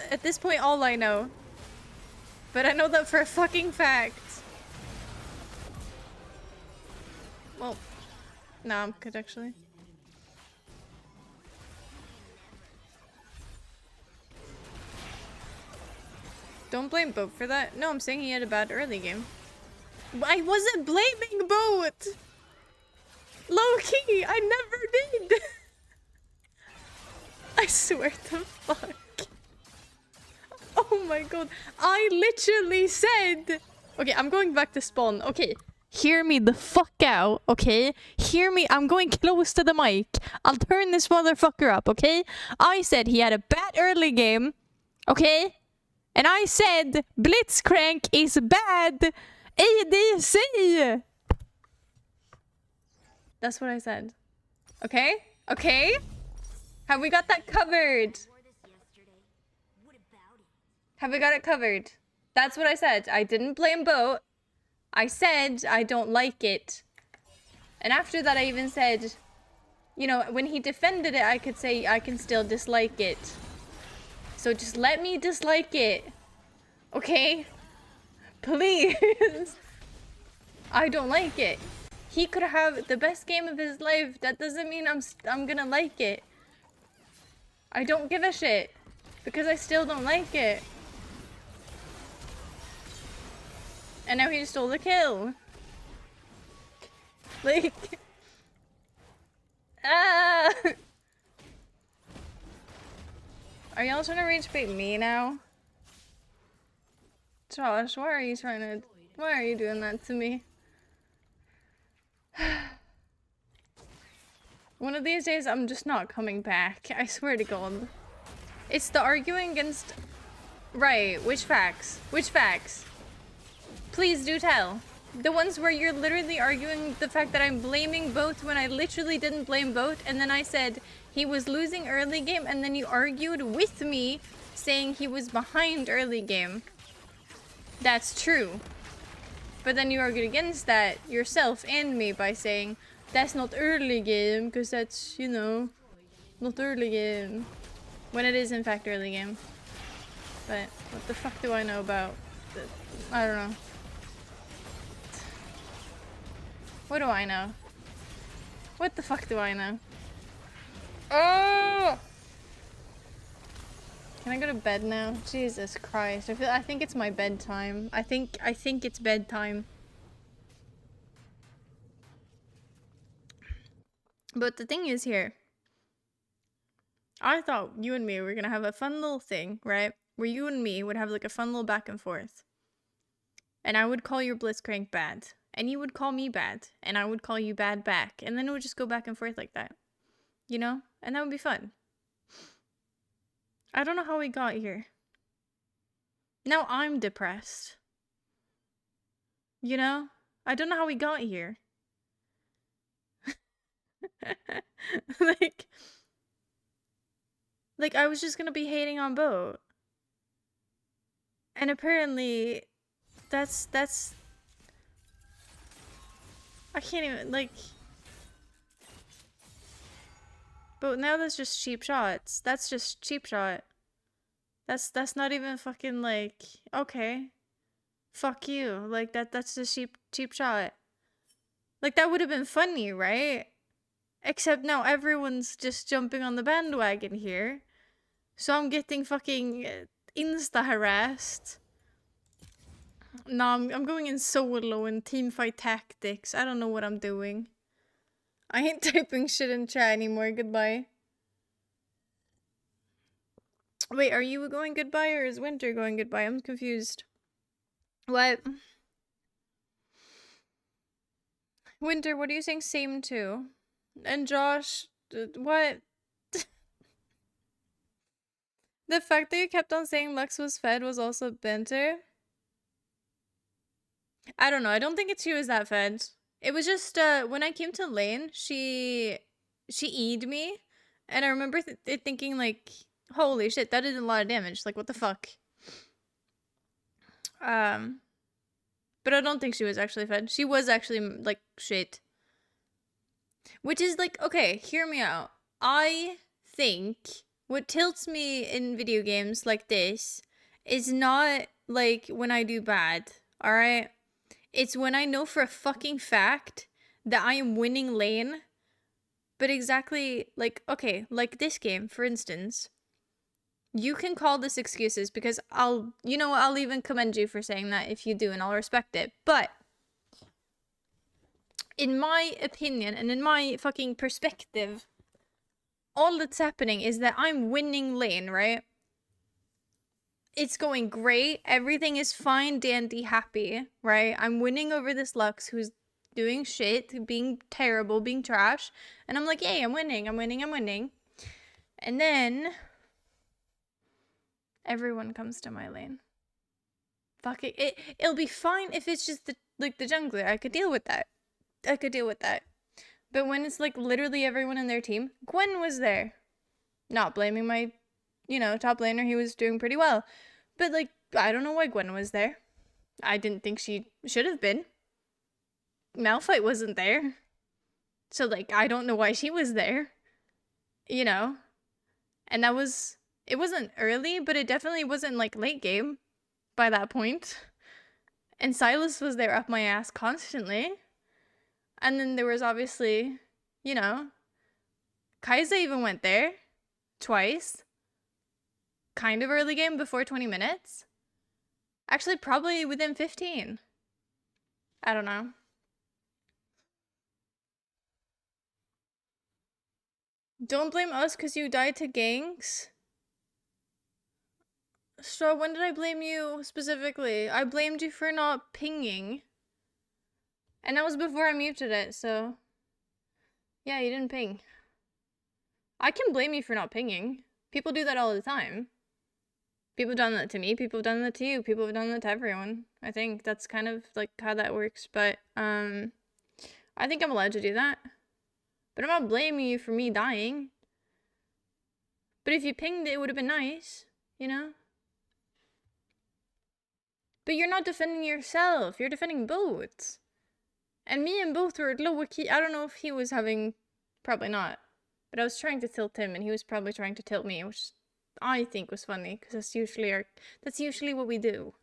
at this point all I know. But I know that for a fucking fact. Well, no, I'm good actually. Don't blame Boat for that. No, I'm saying he had a bad early game. I wasn't blaming Boat! Low-key, I never did! I swear to fuck. Oh my god. I literally said... Okay, I'm going back to spawn. Okay, hear me the fuck out, okay? Hear me. I'm going close to the mic. I'll turn this motherfucker up, okay? I said he had a bad early game, okay? And I said Blitzcrank is bad ADC! That's what I said. Okay? Okay? Have we got that covered? Have we got it covered? That's what I said. I didn't blame Boat. I said I don't like it. And after that I even said, you know, when he defended it, I could say I can still dislike it. So just let me dislike it. Okay? Please. I don't like it. He could have the best game of his life. That doesn't mean I'm gonna like it. I don't give a shit. Because I still don't like it. And now he just stole the kill. Like... Ah! Are y'all trying to rage bait me now? Josh, why are you trying to... Why are you doing that to me? One of these days, I'm just not coming back. I swear to God. It's the arguing against... Right, which facts? Which facts? Please do tell. The ones where you're literally arguing the fact that I'm blaming Boat when I literally didn't blame Boat, and then I said he was losing early game, and then you argued with me saying he was behind early game. That's true. But then you argued against that yourself and me by saying that's not early game, because that's, you know, not early game. When it is in fact early game. But what the fuck do I know about the... I don't know. What do I know? What the fuck do I know? Oh! Can I go to bed now? Jesus Christ. I think it's my bedtime. I think it's bedtime. But the thing is here, I thought you and me were gonna have a fun little thing, right? Where you and me would have like a fun little back and forth. And I would call your Blitzcrank bad. And you would call me bad. And I would call you bad back. And then it would just go back and forth like that. You know? And that would be fun. I don't know how we got here. Now I'm depressed. You know? I don't know how we got here. Like I was just gonna be hating on Boat. And apparently that's I can't even, like... But now that's just cheap shots. That's just cheap shot. That's not even fucking like, okay. Fuck you. Like that's a cheap shot. Like that would have been funny, right? Except now everyone's just jumping on the bandwagon here. So I'm getting fucking insta harassed. No, I'm going in solo and teamfight tactics. I don't know what I'm doing. I ain't typing shit in chat anymore. Goodbye. Wait, are you going goodbye or is Winter going goodbye? I'm confused. What? Winter, what are you saying same to? And Josh, what? The fact that you kept on saying Lux was fed was also banter? I don't know. I don't think she was that fed. It was just when I came to lane, she E'd me, and I remember thinking like, holy shit, that did a lot of damage. Like, what the fuck? But I don't think she was actually fed. She was actually like shit. Which is like, okay, hear me out. I think what tilts me in video games like this is not like when I do bad, alright? It's when I know for a fucking fact that I am winning lane, but exactly like, okay, like this game, for instance. You can call this excuses because I'll even commend you for saying that if you do, and I'll respect it. But in my opinion and in my fucking perspective, all that's happening is that I'm winning lane, right? It's going great. Everything is fine, dandy, happy, right? I'm winning over this Lux who's doing shit, being terrible, being trash. And I'm like, yay, I'm winning. And then everyone comes to my lane. Fuck it. It'll be fine if it's just the jungler. I could deal with that. But when it's like literally everyone in their team, Gwen was there. Not blaming my, top laner. He was doing pretty well. But like, I don't know why Gwen was there. I didn't think she should have been. Malphite wasn't there. So like, I don't know why she was there. And that was, it wasn't early, but it definitely wasn't like late game by that point. And Silas was there up my ass constantly. And then there was obviously, Kai'Sa even went there twice. Kind of early game before 20 minutes. Actually, probably within 15. I don't know. Don't blame us because you died to ganks. Straw, when did I blame you specifically? I blamed you for not pinging. And that was before I muted it, so... Yeah, you didn't ping. I can blame you for not pinging. People do that all the time. People have done that to me, people have done that to you, people have done that to everyone. I think that's kind of like how that works, but I think I'm allowed to do that. But I'm not blaming you for me dying. But if you pinged it, it would have been nice, But you're not defending yourself, you're defending both. And me and both were low key. I don't know if he was having, probably not. But I was trying to tilt him and he was probably trying to tilt me, which I think was funny, because that's usually what we do.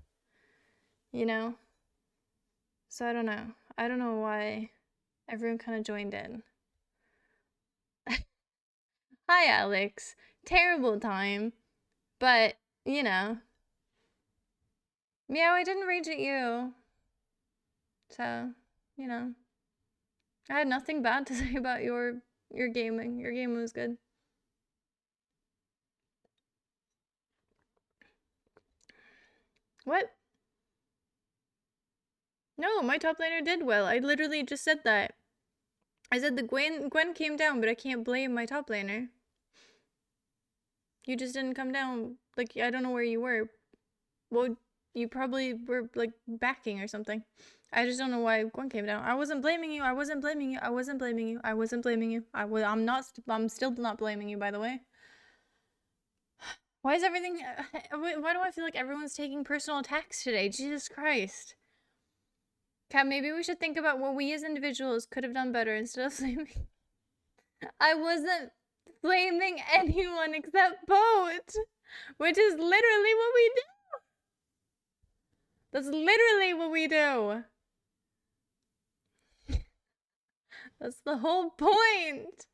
So I don't know. I don't know why everyone kind of joined in. Hi, Alex. Terrible time. But, Meow, I didn't rage at you. So, I had nothing bad to say about your gaming. Your game was good. What? No, my top laner did well. I literally just said that. I said the Gwen came down, but I can't blame my top laner. You just didn't come down. Like, I don't know where you were. Well, you probably were, like, backing or something. I just don't know why Gwen came down. I wasn't blaming you. I'm still not blaming you, by the way. Why is everything... Why do I feel like everyone's taking personal attacks today? Jesus Christ. Kat, maybe we should think about what we as individuals could have done better instead of blaming... I wasn't blaming anyone except Boat. Which is literally what we do. That's literally what we do. That's the whole point.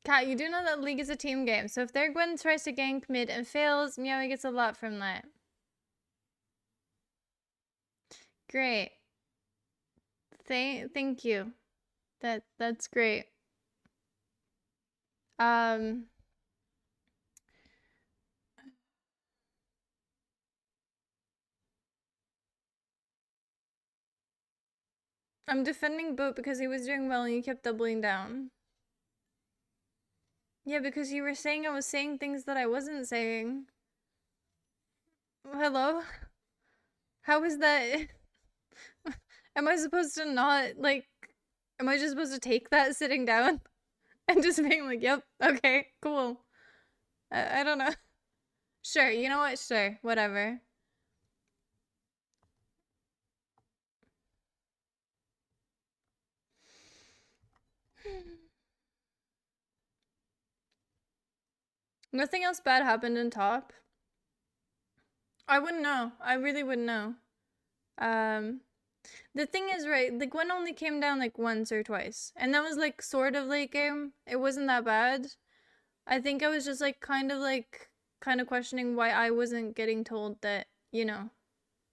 Kat, you do know that League is a team game, so if their Gwen tries to gank mid and fails, Meowie gets a lot from that. Great. Thank you. That's great. I'm defending Boat because he was doing well and you kept doubling down. Yeah, because you were saying I was saying things that I wasn't saying. Hello? How is that? Am I supposed to not, like, am I just supposed to take that sitting down? And just being like, yep, okay, cool. I don't know. Sure, you know what? Sure, whatever. Nothing else bad happened in top. I wouldn't know. I really wouldn't know. The thing is, right, the Gwen only came down like once or twice. And that was like sort of late game. It wasn't that bad. I think I was just like kind of questioning why I wasn't getting told that, you know,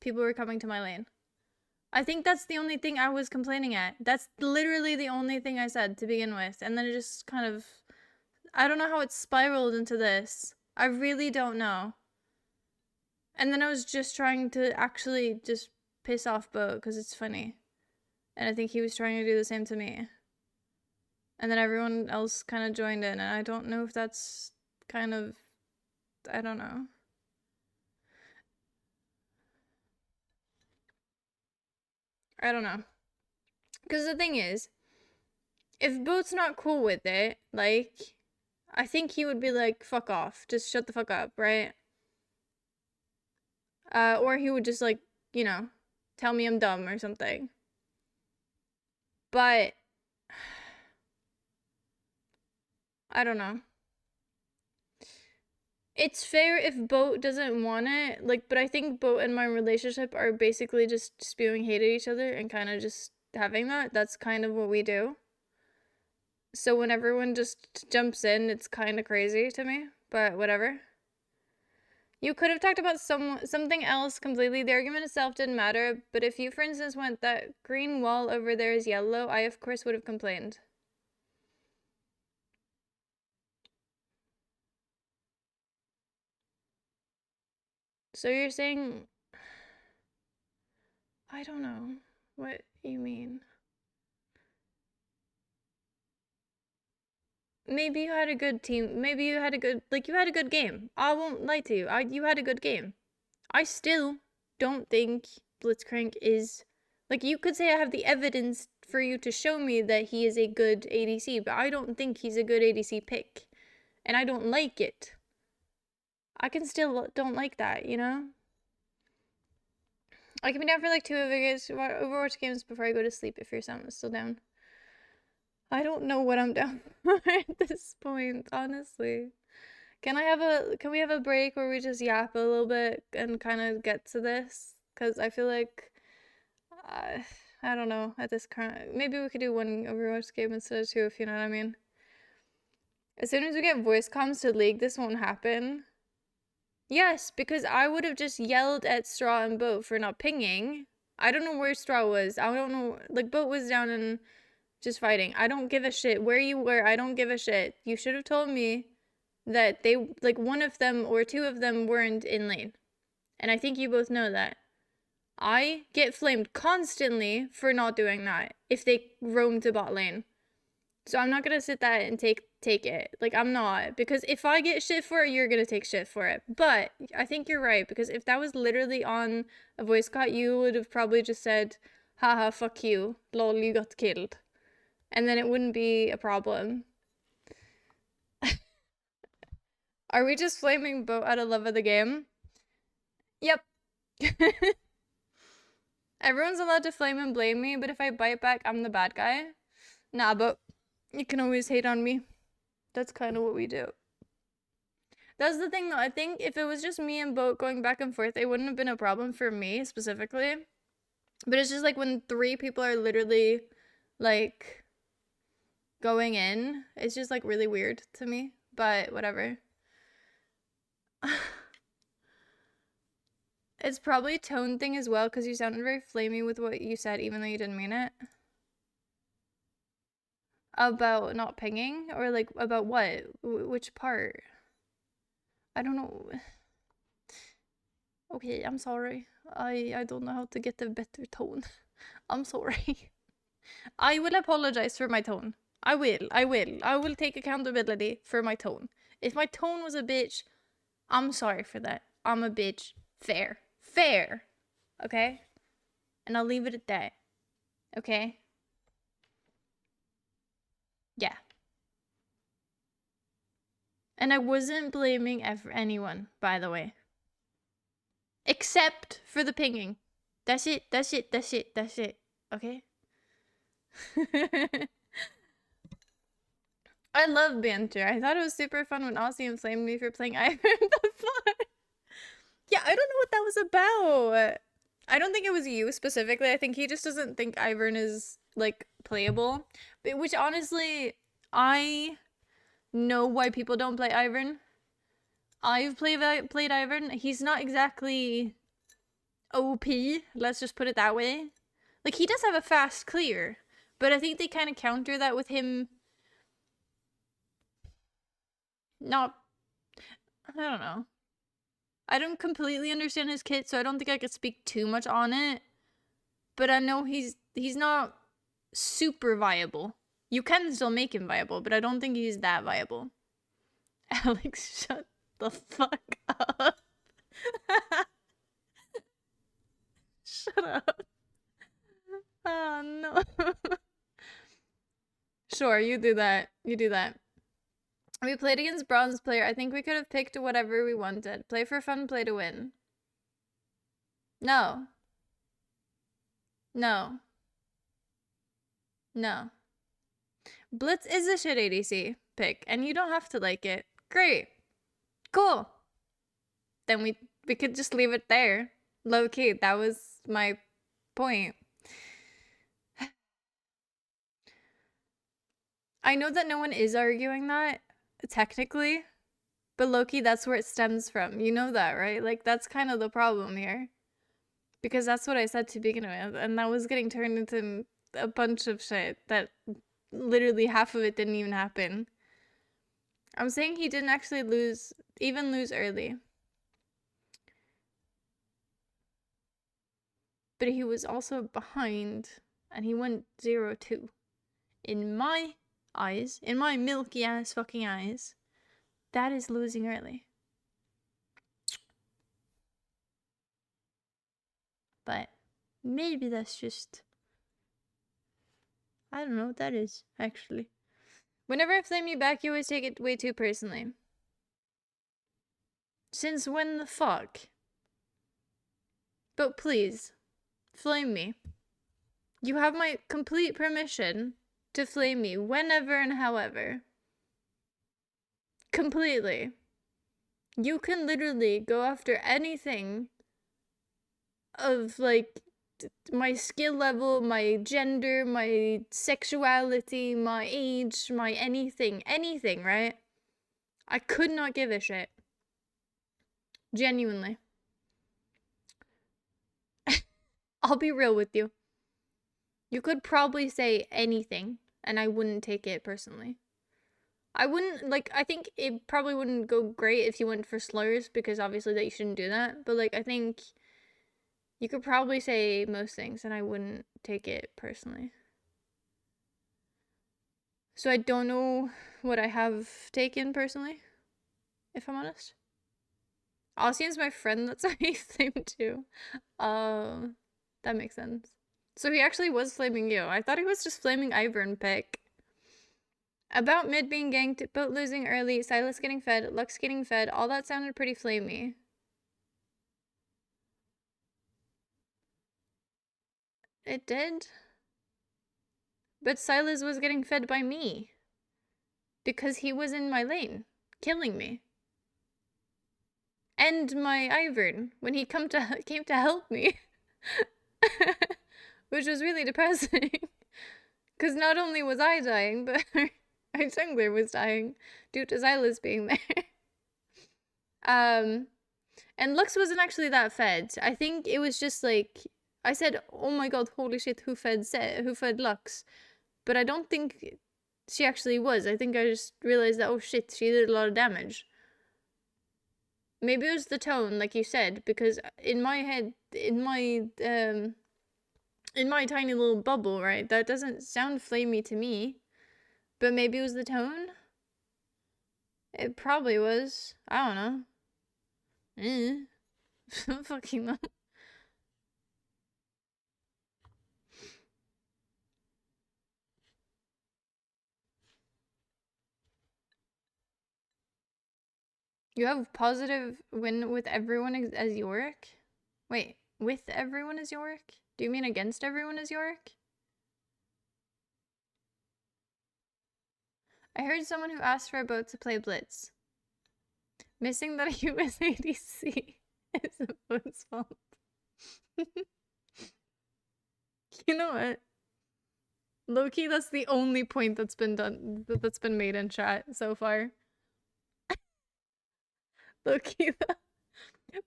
people were coming to my lane. I think that's the only thing I was complaining at. That's literally the only thing I said to begin with. And then it just kind of, I don't know how it spiraled into this. I really don't know. And then I was just trying to actually just piss off Bo because it's funny. And I think he was trying to do the same to me. And then everyone else kind of joined in, and I don't know if that's kind of, I don't know. I don't know. Because the thing is, if Boat's not cool with it, like, I think he would be like, fuck off. Just shut the fuck up, right? Or he would just, like, you know, tell me I'm dumb or something. But I don't know. It's fair if Boat doesn't want it, like, but I think Boat and my relationship are basically just spewing hate at each other and kind of just having that. That's kind of what we do. So when everyone just jumps in, it's kind of crazy to me, but whatever. You could have talked about something else completely. The argument itself didn't matter, but if you, for instance, went that green wall over there is yellow, I of course would have complained. So you're saying, I don't know what you mean. Maybe you had a good team. Maybe you had a good, like, you had a good game. I won't lie to you. You had a good game. I still don't think Blitzcrank is, like, you could say I have the evidence for you to show me that he is a good ADC, but I don't think he's a good ADC pick. And I don't like it. I can still don't like that, you know? I can be down for like 2 Overwatch games before I go to sleep if you're still down. I don't know what I'm down for at this point, honestly. Can we have a break where we just yap a little bit and kind of get to this? Because I feel like, I don't know, at this current, maybe we could do 1 Overwatch game instead of 2, if you know what I mean. As soon as we get voice comms to League, this won't happen. Yes, because I would have just yelled at Straw and Boat for not pinging. I don't know where Straw was. I don't know, like, Boat was down and just fighting. I don't give a shit where you were. I don't give a shit. You should have told me that they, like, one of them or 2 of them weren't in lane. And I think you both know that. I get flamed constantly for not doing that if they roam to bot lane. So I'm not gonna sit that and take it. Like, I'm not. Because if I get shit for it, you're gonna take shit for it. But I think you're right. Because if that was literally on a voice cut, you would have probably just said, haha, fuck you. Lol, you got killed. And then it wouldn't be a problem. Are we just flaming Boat out of love of the game? Yep. Everyone's allowed to flame and blame me, but if I bite back, I'm the bad guy. Nah, but you can always hate on me. That's kind of what we do. That's the thing though. I think if it was just me and Boat going back and forth, it wouldn't have been a problem for me specifically. But it's just like when 3 people are literally like going in, it's just like really weird to me. But whatever. It's probably a tone thing as well, because you sounded very flamey with what you said, even though you didn't mean it. About not pinging? Or like about what? Which part? I don't know. Okay, I'm sorry. I don't know how to get a better tone. I'm sorry. I will apologize for my tone. I will. I will take accountability for my tone. If my tone was a bitch, I'm sorry for that. I'm a bitch. Fair. Fair. Okay? And I'll leave it at that. Okay? Yeah. And I wasn't blaming anyone, by the way. Except for the pinging. That's it. That's it. That's it. That's it. Okay? I love banter. I thought it was super fun when Aussie inflamed me for playing Ivern before. Yeah, I don't know what that was about. I don't think it was you specifically. I think he just doesn't think Ivern is, like, playable. But, which, honestly, I know why people don't play Ivern. I've played Ivern. He's not exactly OP, let's just put it that way. Like, he does have a fast clear, but I think they kind of counter that with him not... I don't know. I don't completely understand his kit, so I don't think I could speak too much on it. But I know he's not super viable. You can still make him viable, but I don't think he's that viable. Alex, shut the fuck up. Shut up. Oh, no. Sure, you do that. You do that. We played against bronze player. I think we could have picked whatever we wanted. Play for fun, play to win. No. No. No. Blitz is a shit ADC pick, and you don't have to like it. Great. Cool. Then we could just leave it there. Low key, that was my point. I know that no one is arguing that, technically, but low-key, that's where it stems from. You know that, right? Like, that's kind of the problem here. Because that's what I said to begin with, and that was getting turned into a bunch of shit that literally half of it didn't even happen. I'm saying he didn't actually lose early. But he was also behind, and he went 0-2. In my eyes, in my milky ass fucking eyes, that is losing early. But maybe that's just... I don't know what that is, actually. Whenever I flame you back, you always take it way too personally. Since when the fuck? But please, flame me. You have my complete permission to flame me whenever and however. Completely. You can literally go after anything of, like, my skill level, my gender, my sexuality, my age, my anything, right? I could not give a shit. Genuinely. I'll be real with you. You could probably say anything, and I wouldn't take it personally. I wouldn't, like, I think it probably wouldn't go great if you went for slurs, because obviously that you shouldn't do that, but, like, I think you could probably say most things, and I wouldn't take it personally. So I don't know what I have taken personally, if I'm honest. Ossian's my friend, that's why he's flamed too. That makes sense. So he actually was flaming you. I thought he was just flaming Ivern pick. About mid being ganked, Boat losing early, Silas getting fed, Lux getting fed, all that sounded pretty flamey. It did? But Silas was getting fed by me. Because he was in my lane, killing me. and my Ivern when he came to help me, which was really depressing. Because not only was I dying, but our jungler was dying due to Xylas being there. And Lux wasn't actually that fed. I think it was just like I said, "Oh my god, holy shit, who fed Lux?" But I don't think she actually was. I think I just realized that, oh shit, she did a lot of damage. Maybe it was the tone, like you said, because in my head, in my tiny little bubble, right, that doesn't sound flamey to me. But maybe it was the tone? It probably was. I don't know. I don't fucking know. You have positive win with everyone as Yorick? Wait, with everyone as Yorick? Do you mean against everyone as Yorick? I heard someone who asked for a boat to play Blitz. Missing that he was ADC is the boat's fault. You know what? Loki, that's the only point that's been made in chat so far. Loki, but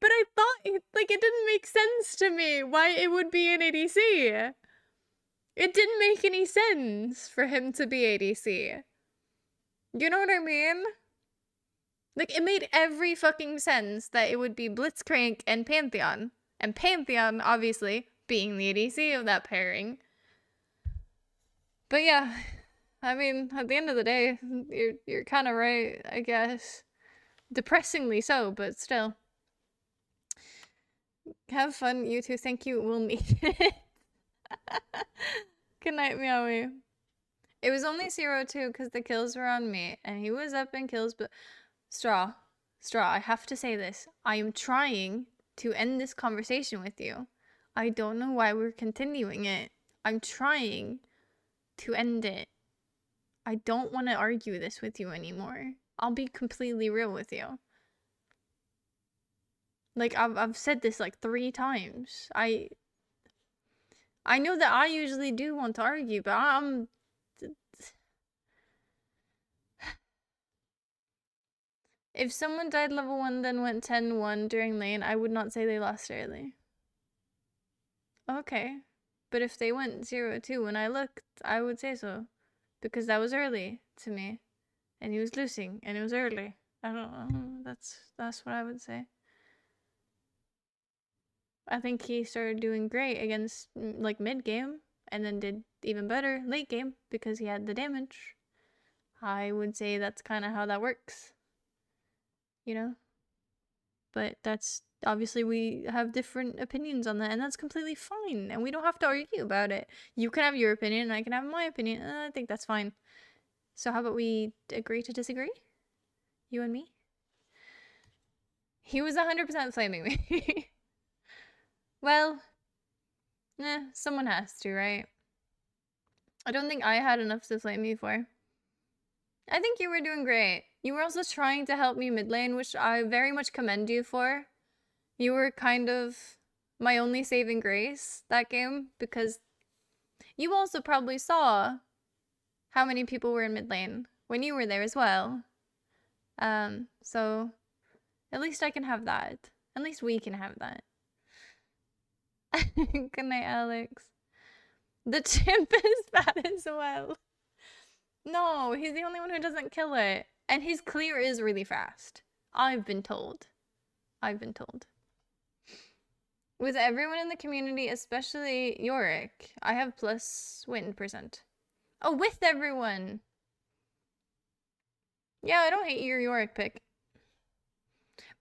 I thought it didn't make sense to me why it would be an ADC. It didn't make any sense for him to be ADC. You know what I mean? Like, it made every fucking sense that it would be Blitzcrank and Pantheon. And Pantheon, obviously, being the ADC of that pairing. But yeah, I mean, at the end of the day, you're kind of right, I guess. Depressingly so, but still. Have fun, you two. Thank you. We'll meet it. Good night, Meowie. It was only 0-2 because the kills were on me, and he was up in kills, but Straw, I have to say this. I am trying to end this conversation with you. I don't know why we're continuing it. I'm trying to end it. I don't want to argue this with you anymore. I'll be completely real with you. Like, I've said this like 3 times. I know that I usually do want to argue, but I'm... If someone died level 1 then went 10-1 during lane, I would not say they lost early. Okay. But if they went 0-2 when I looked, I would say so. Because that was early to me. And he was losing, and it was early. I don't know. That's what I would say. I think he started doing great against, like, mid-game, and then did even better late game because he had the damage. I would say that's kind of how that works. You know? But that's, obviously we have different opinions on that, and that's completely fine, and we don't have to argue about it. You can have your opinion, and I can have my opinion, and I think that's fine. So how about we agree to disagree? You and me? He was 100% flaming me. Well, someone has to, right? I don't think I had enough to flame me for. I think you were doing great. You were also trying to help me mid lane, which I very much commend you for. You were kind of my only saving grace that game, because you also probably saw how many people were in mid lane when you were there as well. So at least I can have that. At least we can have that. Good night, Alex. The chimp is bad as well. No, he's the only one who doesn't kill it. And his clear is really fast. I've been told. With everyone in the community, especially Yorick, I have plus win %. Oh, with everyone! Yeah, I don't hate your Yorick pick.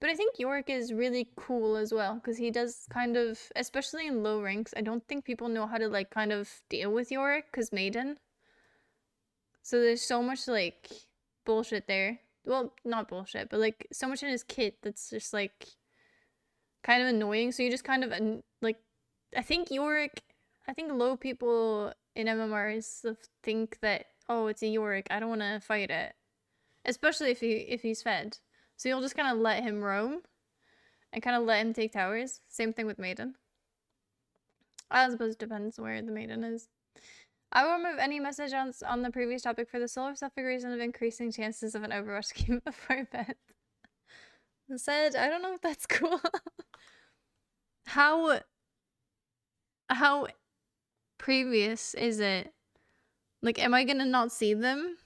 But I think Yorick is really cool as well, because he does kind of, especially in low ranks, I don't think people know how to, like, kind of deal with Yorick, because Maiden. So there's so much, like, bullshit there. Well, not bullshit, but, like, so much in his kit that's just, like, kind of annoying. So you just kind of, like, I think low people in MMRs think that, oh, it's a Yorick, I don't want to fight it. Especially if he's fed. So you'll just kind of let him roam. and kind of let him take towers. Same thing with Maiden. I suppose it depends where the Maiden is. I will remove any message on the previous topic for the sole or selfic reason of increasing chances of an Overwatch game before bed. Said, I don't know if that's cool. How previous is it? Like, am I gonna not see them?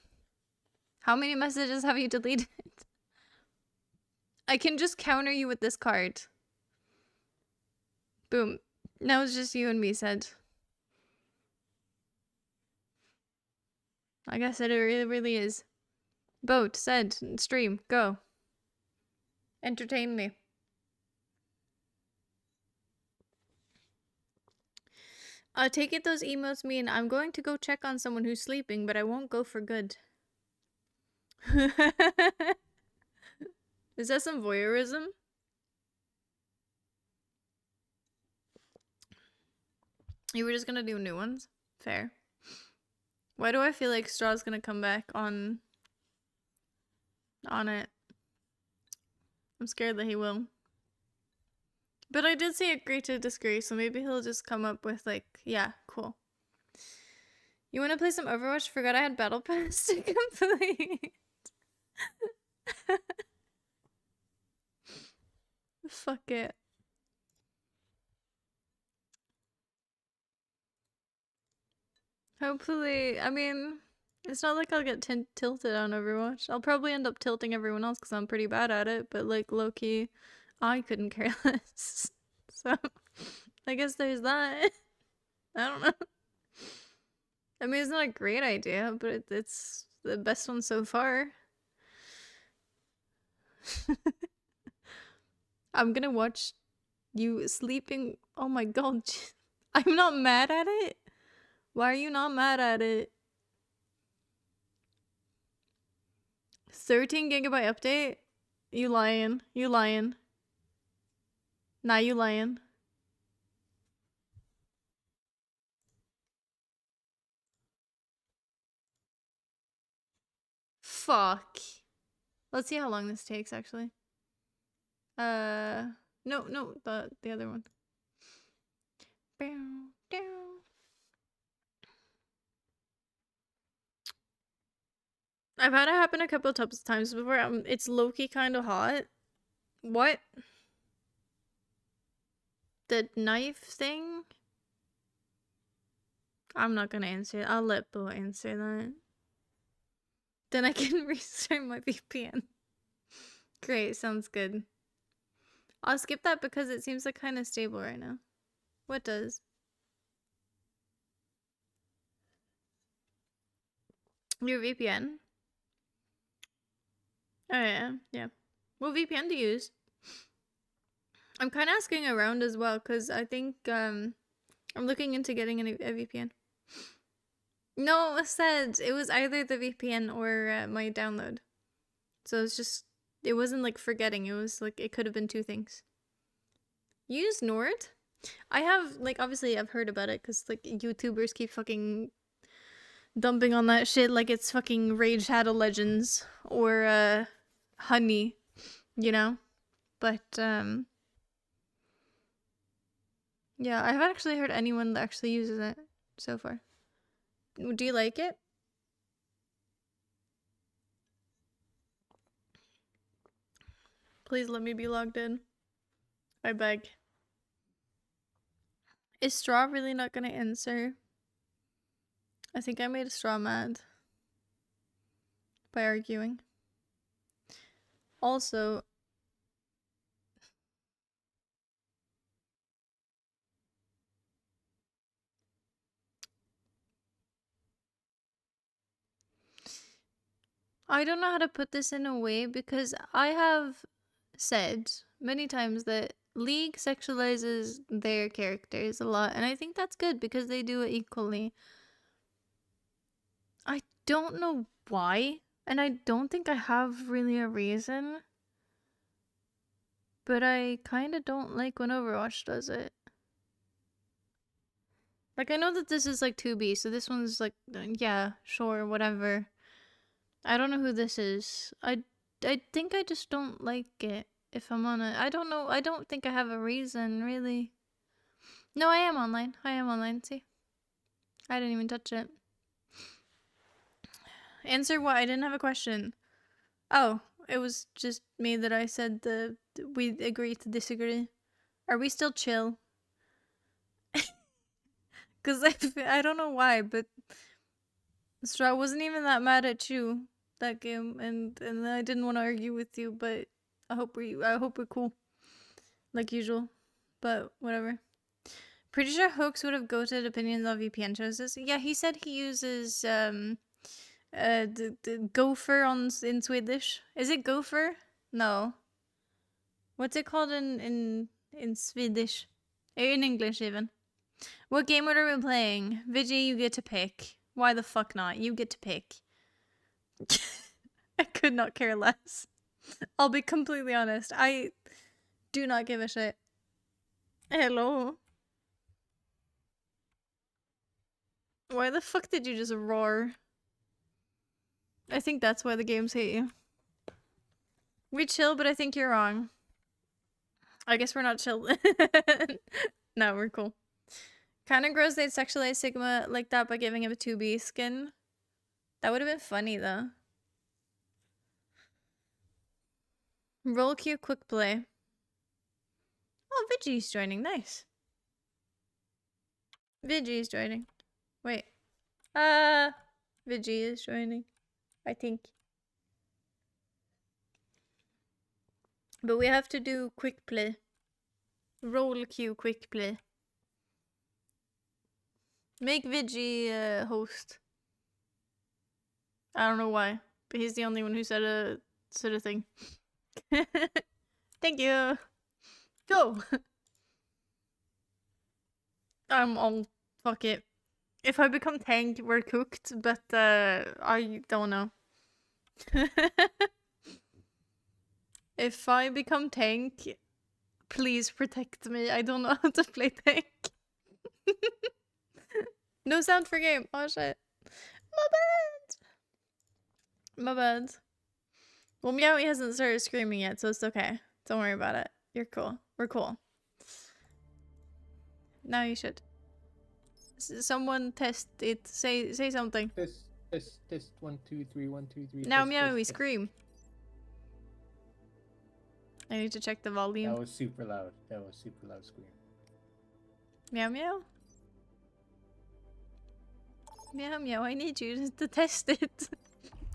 How many messages have you deleted? I can just counter you with this card. Boom. Now it's just you and me, said. I guess it really is. Boat, said, stream, go. Entertain me. I take it those emotes mean I'm going to go check on someone who's sleeping, but I won't go for good. Is that some voyeurism? You were just gonna do new ones? Fair. Why do I feel like Straw's gonna come back on it? I'm scared that he will. But I did say agree to disagree, so maybe he'll just come up with like, yeah, cool. You want to play some Overwatch? Forgot I had Battle Pass to complete. Fuck it. Hopefully, I mean, it's not like I'll get tilted on Overwatch. I'll probably end up tilting everyone else because I'm pretty bad at it, but like low-key, I couldn't care less. So, I guess there's that. I don't know. I mean, it's not a great idea, but it's the best one so far. I'm gonna watch you sleeping. Oh my god. I'm not mad at it. Why are you not mad at it? 13 gigabyte update? You lying. You lying. Nah, you lying. Fuck. Let's see how long this takes, actually. No, the other one. I've had it happen a couple of times before. It's low-key kind of hot. What? The knife thing? I'm not gonna answer it. I'll let Bo answer that. Then I can restart my VPN. Great, sounds good. I'll skip that because it seems like kind of stable right now. What does? Your VPN? Oh yeah. What VPN do you use? I'm kind of asking around as well because I think I'm looking into getting a VPN. No, it said it was either the VPN or my download. So it's just, it wasn't like forgetting. It was like, it could have been two things. Use Nord? I have, like, obviously I've heard about it because like YouTubers keep fucking dumping on that shit like it's fucking Raid Shadow Legends or Honey, you know? But yeah, I haven't actually heard anyone that actually uses it so far. Do you like it? Please let me be logged in. I beg. Is Straw really not gonna answer? I think I made Straw mad by arguing. Also, I don't know how to put this in a way because I have said many times that League sexualizes their characters a lot, and I think that's good because they do it equally. I don't know why, and I don't think I have really a reason, but I kind of don't like when Overwatch does it. Like, I know that this is like 2B, so this one's like, yeah, sure, whatever. I don't know who this is. I think I just don't like it. if I'm on it. I don't know. I don't think I have a reason, really. No, I am online. I am online, see? I didn't even touch it. Answer what? I didn't have a question. Oh, it was just me that I said we agree to disagree. Are we still chill? Because I don't know why, but Straw wasn't even that mad at you that game, and I didn't want to argue with you, but I hope we're cool, like usual. But whatever. Pretty sure Hoax would have goated opinions of VPN choices. Yeah, he said he uses the gopher in Swedish. Is it gopher? No. What's it called in Swedish? In English even. What game order are we playing? Vigi, you get to pick. Why the fuck not? You get to pick. I could not care less. I'll be completely honest. I do not give a shit. Hello. Why the fuck did you just roar? I think that's why the games hate you. We chill, but I think you're wrong. I guess we're not chill. No, we're cool. Kinda gross they'd sexualize Sigma like that by giving him a 2B skin. That would have been funny, though. Roll queue quick play. Oh, Vigi's joining. Nice. Vigi's joining. Wait. Vigi is joining. I think. But we have to do quick play. Roll queue quick play. Make Vigi host. I don't know why, but he's the only one who said a thing. Thank you. Go. I'm all fuck it. If I become tank, we're cooked, but I don't know. If I become tank, please protect me. I don't know how to play tank. No sound for game. Oh shit. My bad. My bad. Well, Meowie hasn't started screaming yet, so it's okay. Don't worry about it. You're cool. We're cool. Now you should. Someone test it. Say something. Test 1 2 3 1 2 3. Now test, Meowie test. scream. I need to check the volume. That was super loud. That was super loud scream. Meow meow. Meow meow, I need you to test it.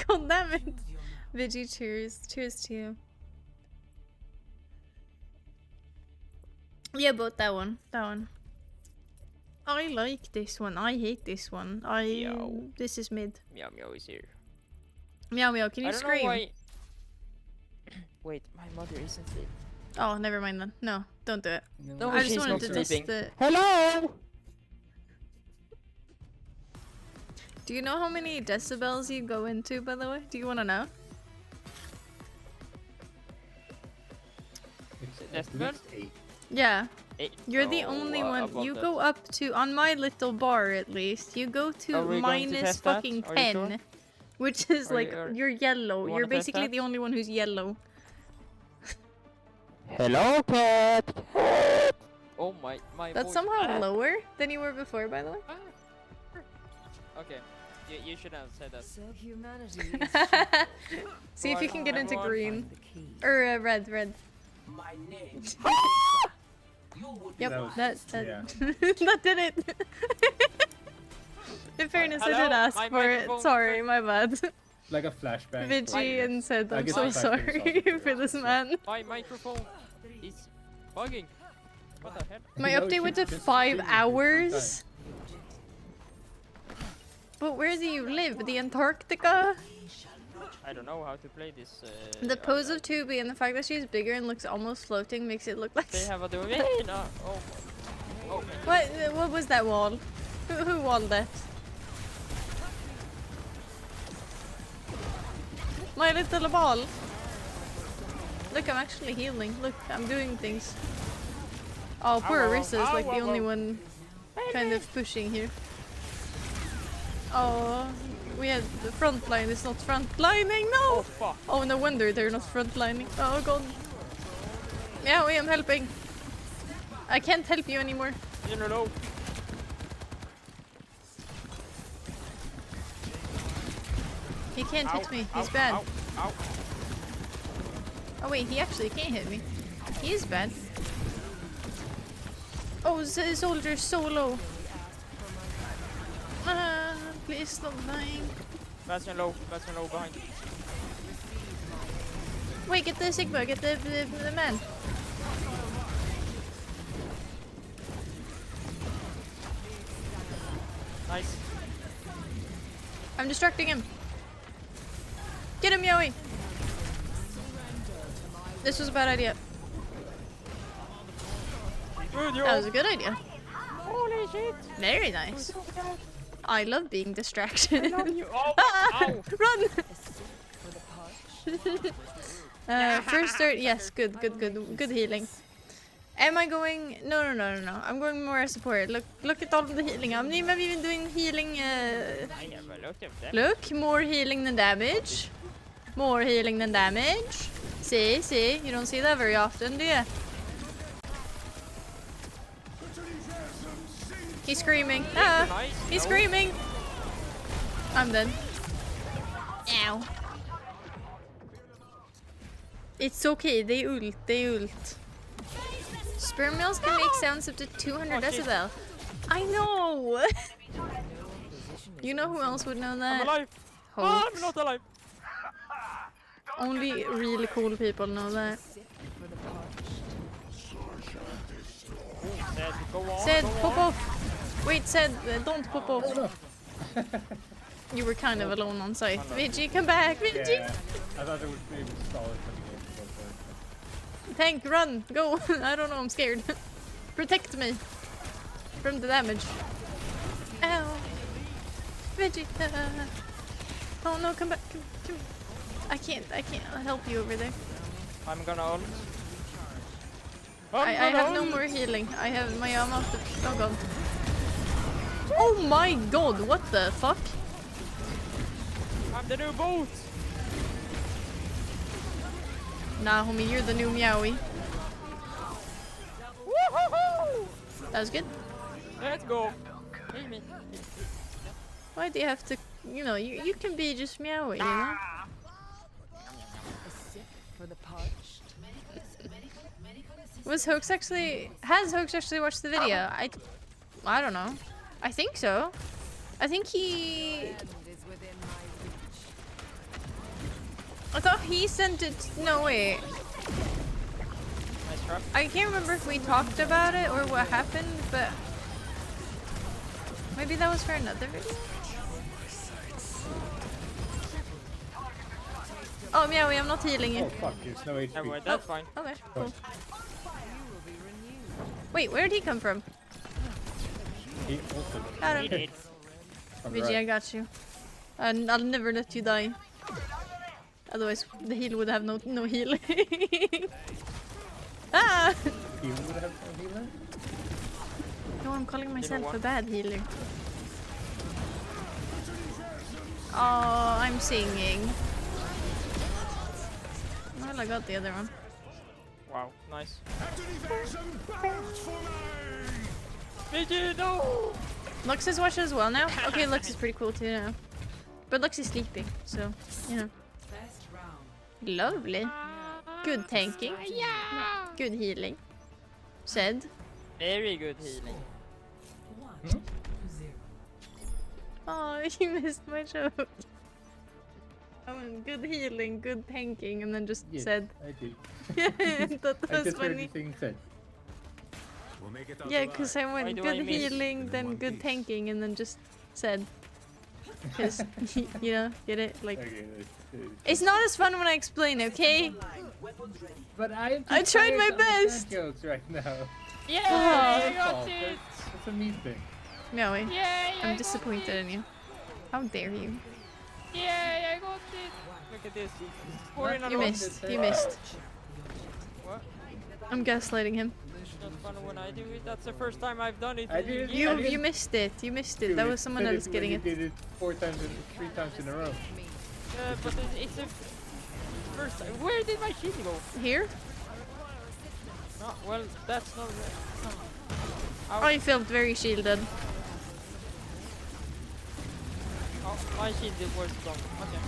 God damn it. Vigi, cheers. Cheers to you. Yeah, but that one. That one. I like this one. I hate this one. Meow. This is mid. Meow Meow is here. Meow meow, can you I don't scream? know why. Wait, my mother isn't asleep. Oh, never mind then. No, don't do it. No, I just she's wanted not to test sleeping. it. Hello. Do you know how many decibels you go into, by the way? Do you want to know? It's That's at least 8. Yeah. You're the No, only one. above You that. go up to, on my little bar at least, you go Are to we going to minus test that? fucking Are you 10. sure? Which is Are like, you- you're yellow. you You're wanna test basically that? the only one who's yellow. Hello, cat. Oh my That's voice. somehow lower than you were before, by the way. Okay, you should have said that. So humanity is See if you can get into Everyone green. the key. Or red. My name. Yep, That was- that yeah. that did it. In fairness, I did Hello? ask My for it. microphone- Sorry, my bad. Like a flashbang. for Vigi years. and said, I I'm get so the flashbangs sorry also for this man. My microphone is bugging. What the hell? My You know, update you went should to just 5 stream it hours. But where do you live? The Antarctica? I don't know how to play this. The pose of Tubi and the fact that she's bigger and looks almost floating makes it look like. They have a doing. No. Oh. Oh. What was that wall? Who walled that? My little ball. Look, I'm actually healing. Look, I'm doing things. Oh, poor Ow, ow, Arissa is like ow, the ow, only ow. one kind of pushing here. Oh, we had the front line is not front lining. Oh No. fuck. Oh, no wonder they're not front lining. Oh god. Meowie, I'm helping. I can't help you anymore. You know. He can't hit me. He's Ow, bad. Ow, ow. Oh wait, he actually can't hit me. He is bad. Oh, soldier's so low. Please stop dying. Bastion low behind. Wait, get the Sigma, get the man. Nice. I'm distracting him. Get him, Yowie. This was a bad idea. Good, yo. That was a good idea. Holy shit. Very nice. I love being distracted. You. Oh, Ah, ow. run! First start, yes, good healing. Am I going? No. I'm going more as support. Look at all of the healing. I'm not even doing healing. I never looked at that. Look, more healing than damage. More healing than damage. See, you don't see that very often, do you? He's screaming. Ah, Nice. he's No. screaming. I'm dead. Ow. It's okay, they ult. Sperm whales can make sounds up to 200 Oh, shit. decibel. I know! You know who else would know I'm that? alive. Hoax. I'm not alive. Only really cool people know that. Said, go on. Said, go pop on. off! Wait, said, don't pop off. You were kind of alone on site. Vigi, come back! Vigi! Yeah, I thought it would be solid for the game. Tank, run! Go! I don't know, I'm scared. Protect me from the damage. Ow! Vigi! Oh no, come back! Come. I can't help you over there. I'm gonna ult. I have no more healing. I have my arm out of. Oh god. Oh my god, what the fuck? I'm the new boat. Nah, homie, you're the new Meowie. Woohoo! That was good. Let's go. Hit me. Why do you have to, you know, you can be just Meowie, you know? For the parched. Has Hoax actually watched the video? I don't know. I think so. I think he... Is within my reach. I thought he sent it... No, wait. Nice trap. I can't remember if we talked about it or what happened, but... Maybe that was for another video? Oh, Meowie, I'm not healing you. Oh fuck, there's no HP. Never mind, that's fine. Okay, cool. Wait, where did he come from? He also Got him. Hit. from the VG, I right. got you. And I'll never let you die. Otherwise, the heal would have no healing. Ah! He would have no healer? No, I'm calling myself what? a bad healer. Oh, I'm singing. Well, I got the other one. Wow, nice. Vigi, no! Lux is watching as well now? Okay, Lux is pretty cool too now. But Lux is sleeping, so, you know. Best round. Lovely. Good tanking. Good healing. Said. Very good healing. 1-0. Oh, you missed my joke. I went good healing, good tanking, and then just Yes, said. I did. That I was just heard funny. the thing said. Yeah, because I Why went do good I miss? healing, then good tanking, and then just said. Because, you know, get it? Like, Okay, it's not as fun when I explain, okay? but I tried my best. Jokes right now. Yeah, Oh. I That's got all. it. That's a me thing. Meowie, Yay, I I'm got disappointed it. in you. How dare you? Yay, I got it. Look at this. Four in a You row. missed. You missed. What? I'm gaslighting him. Not fun when I do it. That's the first time I've done it. I in did- You didn't you missed it. You missed it. That You was someone said else when getting you it. did it 3 times in a row. But it's a first time. Where did my shield go? Here? No, well, that's not. I felt very shielded. Oh, my shield was strong. Okay.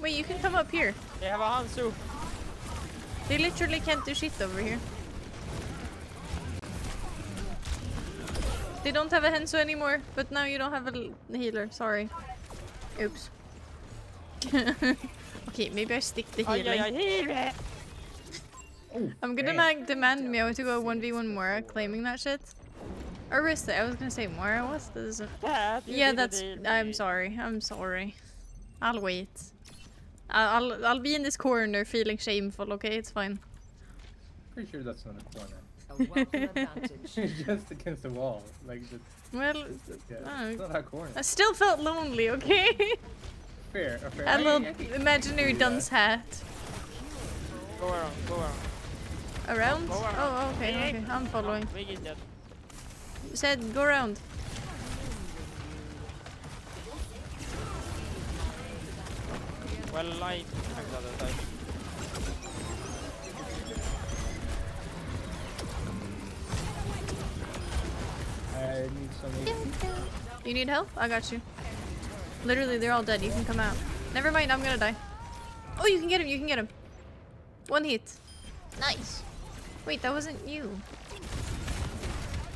Wait, you can come up here. They have a Hansu. They literally can't do shit over here. They don't have a Henso anymore, but now you don't have a healer. Sorry. Oops. Okay, maybe I stick the healing. Oh, I'm gonna demand Meow to go 1v1 Mora, claiming that shit. Or Rista, I was gonna say Mora, what's this? Yeah, that's... I'm sorry, I'm sorry. I'll wait. I'll be in this corner feeling shameful, okay? It's fine. Pretty sure that's not a corner. A welcome advantage. It's just against the wall. Like, Well, yeah, I it's don't not a corner. I still felt lonely, okay? Fair, fair. A little I can imaginary do that. dunce hat. Go around, go around. Around? Go around. Oh, okay, okay. I'm following. Big is dead. You said go around. Well, I have the other side. I need some. You need help? I got you. Literally, they're all dead. You can come out. Never mind, I'm gonna die. Oh, you can get him, you can get him. One hit. Nice. Wait, that wasn't you.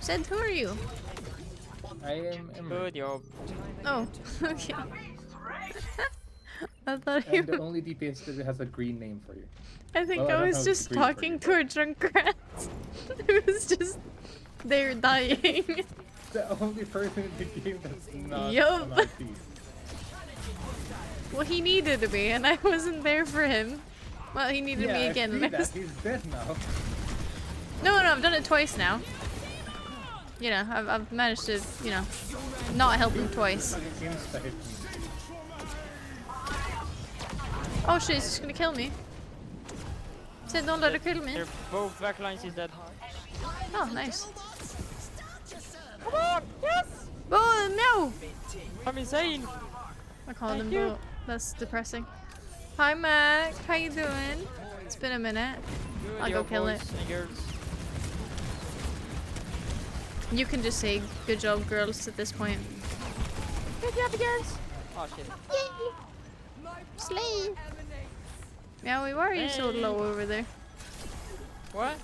Said, who are you? I am Emery. Good job. Oh, okay. I thought you I'm the only DPS that has a green name for you. I think Well, I I don't was have just green for talking you, to a drunk rat. It was just... They're dying. The only person in the game that's not Yup. on my team. Well, he needed me, and I wasn't there for him. Well, he needed Yeah, me I again. see And I that. was... He's dead now. No, I've done it twice now. You know, I've managed to, you know, not help him twice. Insta hit me. Oh shit, he's just gonna kill me. Said don't let her kill me. They're both backlines is dead. Oh, nice. Come on! Yes! Oh, no! I'm insane! I called him, Thank you. but that's depressing. Hi, Mac. How you doing? It's been a minute. Good I'll go job, kill boys it. and girls. You can just say good job, girls, at this point. Good job, girls! Oh shit. Slay! Meowie, why are you so Hey. low over there? What?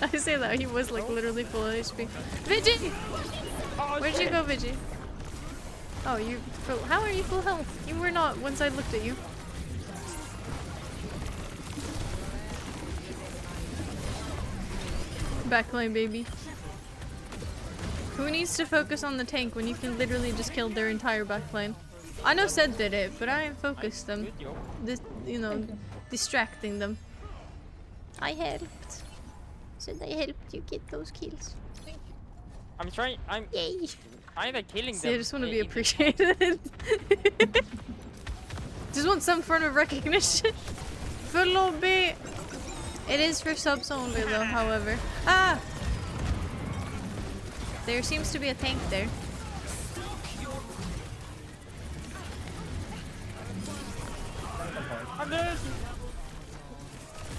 I say that, he was like literally full HP. Vigi! Oh, Where'd you shit. go, Vigi? Oh, you full. How are you full health? You were not once I looked at you. Backline, baby. Who needs to focus on the tank when you can literally just kill their entire backline? I know Sed did it, but I focused them. Good job. This, you know, distracting them. I helped. Said I helped you get those kills. I'm trying. I'm Yay! kinda killing See, them. I just want to in be this appreciated. Just want some form of recognition. Full lobby. It is for subs only though, however. Ah! There seems to be a tank there. I'm dead!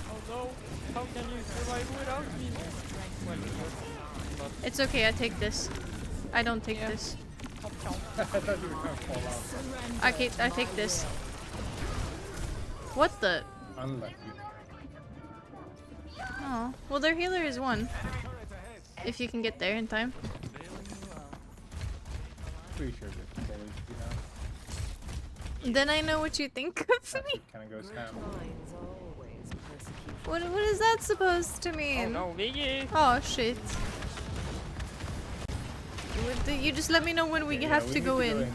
Oh no! How can you survive without me? Well, you're not. It's okay, I take this. I don't take Yeah. this. I thought you were gonna fall out. I take this. What the? Unlucky. Oh, well their healer is one. If you can get there in time. Pretty sure there's bullies, you know. Then I know what you think of me. Kinda goes ham. Minds always persecute. What is that supposed to Oh mean? no, Viggy! Oh shit. You just let me know when we Yeah, have we to need go in.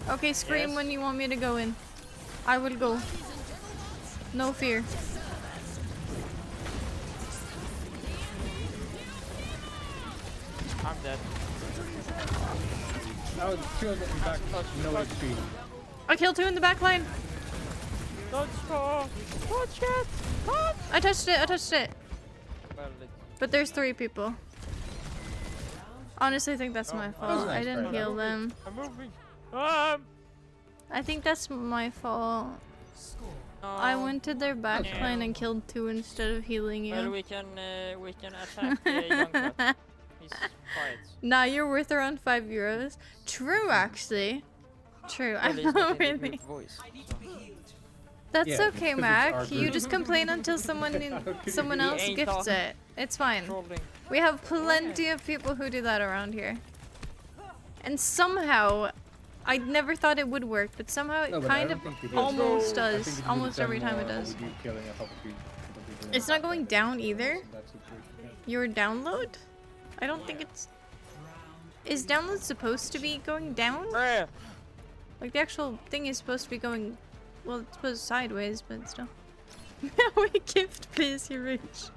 Okay, scream Yes. when you want me to go in. I will go. No fear. I'm dead. Oh, two of them back. No HP. I killed two in the back line. Dodge for! Watch it! What? I touched it, I touched it. Well, it's But there's three people. Honestly, I think that's my fault. I nice, didn't right? heal them. I'm moving. I think that's my fault. I went to their back Yeah. line and killed 2 instead of healing you. Well, we can attack Junkrat. He's quiet. Nah, you're worth around €5. True, actually. True. Well, I'm he's not not in the really. group voice. That's Yeah, okay, because it's our Mac. You group. just complain until someone someone He else ain't gifts talking. it. It's fine. Trolling. We have plenty of people who do that around here. And somehow, I never thought it would work, but somehow it No, but I kind don't of think it is. almost I think does. it would Almost depend every time it more does. with you killing a couple people It's not going down either. in that situation, yeah. Your download? I don't think it's... Is download supposed to be going down? Bruh. Like, the actual thing is supposed to be going... Well, it's supposed sideways, but still. Meowie gift, please, you're rich.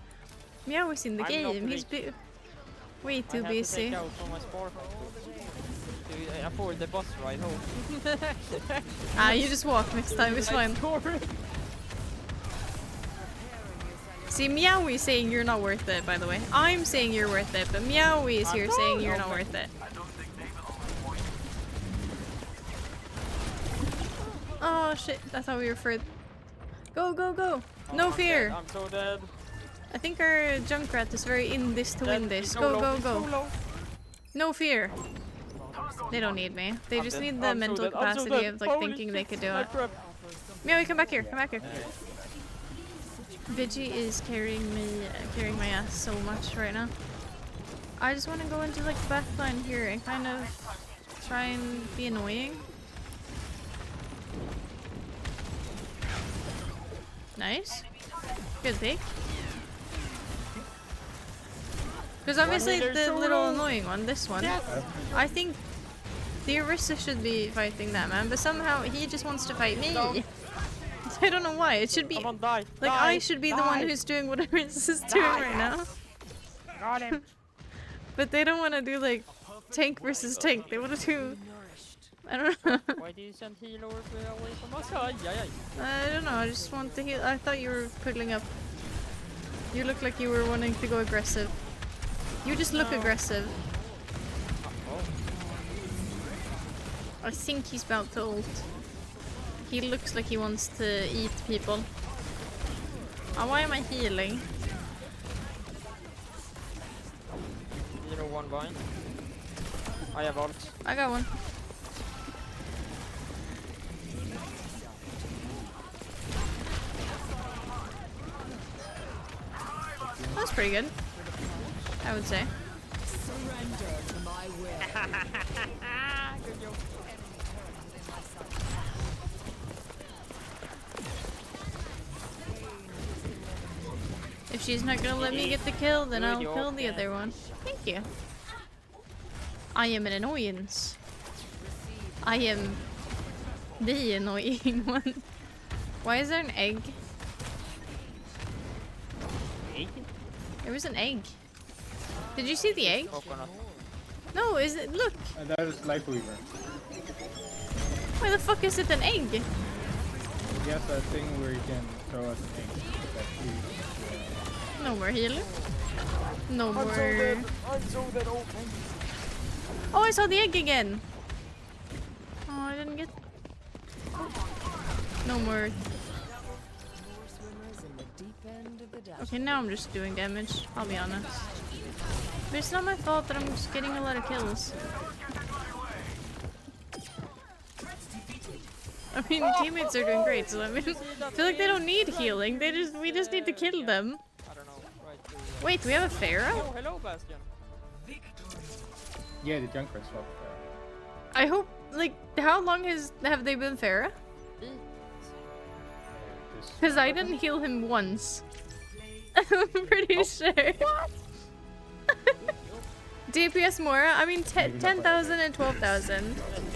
Meowie's in the I'm not game. He's way too I had to busy. take out all my spare to afford the bus ride home. Ah, you just walk next time, it's fine. Sorry. See, Meowie saying you're not worth it, by the way. I'm saying you're worth it, but Meowie is here saying you're not worth it. Oh shit, I thought we were for... Go, go, go! No I'm fear! dead. I'm so dead. I think our Junkrat is very in this to win Dead. this. He's Go, so go, low. He's so go! low. No fear! They don't need me. They I'm just dead. need the I'm so mental dead. I'm so capacity dead. of like Holy thinking they shit, could do my it. crap. Meowie, come back here, come back here. Vigi is carrying me, carrying my ass so much right now. I just want to go into like the back line here and kind of try and be annoying. Nice. Good pick. Because obviously They're the so little low. annoying one, this one, I think the Orisa should be fighting that man, but somehow he just wants to fight me. No. I don't know why. It should be Come on, die. like die. I should be the one Die. who's doing what Orisa is doing right now. Got him. But they don't want to do like tank versus tank. They want to do. I don't know. Why do you send healer away from us? Ay, ay, ay. I don't know. I just want to heal. I thought you were pulling up. You look like you were wanting to go aggressive. You just look No. aggressive. Oh. I think he's about to ult. He looks like he wants to eat people. Oh, why am I healing? Healer one bind. I have ult. I got one. That's pretty good, I would say. Surrender to my will. Good job. If she's not gonna let me get the kill, then Good I'll job. kill the other one. Thank you. I am an annoyance. I am the annoying one. Why is there an egg? Egg? There was an egg. Did you see the egg? Coconut. No, is it? Look! And that is Life Weaver. Why the fuck is it an egg? He has that thing where you can throw out the egg. That he, No more healer. No I'm so more. dead. I'm so dead. Oh, thank you. Oh, I saw the egg again. Oh, I didn't get. No more. More swimmers in the deep end of the dash. Okay, now I'm just doing damage. I'll be honest. But it's not my fault that I'm just getting a lot of kills. I mean, teammates are doing great, so I mean, I feel like they don't need healing. We just need to kill them. I don't know. Right to, Wait, we have a Pharaoh? Oh, hello, Bastion. yeah, the Junkrat swap. I hope, like, how long have they been Pharaoh? Because I didn't heal him once. I'm pretty sure. What? DPS Mora? I mean, 10,000 and 12,000. Let me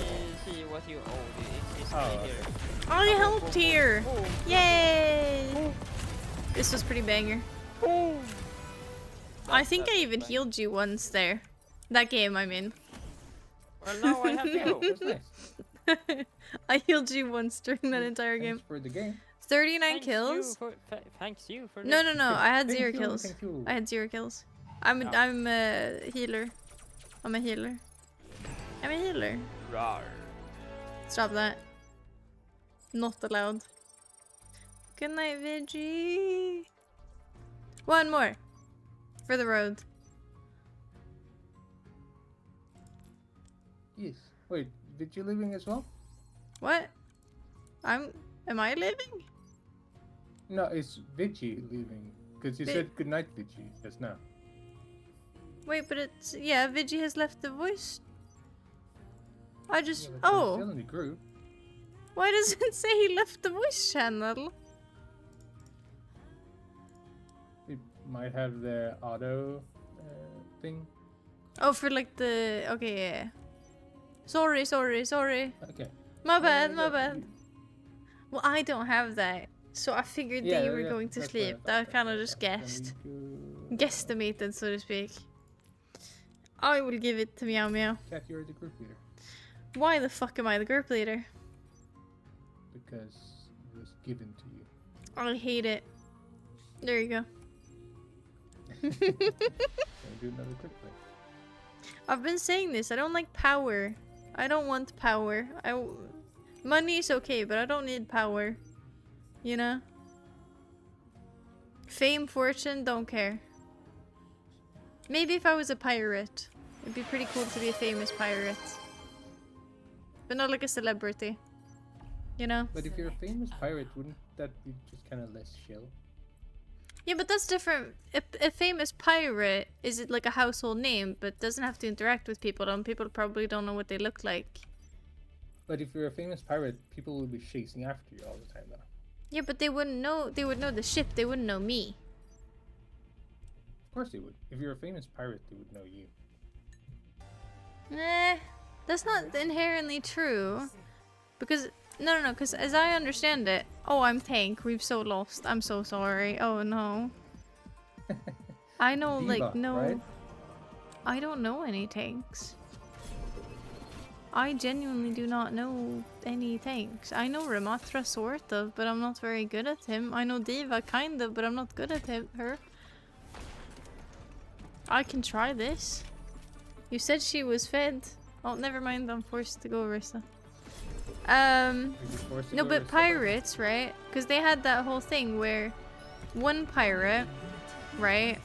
see what you owe. It's Oh, here. Oh, you helped here! Oh. Yay! This was pretty banger. Oh. I think I even healed you once there. That game, I mean. Well, now I have to go. That's nice. I healed you once during that entire game. Thanks for the game. 39 kills? Thanks you for No, no, no. I had Thank 0 you, kills. thank you. I had 0 kills. I'm a healer. I'm a healer. I'm a healer. Rawr. Stop that. Not allowed. Good night, Vigi. One more. For the road. Yes. Wait, did you leaving as well? What? Am I leaving? No, it's Vici leaving. Because you said goodnight, Vici, just now. Wait, but it's... Yeah, Vigi has left the voice. I just... Yeah, but you're Oh! still in the group. Why does it say he left the voice channel? It might have the auto thing. Oh, for like the... Okay, yeah. Sorry. Okay. My bad, no, my no, bad. Well, I don't have that. So I figured that you were going to that's what I sleep. thought, I that's kind what of I just thought. Then guessed. we go- Guesstimated, so to speak. I will give it to Meow Meow. Cat, you're the group leader. Why the fuck am I the group leader? Because it was given to you. I hate it. There you go. Can we do another quick play? I've been saying this. I don't like power. I don't want power. Money is okay, but I don't need power. You know? Fame, fortune, don't care. Maybe if I was a pirate. It'd be pretty cool to be a famous pirate. But not like a celebrity. You know? But if you're a famous pirate, wouldn't that be just kind of less chill? Yeah, but that's different. A famous pirate is it like a household name, but doesn't have to interact with people. And people probably don't know what they look like. But if you're a famous pirate, people will be chasing after you all the time, though. Yeah, but they wouldn't know. They would know the ship. They wouldn't know me. Of course they would. If you're a famous pirate, they would know you. That's not inherently true. Because no, because as I understand it, oh, I'm tank. We've so lost. I'm so sorry. Oh no. I know, Diva, like no. right? I don't know any tanks. I genuinely do not know any tanks. I know Ramatra sort of, but I'm not very good at him. I know Diva kind of, but I'm not good at her. I can try this. You said she was fed. Oh, never mind. I'm forced to go, Arissa. No, but pirates, right? Because they had that whole thing where one pirate, right,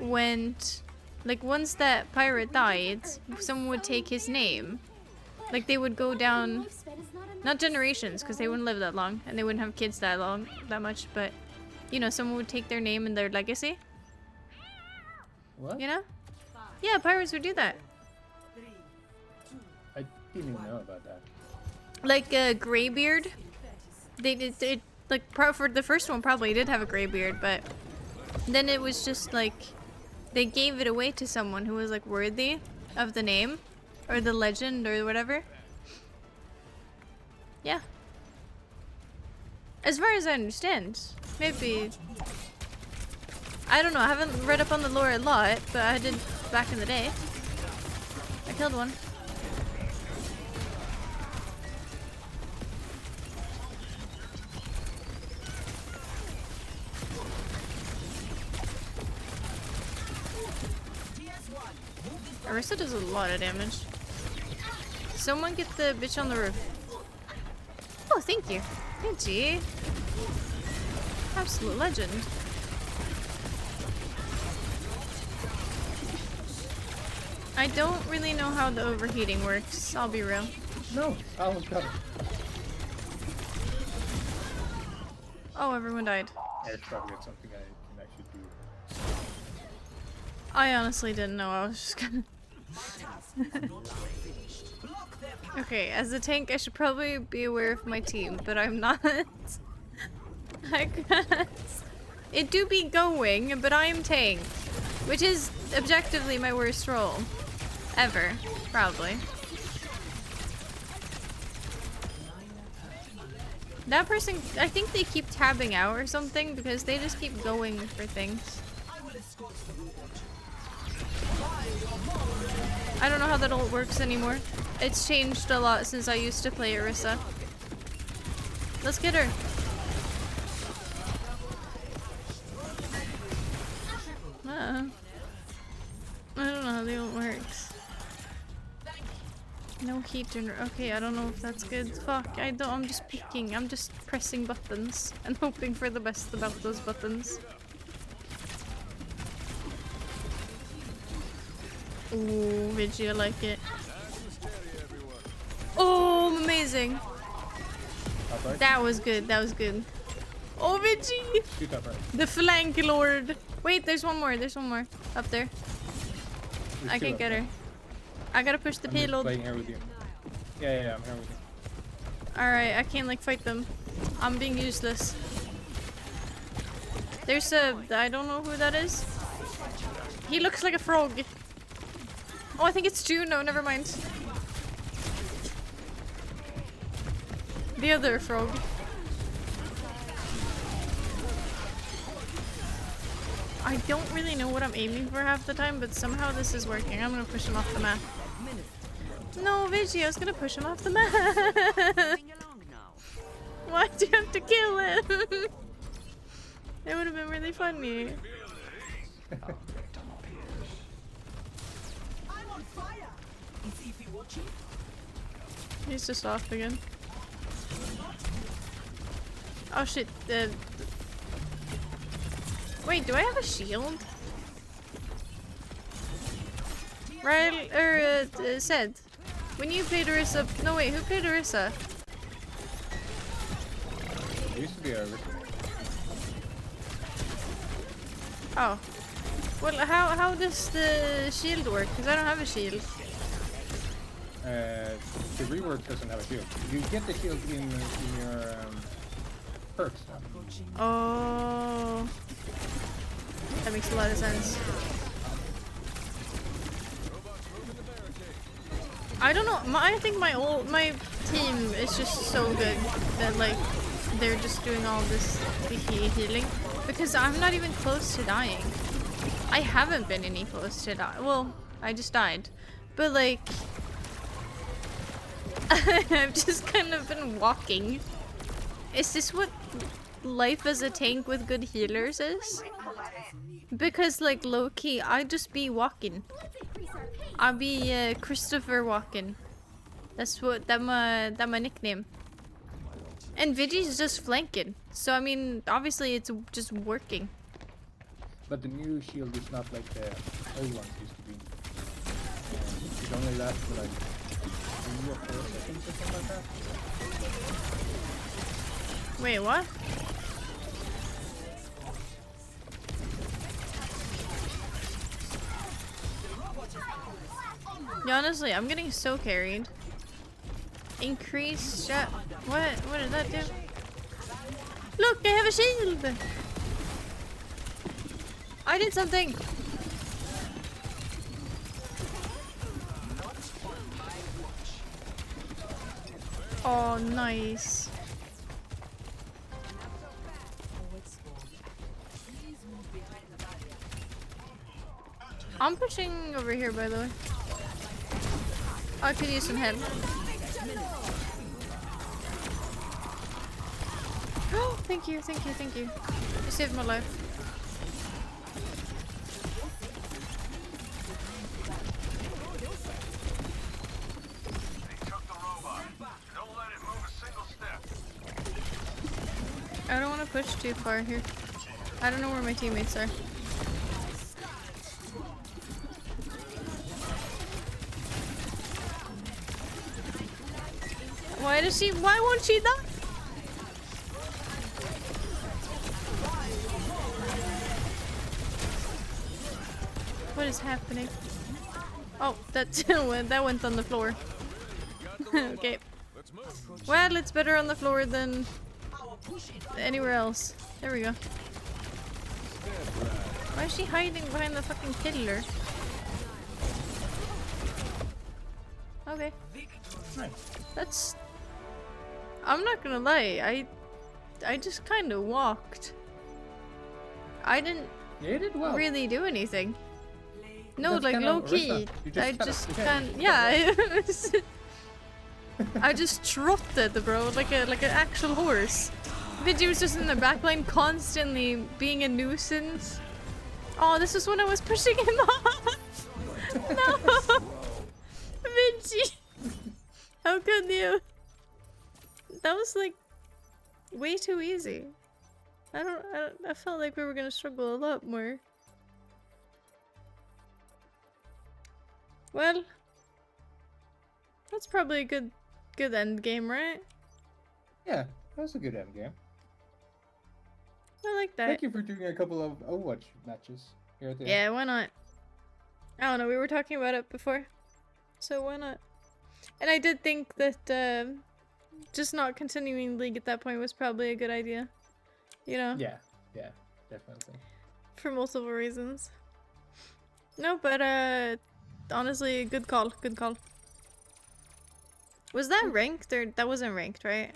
went... Like, once that pirate died, someone would take his name. Like, they would go down... Not generations, because they wouldn't live that long. And they wouldn't have kids that much, but... You know, someone would take their name and their legacy. What? You know? Yeah, pirates would do that. I didn't even know about that. Like Greybeard, they did like for the first one probably did have a Greybeard, but then it was just like they gave it away to someone who was like worthy of the name or the legend or whatever. Yeah. As far as I understand, maybe I don't know. I haven't read up on the lore a lot, but I did back in the day. I killed one. Arissa does a lot of damage. Someone get the bitch on the roof. Oh, thank you. Pinchy. Absolute legend. I don't really know how the overheating works, I'll be real. No, I almost got it. Oh, everyone died. It's probably something I can actually do. I honestly didn't know. I was just gonna... Okay, as a tank, I should probably be aware of my team, but I'm not. I can't. It do be going, but I'm tank. Which is objectively my worst role. Ever. Probably. That person, I think they keep tabbing out or something because they just keep going for things. I don't know how that ult works anymore. It's changed a lot since I used to play Arissa. Let's get her. I don't know how the ult works. No heat generator. Okay, I don't know if that's good. Fuck, I don't. I'm just picking. I'm just pressing buttons and hoping for the best about those buttons. Ooh, Vigi, I like it. Oh, amazing. Top right? That was good. That was good. Oh, Vigi! Shoot top right. The flank lord. Wait, there's one more. There's one more up there. There's I two can't up get there. her. I gotta push the I'm just payload. playing here with you. Yeah, I'm here with you. Alright, I can't like fight them. I'm being useless. There's a... I don't know who that is. He looks like a frog. Oh, I think it's Juno. Never mind. The other frog. I don't really know what I'm aiming for half the time, but somehow this is working. I'm gonna push him off the map. No, Vigi, I was gonna push him off the map. Why'd you have to kill him? That would have been really funny. He's just off again. Oh shit, wait, do I have a shield? Right, or Zed, when you played Orisa... No wait, who played Orisa? It used to be a Oh. Well, how does the shield work? Because I don't have a shield. the rework doesn't have a shield. You get the shield in your perks. Oh. That makes a lot of sense. I don't know. I think my team is just so good that like they're just doing all this healing because I'm not even close to dying. I haven't been any close to die. Well, I just died, but like I've just kind of been walking. Is this what life as a tank with good healers is? Because like low-key, I'd just be walking. I'll be Christopher Walken. That's my nickname. And Vigi's just flanking. So I mean, obviously it's just working. But the new shield is not like the old ones used to be. It only lasts for like 3 or 4 seconds or something like that. Wait, what? Yeah, honestly, I'm getting so carried. Increase shot. What did that do? Look, I have a shield! I did something! Oh, nice. I'm pushing over here, by the way. I could use some help. Oh, thank you, thank you, thank you. You saved my life. I don't want to push too far here. I don't know where my teammates are. Why won't she die? What is happening? Oh, that went on the floor. Okay. Well, it's better on the floor than anywhere else. There we go. Why is she hiding behind the fucking pillar? Okay. That's... I'm not gonna lie, I just kind of walked. I didn't Yeah, you did well. really do anything. No, That's like kinda low key. Orisa. You just I kinda- just okay. can't. Yeah, I just trotted, bro, like an actual horse. Vigi was just in the backline, constantly being a nuisance. Oh, this is when I was pushing him off. No, Vigi. was like way too easy. I felt like we were gonna struggle a lot more. Well, that's probably a good end game, right? Yeah, that was a good end game. I like that. Thank you for doing a couple of Overwatch matches here at the end. Yeah, why not? I don't know, we were talking about it before. So why not? And I did think that just not continuing League at that point was probably a good idea. You know? Yeah, definitely. For multiple reasons. No, but honestly, good call. Good call. Was that ranked or that wasn't ranked, right?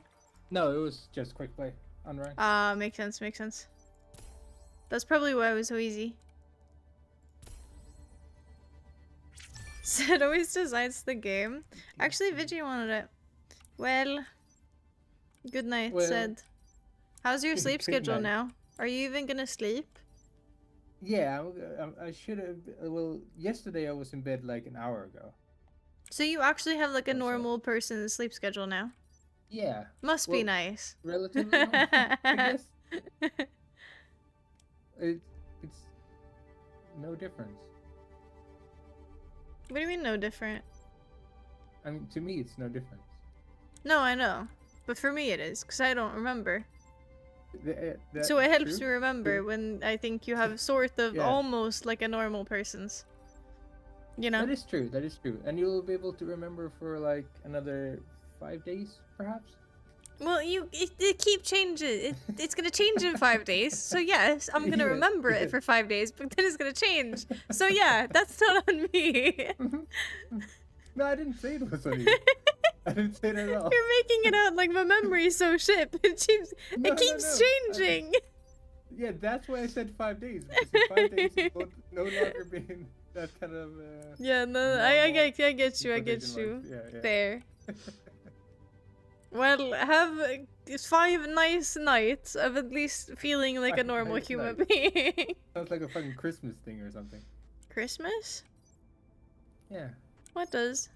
No, it was just quick play unranked. Ah, makes sense, makes sense. That's probably why it was so easy. Sid always decides the game. Actually, Vigi wanted it. Well, good night, Well, Sid. How's your sleep good schedule night. now? Are you even gonna sleep? Yeah, I should have. Well, yesterday I was in bed like an hour ago. So you actually have like a What's that? normal person's sleep schedule now? Yeah, Must be Well, nice. relatively. normal, I guess it's no difference. What do you mean no different? I mean, to me, it's no difference. No, I know. But for me it is, because I don't remember. That- So it helps true, me remember true. when I think you have sort of Yeah. almost like a normal person's. You know? That is true. That is true, and you'll be able to remember for like another 5 days, perhaps. Well, it keep changing. It's gonna change in 5 days. So yes, I'm gonna Yeah, remember yeah. it for 5 days, but then it's gonna change. So yeah, that's not on me. No, I didn't say it was on you. I didn't say that at all. You're making it out like my memory's so shit. No, It keeps no. changing. Yeah, that's why I said 5 days. Because in 5 days it will no longer be in that kind of. Yeah, no, I normal get you. I get position you. wise. Yeah, yeah. Fair. Well, have 5 nice nights of at least feeling like a 5 normal nice human nights. being. Sounds like a fucking Christmas thing or something. Christmas? Yeah, What does?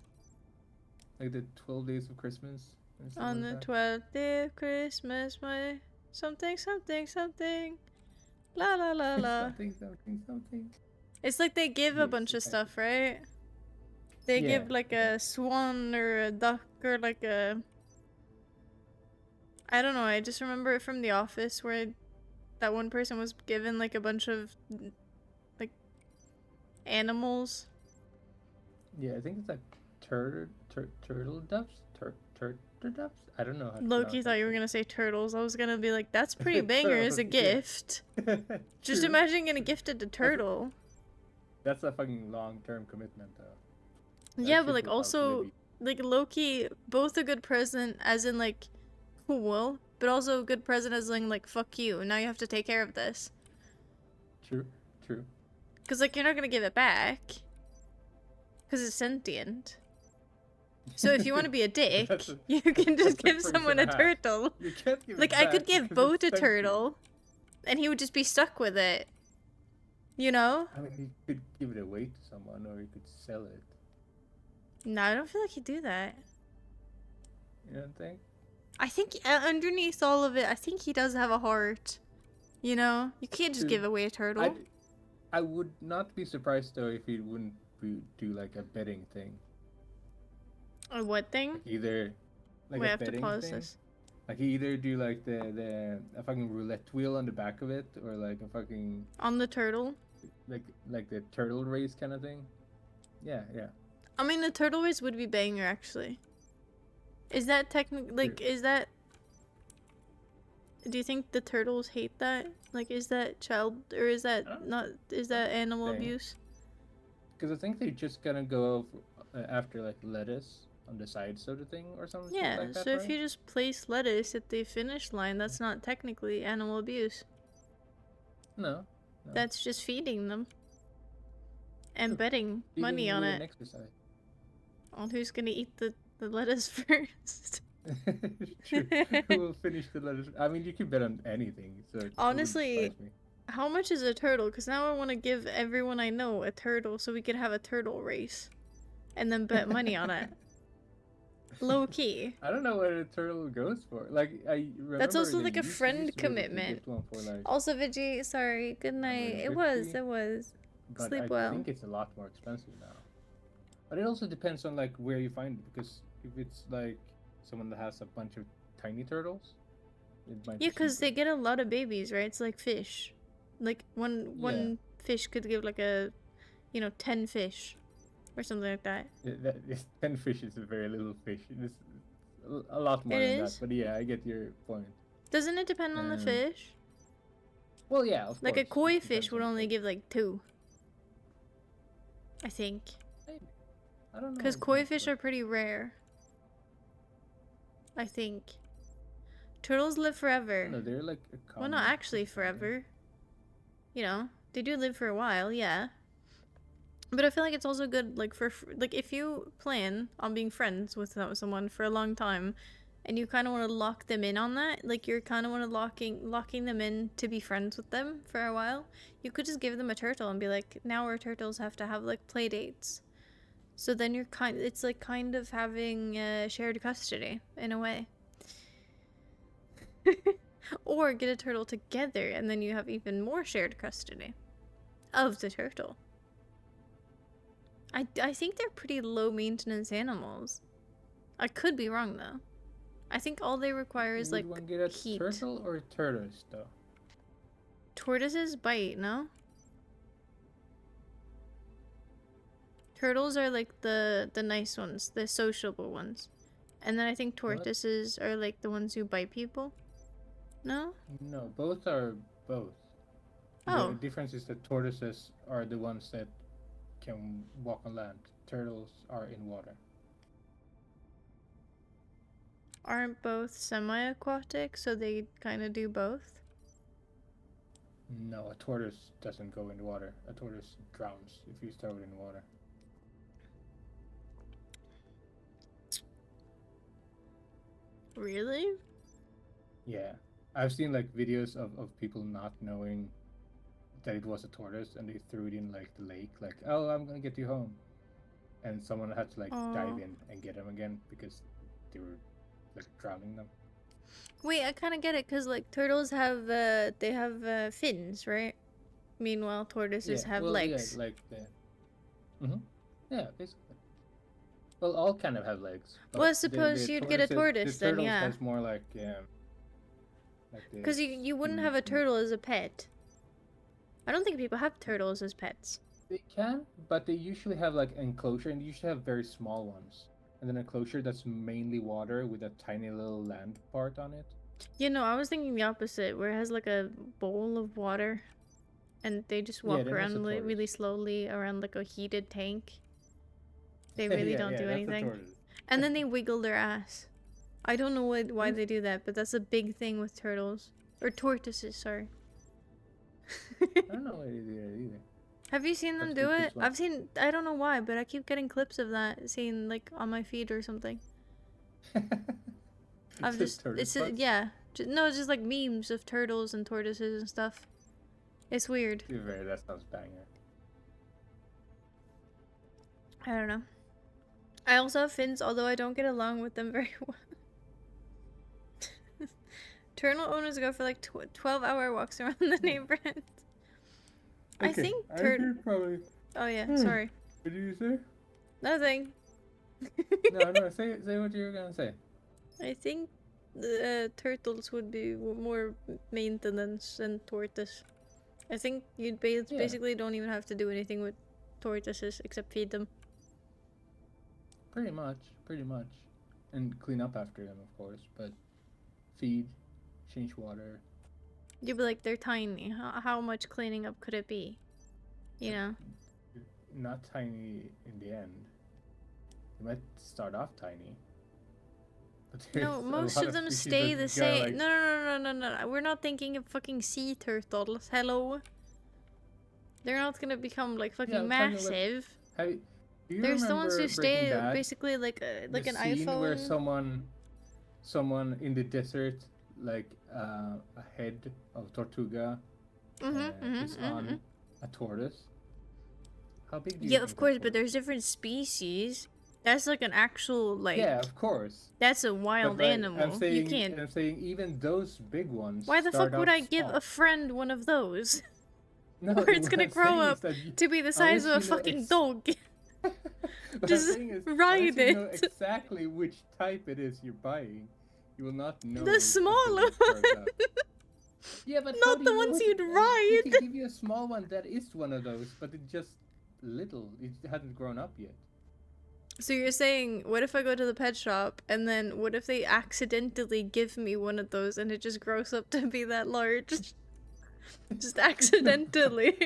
like the 12 days of Christmas. or something On like the that. 12th day of Christmas, my something, something, something. La la la la. something. It's like they give a Yes, bunch of exactly. stuff, right? They Yeah, give like a swan or a duck or like a. I don't know, I just remember it from The Office where that one person was given like a bunch of like animals. Yeah, I think it's like turtle doves? Turtle doves? I don't know how to Loki thought you were gonna say turtles. I was gonna be like, that's pretty banger as a Turtles, yeah. gift. gonna. Just imagine getting gifted a turtle. That's a fucking long-term commitment, though. That Yeah, shit but like will also outlive like Loki, both a good present as in like cool, but also a good present as in like fuck you. Now you have to take care of this. you. True. Cause like you're not gonna give it back. Cause it's sentient. So if you want to be a dick, That's a- you can just that's a give phrase someone a and a half. turtle. You can't give Like it I could back give because Boat a it's sentient. turtle, and he would just be stuck with it. You know? I mean, you could give it away to someone, or you could sell it. No, I don't feel like he'd do that. You don't think? I think underneath all of it, I think he does have a heart. You know? You can't just Dude, give away a turtle. I would not be surprised though if he wouldn't do like a betting thing. A what thing? Either like We a have to betting pause thing. this. Like he either do like the a fucking roulette wheel on the back of it, or like a fucking On the turtle? like the turtle race kind of thing. Yeah, yeah. I mean, the turtle race would be banger, actually. Is that technically, like, is that... Do you think the turtles hate that? Like, is that child, or is that not, is that animal Dang. abuse? Because I think they're just gonna go after like lettuce on the side sort of thing or something. Yeah, like that, so if right? you just place lettuce at the finish line, that's not technically animal abuse. No. That's just feeding them. And True. betting money Eating on would an it. exercise. On who's gonna eat the lettuce first. True. Who will finish the lettuce? I mean, you can bet on anything. So it wouldn't Honestly, surprise me. How much is a turtle? Because now I want to give everyone I know a turtle so we could have a turtle race. And then bet money on it. Low key. I don't know what a turtle goes for. Like I remember. That's also they like a used friend to be able to commitment. get one for like Also, Veggie, sorry. Good night. It was. 150, It was. but Sleep I well. think it's a lot more expensive now. But it also depends on like where you find it, because if it's like someone that has a bunch of tiny turtles, it might. Yeah, be because they cheaper. get a lot of babies, right? It's like fish. Like one fish could give like 10 fish, or something like that. This 10 fish is a very little fish. It is a lot more It than is? that. But yeah, I get your point. Doesn't it depend on the Um, fish? Well, yeah, of Like a course. koi it fish depends would on the only fish. give like 2. I think. Maybe. I don't know. Because as koi much, fish but- are pretty rare. I think. Turtles live forever. No, they're like a Well, not common actually fish, I think. forever. You know, they do live for a while, yeah. But I feel like it's also good, like like if you plan on being friends with someone for a long time, and you kind of want to lock them in on that, like you're kind of want to locking them in to be friends with them for a while. You could just give them a turtle and be like, now our turtles have to have like play dates. So then it's like kind of having shared custody in a way. Or get a turtle together and then you have even more shared custody of the turtle. I think they're pretty low maintenance animals. I could be wrong though. I think all they require is Would like one get a heat. turtle or a tortoise though? Tortoises bite, no? Turtles are like the nice ones, the sociable ones. And then I think What? tortoises are like the ones who bite people. No? No, both are both. Oh. The difference is that tortoises are the ones that can walk on land. Turtles are in water. Aren't both semi-aquatic, so they kind of do both? No, a tortoise doesn't go in the water. A tortoise drowns if you throw it in the water. Really? Yeah. I've seen like videos of people not knowing that it was a tortoise and they threw it in like the lake, like, oh, I'm gonna get you home. And someone had to like dive Aw. in and get them again because they were like drowning them. Wait, I kind of get it, because like turtles have they have fins, right? Meanwhile, tortoises have well, legs. Yeah, like the. Yeah, basically. Well, all kind of have legs. Well, I but suppose you'd get a tortoise the then, turtles yeah. has more like the Because you wouldn't have a fins. turtle as a pet. I don't think people have turtles as pets. They can, but they usually have like enclosure, and they usually have very small ones, and then enclosure that's mainly water with a tiny little land part on it. You know, I was thinking the opposite, where it has like a bowl of water, and they just walk then it's a around tortoise. really slowly around like a heated tank. They really Yeah, don't yeah, do that's a anything. tortoise. And then they wiggle their ass. I don't know why they do that, but that's a big thing with turtles. Or tortoises, sorry. I don't know why they do that either. Have you seen them That's do good it? as well. I've seen, I don't know why, but I keep getting clips of that, seen like on my feed or something. I've just, tortoise it's, butts? yeah. No, it's just like memes of turtles and tortoises and stuff. It's weird. To be fair, that sounds banger. I don't know. I also have fins, although I don't get along with them very well. Turtle owners go for like 12-hour walks around the neighborhood. I Okay, think I heard probably. Oh yeah, Hmm. sorry. What did you say? Nothing. No, say what you were gonna say. I think the turtles would be more maintenance than tortoise. I think you'd basically don't even have to do anything with tortoises except feed them. Pretty much, and clean up after them, of course. But feed, change water. You'd be like, they're tiny. How much cleaning up could it be? You know? Not tiny in the end. They might start off tiny. But No, there's a most lot of them species stay that the go, same. like- No. We're not thinking of fucking sea turtles. Hello? They're not gonna become like fucking I'm talking about- massive. Do you There's the ones who remember Breaking stay Bad? basically like an The scene iPhone. where someone in the desert, like a head of Tortuga, is on a tortoise. How big do you Yeah, think of that course, but tortoise there's different species. That's like an actual like. Yeah, of course. That's a But wild like, animal. You can't. I'm saying even those big ones. Why the start fuck would out I give small. a friend one of those? No, Or it's what gonna I'm grow saying is up that you- to be the size of a unless you know fucking ex- dog. what I'm Just saying is, ride unless you know it. exactly which type it is you're buying, you will not know. The until small it starts one. out. Yeah, but Not how do the you know ones if you'd it- ride. They can give you a small one that is one of those, but it's just little. It hasn't grown up yet. So you're saying, what if I go to the pet shop and then what if they accidentally give me one of those and it just grows up to be that large? Just accidentally.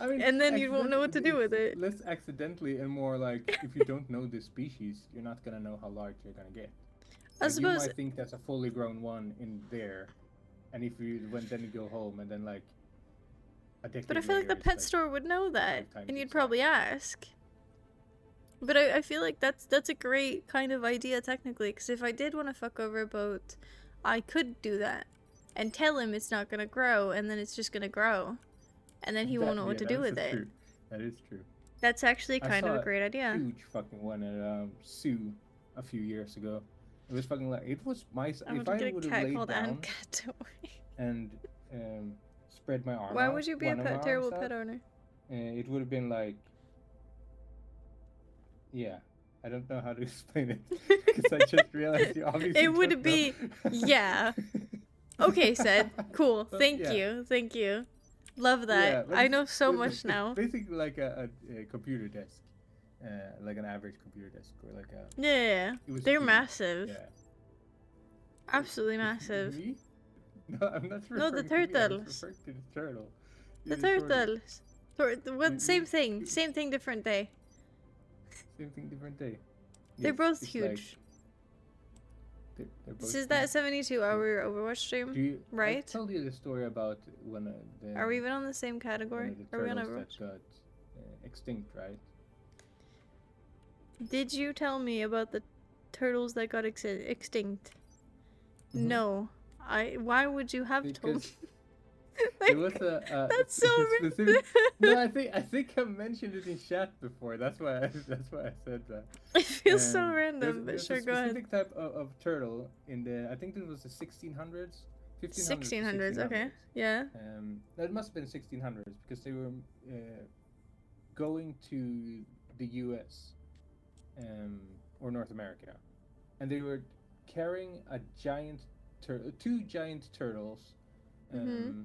I mean, And then you won't know what to do with it's it. Less accidentally and more like if you don't know the species, you're not gonna know how large you're gonna get. I Like, suppose. you might think that's a fully grown one in there, and if you then you go home and then like a decade But I feel like the later, it's pet store would know that, 5 times and you'd its probably size. ask. But I feel like that's a great kind of idea technically, because if I did want to fuck over a boat, I could do that, and tell him it's not gonna grow, and then it's just gonna grow, and then he won't know what to do with it. True. That is true. That's actually I kind of saw a great idea. Huge fucking one at Zoo a few years ago. It was fucking like it was my. I If want I to get a would have cat laid called down Ancat toy. and spread my arm Why out, would you be a one of my terrible arms pet out, owner? it would have been like, yeah, I don't know how to explain it because I just realized you obviously. It would don't be- know. yeah. Okay, said. Cool. But Thank yeah. you. Thank you. Love Yeah, that. but I it's- know so it's much now. Basically, like a computer desk, like an average computer desk, or like a. Yeah. It was They're huge, massive. Yeah. Absolutely massive. Me? No, I'm not referring No, the to me, I'm turtles. referring to the turtle. The tortoise. turtles. What? Mm, Same mm, thing. mm. Same thing, different day. Same thing, different day. They're Yes, both it's huge. like- they're This both is that huge. 72-hour Overwatch stream. Do you, I right? told you the story about when the. Are we even on the same one category? of the Are we on turtles Overwatch? that got extinct, right? Did you tell me about the turtles that got extinct? Mhm. No. Why would you have told Because me? there was a That's so specific. No, I think I mentioned it in chat before. That's why I said that. It feels so Um, random, but there's sure, a go ahead. specific type of turtle in the. I think it was the 1600s, 1500s. 1600s, okay. Yeah. No, it must have been 1600s because they were going to the U.S. Or North America, and they were carrying a giant two giant turtles, Mhm.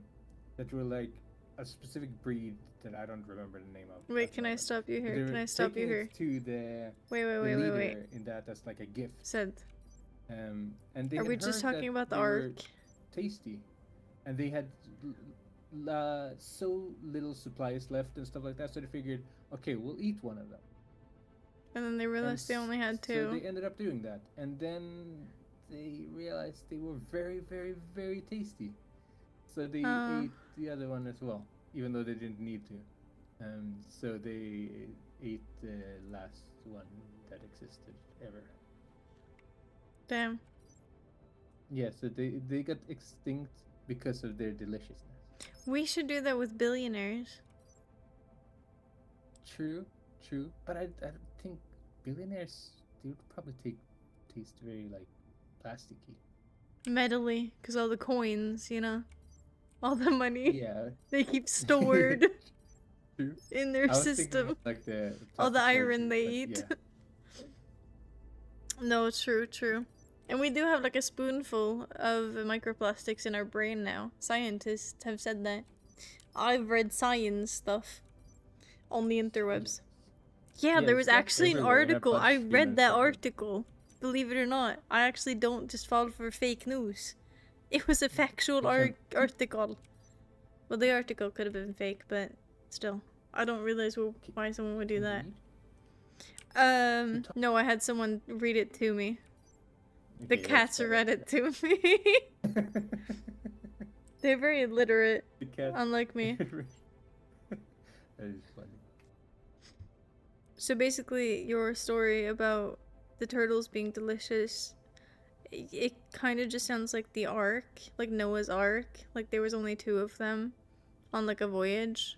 that were like a specific breed that I don't remember the name of. Wait, at the can I moment. stop you But here? they Can were I stop you taking here? it to the Wait. leader in that as like a gift. Said, And they are had we just heard talking that about the they were arc? tasty, and they had so little supplies left and stuff like that. So they figured, okay, we'll eat one of them. And then they And realized they only had So two. they ended up doing that, and then they realized they were very, very, very tasty. So they ate the other one as well, even though they didn't need to. So they ate the last one that existed ever. Damn. Yeah, so they got extinct because of their deliciousness. We should do that with billionaires. True, but I think billionaires, they would probably taste very like plasticky. Metally, because all the coins, you know? All the money Yeah. they keep stored True. in their I was thinking system. of, like the All the plastic iron surgery, they but eat. yeah. No, true. And we do have like a spoonful of microplastics in our brain now. Scientists have said that. I've read science stuff on the interwebs. Yeah, Yeah, there it's was like actually an everywhere in our article. I bloodstream read and that stuff. article. Believe it or not, I actually don't just fall for fake news. It was a factual article. Well, the article could have been fake, but still. I don't realize why someone would do that. Indeed. No, I had someone read it to me. The Okay, cats that's read it to me. better. They're very illiterate, The cat. unlike me. That is funny. So basically, your story about the turtles being delicious, it kind of just sounds like the Ark, like Noah's Ark. Like there was only 2 of them on like a voyage,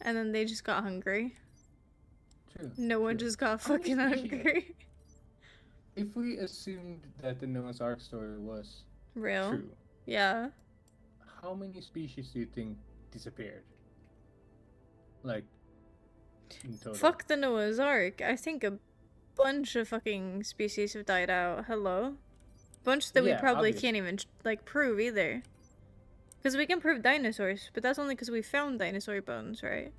and then they just got hungry. True. No one true. just got How many fucking species- hungry. If we assumed that the Noah's Ark story was Real? true, Yeah. how many species do you think disappeared? Like, in total. Fuck the Noah's Ark. I think a bunch of fucking species have died out. Hello? Bunch that we Yeah, probably obvious. can't even like prove either. Because we can prove dinosaurs, but that's only because we found dinosaur bones, right?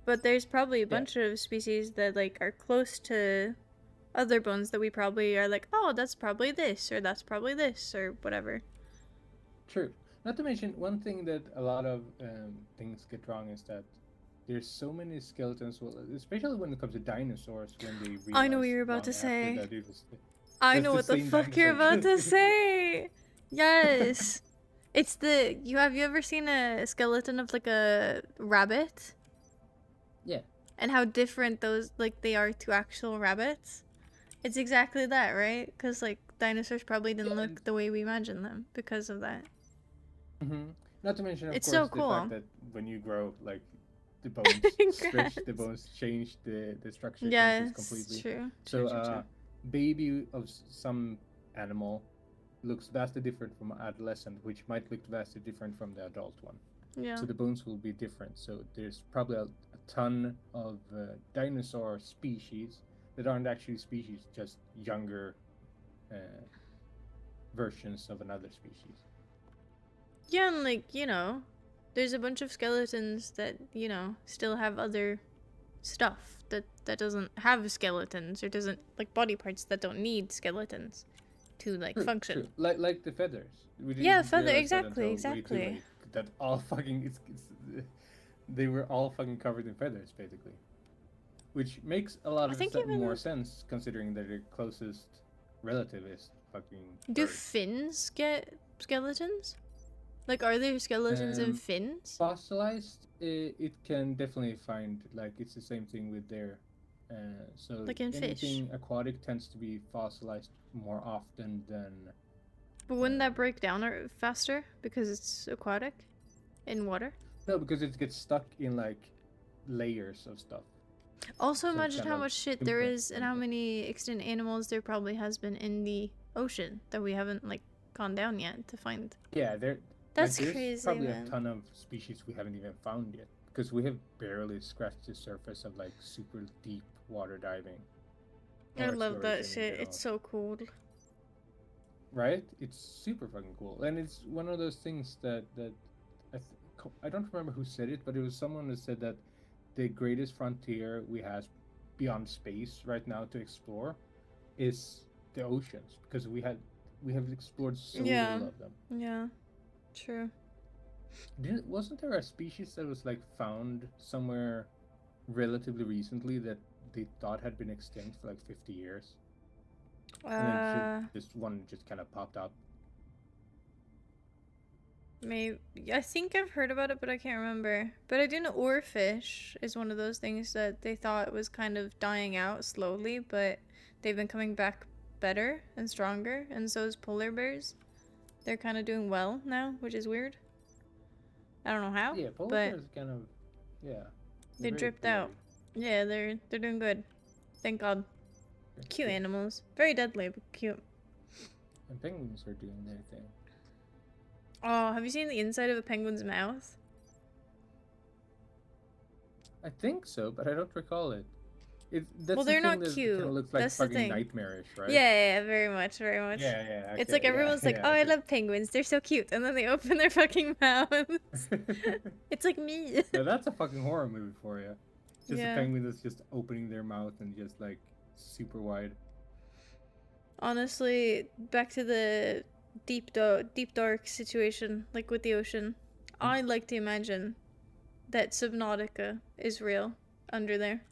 But there's probably a bunch of species that like are close to other bones that we probably are like, oh, that's probably this, or that's probably this, or whatever. True. Not to mention, one thing that a lot of things get wrong is that there's so many skeletons, well, especially when it comes to dinosaurs, when they realize I know what you're about long to after say. that it was I That's know the what the same fuck you're dinosaur. about to say. Yes. It's the have you ever seen a skeleton of like a rabbit? Yeah. And how different those like they are to actual rabbits? It's exactly that, right? Cuz like dinosaurs probably didn't Yeah, look the way we imagine them because of that. Mm-hmm. Not to mention, of It's course, so the cool. fact that when you grow, like, the bones stretch, the Congrats. bones change, the structure Yeah, changes it's completely. true. So, True, true, true. baby of some animal looks vastly different from adolescent, which might look vastly different from the adult one. Yeah. So the bones will be different. So there's probably a ton of dinosaur species that aren't actually species, just younger versions of another species. Yeah, and like, you know, there's a bunch of skeletons that, you know, still have other stuff that doesn't have skeletons or doesn't like body parts that don't need skeletons to like True, function. true. Like the feathers. We didn't Yeah, feather- realize that exactly, until way too exactly. late, that all fucking they were all fucking covered in feathers basically, which makes a lot I of think even more though- sense considering that their closest relative is fucking Do birds. fins get skeletons? Like, are there skeletons in Um, fins? Fossilized, it can definitely find, like, it's the same thing with their so Like in fish. anything aquatic tends to be fossilized more often than But wouldn't that break down faster because it's aquatic in water? no, because it gets stuck in like layers of stuff. Also, So it's imagine kind how of much shit there imprint is and how something. many extinct animals there probably has been in the ocean that we haven't like gone down yet to find. Yeah, there. That's there's crazy, probably man. a ton of species we haven't even found yet because we have barely scratched the surface of like super deep water diving. I or love that exploration in shit. general. It's so cool. Right? It's super fucking cool, and it's one of those things that I don't remember who said it, but it was someone that said that the greatest frontier we have beyond space right now to explore is the oceans because we have explored so Yeah. little of them. Yeah, true. Wasn't there a species that was like found somewhere relatively recently that they thought had been extinct for like 50 years? And then just one just kind of popped up. Maybe I think I've heard about it, but I can't remember. But I do know oarfish is one of those things that they thought was kind of dying out slowly, but they've been coming back better and stronger, and so is polar bears. They're kind of doing well now, which is weird. I don't know how. Yeah, polar but bears kind of, yeah. they they're very dripped out. polar-y. Yeah, they're doing good. Thank God. Cute animals, very deadly, but cute. And penguins are doing their thing. Oh, have you seen the inside of a penguin's mouth? I think so, but I don't recall it. That's Well, the they're thing not that cute. kinda looks like That's the fucking thing. nightmarish, right? Yeah, very much, very much. Yeah. It's okay, like yeah, everyone's like, yeah, "Oh, I okay. love penguins. They're so cute," and then they open their fucking mouths. It's like me. Now that's a fucking horror movie for you. Just Yeah. a penguin that's just opening their mouth and just like super wide. Honestly, back to the deep dark situation, like with the ocean. I like to imagine that Subnautica is real under there.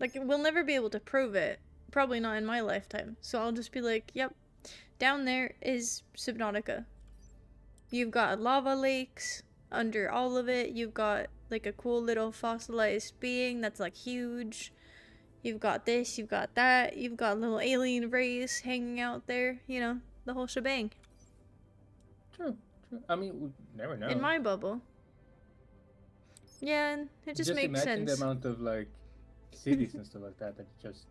Like, we'll never be able to prove it. Probably not in my lifetime. So I'll just be like, yep, down there is Subnautica. You've got lava lakes under all of it. You've got like a cool little fossilized being that's like huge. You've got this, you've got that. You've got a little alien race hanging out there. You know, the whole shebang. True. I mean, we never know. In my bubble. Yeah, and it just makes imagine sense. the amount of like cities and stuff like that that just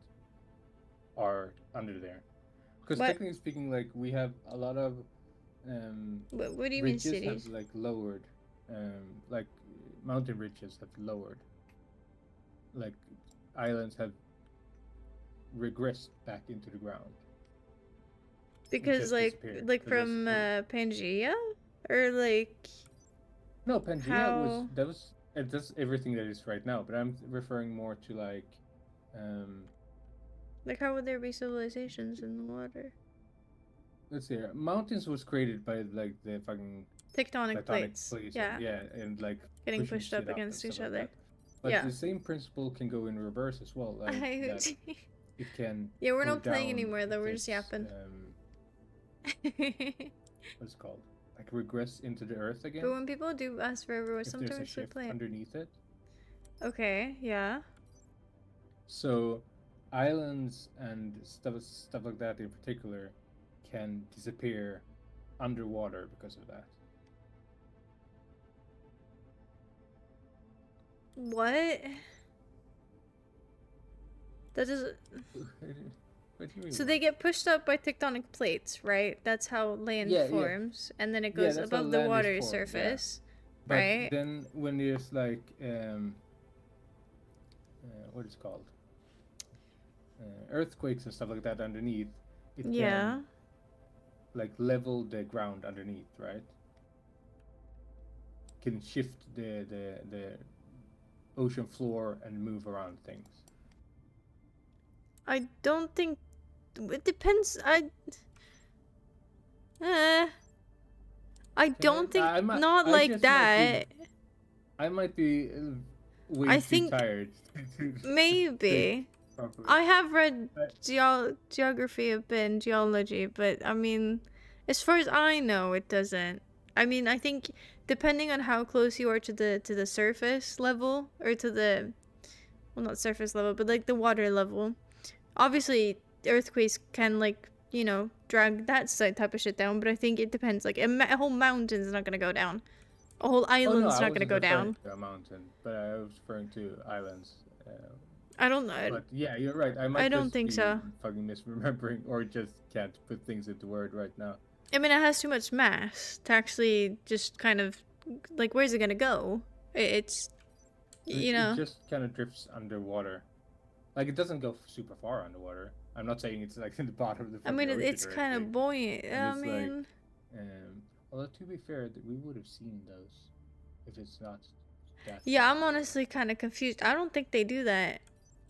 are under there. Because What? technically speaking, like we have a lot of What do you mean ridges cities? have like lowered, like mountain ridges have lowered. Like islands have regressed back into the ground. Because just disappeared. like They're just from cool. Pangea, or like No, Pangea How- that's everything that is right now. But I'm referring more to how would there be civilizations in the water? let's see. Mountains was created by like the fucking Tectonic tectonic plates. Yeah, yeah, and like getting pushing pushed up shit against and each stuff like other. that. But Yeah. the same principle can go in reverse as well. Like that it can. Yeah, we're go not playing down anymore though. if We're just it's, yapping. What's it called? Like regress into the earth again. But when people do ask for everywhere, If there's a sometimes we shift play it. underneath it. Okay, yeah. So islands and stuff like that in particular can disappear underwater because of that. What? That is. What do you mean So by they get pushed up by tectonic plates, right? That's how land Yeah, yeah. forms, and then it Yeah, goes that's how above the land is water formed, yeah. surface, But right? then when there's like what is it called? Earthquakes and stuff like that underneath, it Yeah. can like level the ground underneath, right? Can shift the ocean floor and move around things. I don't think it depends. I don't think I not I like just might be- that. I might be way I too think tired. to Maybe. properly. I have read But- geography a bit and geology, but I mean, as far as I know, it doesn't. I mean, I think depending on how close you are to the surface level, or to the, well, not surface level, but like the water level, obviously earthquakes can, like, you know, drag that type of shit down. But I think it depends. Like a whole mountain's not gonna go down. A whole Oh, no, island's I not gonna wasn't go referring down. to a mountain, but I was referring to islands. I don't know. But yeah, you're right. I might don't just think be so. fucking misremembering, or just can't put things into word right now. I mean, it has too much mass to actually just kind of, like, where's it gonna go? It's, you know. It just kind of drifts underwater. Like it doesn't go super far underwater. I'm not saying it's like in the bottom of the. I mean, fucking it's ocean or kind of anything. buoyant. And I it's like- mean, Although to be fair, we would have seen those if it's not that. yeah, far I'm away. honestly kind of confused. I don't think they do that.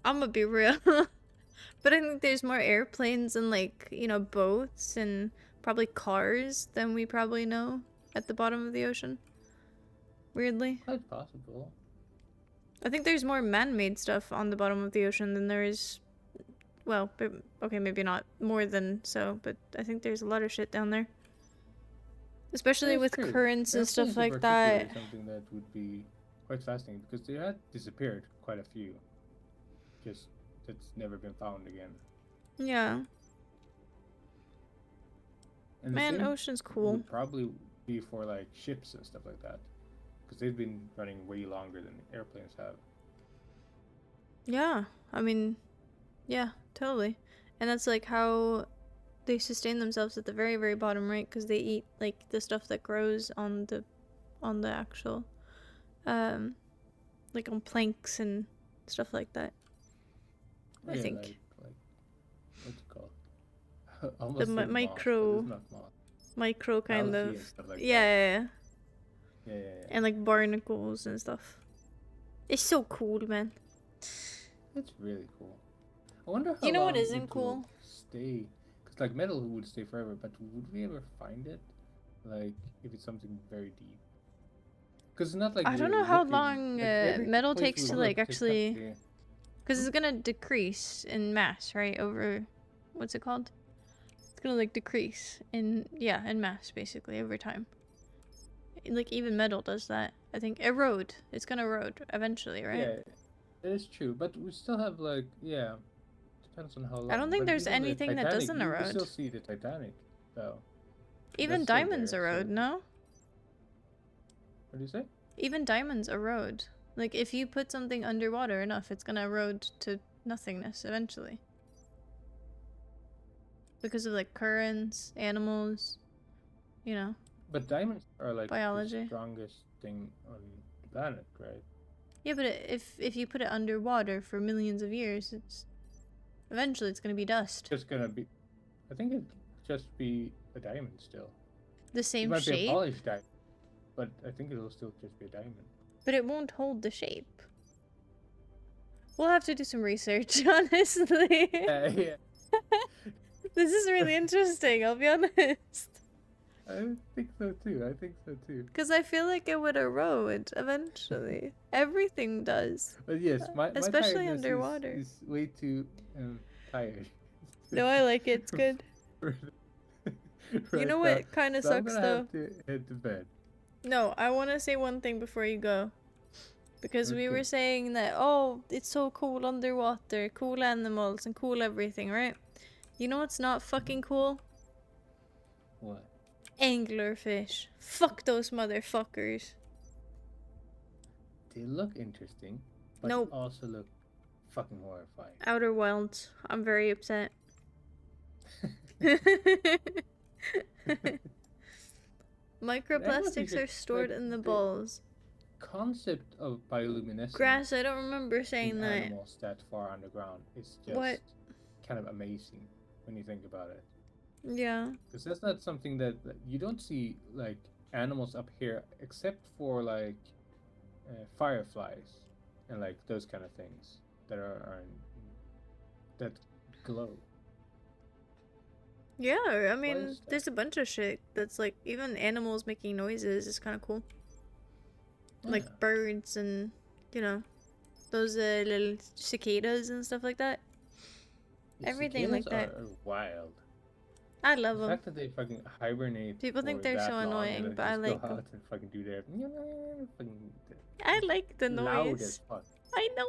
I'm gonna be real. But I think there's more airplanes and, like, you know, boats and probably cars than we probably know at the bottom of the ocean. Weirdly. Quite possible. I think there's more man-made stuff on the bottom of the ocean than there is, well, okay, maybe not more than so, but I think there's a lot of shit down there. Especially That's with true. currents and Airplanes stuff in like particular that. is something that would be quite fascinating because they had disappeared quite a few. Just that's never been found again. Yeah. And the Man, same ocean's cool. would probably be for like ships and stuff like that, because they've been running way longer than airplanes have. Yeah. I mean, yeah, totally. And that's like how they sustain themselves at the very, very bottom, right? Because they eat like the stuff that grows on the actual, like on planks and stuff like that. I Yeah, think. like what's it called? Almost mi- said moss, but micro- it's not moss. Micro kind Algae of. and stuff like Yeah, that. yeah, yeah. Yeah. And like barnacles and stuff. It's so cool, man. It's really cool. I wonder how You know what long isn't it cool? will stay. Because like metal would stay forever, but would we ever find it? Like if it's something very deep. Because it's not like I don't we're know how looking- long, like, every metal place takes we to, look like, takes actually- yeah. Because it's gonna decrease in mass, right? Over, what's it called? It's gonna like decrease in mass basically over time. Like even metal does that. I think erode. It's gonna erode eventually, right? Yeah, it is true, but we still have like depends on how long. I don't think But there's even the anything that Titanic, doesn't you erode. still see the Titanic, though. Even that's still diamonds there, erode, so- no? What do you say? Even diamonds erode. Like, if you put something underwater enough, it's gonna erode to nothingness eventually. Because of, like, currents, animals, you know. But diamonds are like Biology. the strongest thing on the planet, right? Yeah, but if you put it underwater for millions of years, eventually it's gonna be dust. Just gonna be. I think it'd just be a diamond still. The It same might be a shape, polished diamond, but I think it'll still just be a diamond. but it won't hold the shape. We'll have to do some research, honestly. Yeah, This is really interesting, I'll be honest. I think so too. I think so too. Because I feel like it would erode eventually. Everything does. But yes, my Especially tiredness underwater. is way too tired. No, I like it. It's good. Right You know now. what kind of So I'm sucks gonna though? have to head to bed. No, I want to say one thing before you go. Because we Okay. were saying that, oh, it's so cool underwater, cool animals, and cool everything, right? You know what's not fucking cool? What? Anglerfish. Fuck those motherfuckers. They look interesting, but Nope. they also look fucking horrifying. Outer Wilds. I'm very upset. Microplastics just, are stored like, in the the- balls. Concept of bioluminescence Grass, I don't remember in saying that. animals that far underground is just What? kind of amazing when you think about it. Yeah. Because that's not something that you don't see like animals up here except for like fireflies and like those kind of things that are that glow. Yeah, I mean, is that? there's a bunch of shit that's like, even animals making noises is kind of cool. Like Yeah. birds and, you know, those little cicadas and stuff like that. The everything like cicadas that. are wild. I love The them. fact that they fucking hibernate. People think for they're that so long and annoying, then but I just like go them. out and fucking do their fucking I like the loud noise. as fuck. I know.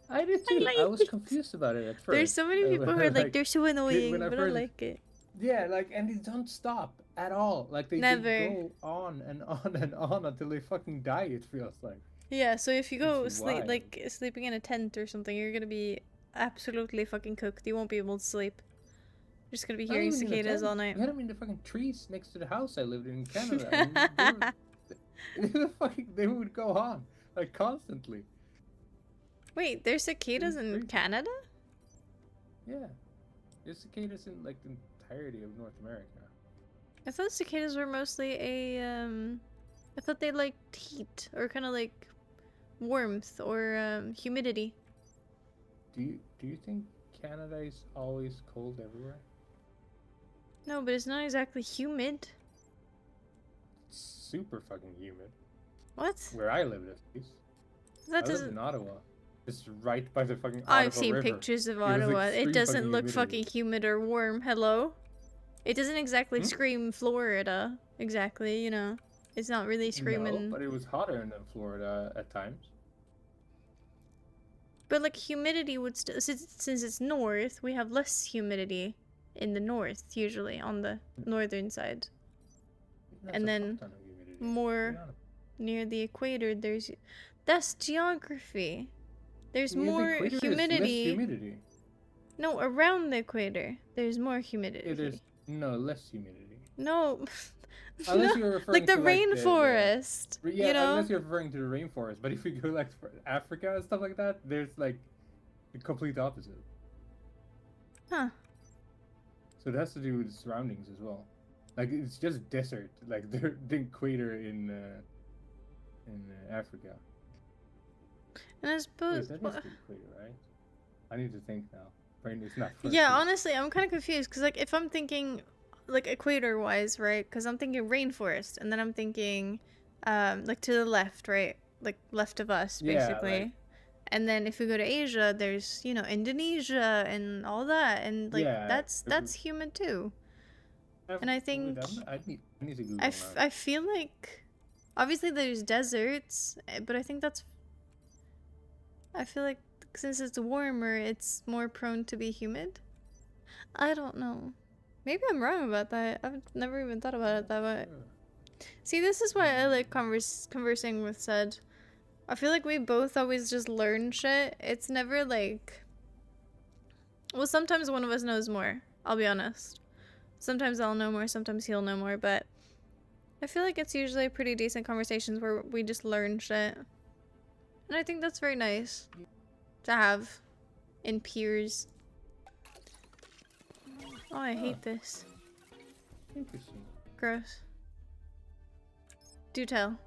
I did too. I like was it. confused about it at first. There's so many people who are like, they're so annoying, when I but I first- like it. Yeah, like, and they don't stop at all. Like, they Never. go on and on and on until they fucking die, it feels like. Yeah, so if you go It's sleep, wild. like sleeping in a tent or something, you're gonna be absolutely fucking cooked. You won't be able to sleep. You're just gonna be Not hearing even in the cicadas all tent. night. We had them in the fucking trees next to the house I lived in Canada. And they would go on, like, constantly. Wait, there's cicadas in crazy. Canada? Yeah. There's cicadas in, like, the entirety of North America. I thought cicadas were mostly I thought they liked heat or kind of like warmth or humidity. Do you think Canada is always cold everywhere? No, but it's not exactly humid. It's super fucking humid. What? Where I live, at least. That I lived doesn't. in Ottawa. It's right by the fucking I've Ottawa seen River. pictures of was Ottawa. It extreme doesn't fucking look humidity. fucking humid or warm. Hello? It doesn't exactly Hmm? scream Florida. Exactly, you know. It's not really screaming. No, but it was hotter than Florida at times. But like humidity would still, since it's north, we have less humidity in the north usually on the northern side. That's And a then fuck ton of humidity. more Yeah. near the equator. That's geography. There's Near the more equator, there's less humidity. humidity. No, around the equator, there's more humidity. Yeah, there's less humidity. No, Unless no, you're referring like the to rainforest. Yeah, you know, unless you're referring to the rainforest. But if you go like for Africa and stuff like that, there's like the complete opposite. huh? So it has to do with the surroundings as well. Like it's just desert, like the equator in Africa. And I Wait, suppose. that is the equator, right? I need to think now. Brain is not. Yeah, working. honestly, I'm kind of confused because, like, if I'm thinking, like, equator-wise, right? Because I'm thinking rainforest, and then I'm thinking, like, to the left, right? Like, left of us, Yeah, basically. like- And then if we go to Asia, there's, you know, Indonesia and all that, and like Yeah, that's humid too. And I think I need to Google I feel like, obviously there's deserts, but I think that's. I feel like since it's warmer, it's more prone to be humid. I don't know. Maybe I'm wrong about that. I've never even thought about it that way. See, this is why I like conversing with said, I feel like we both always just learn shit. It's never like... Well, sometimes one of us knows more, I'll be honest. Sometimes I'll know more, sometimes he'll know more, but I feel like it's usually pretty decent conversations where we just learn shit. And I think that's very nice to have in peers. Oh, I hate this. Interesting. Gross. Do tell.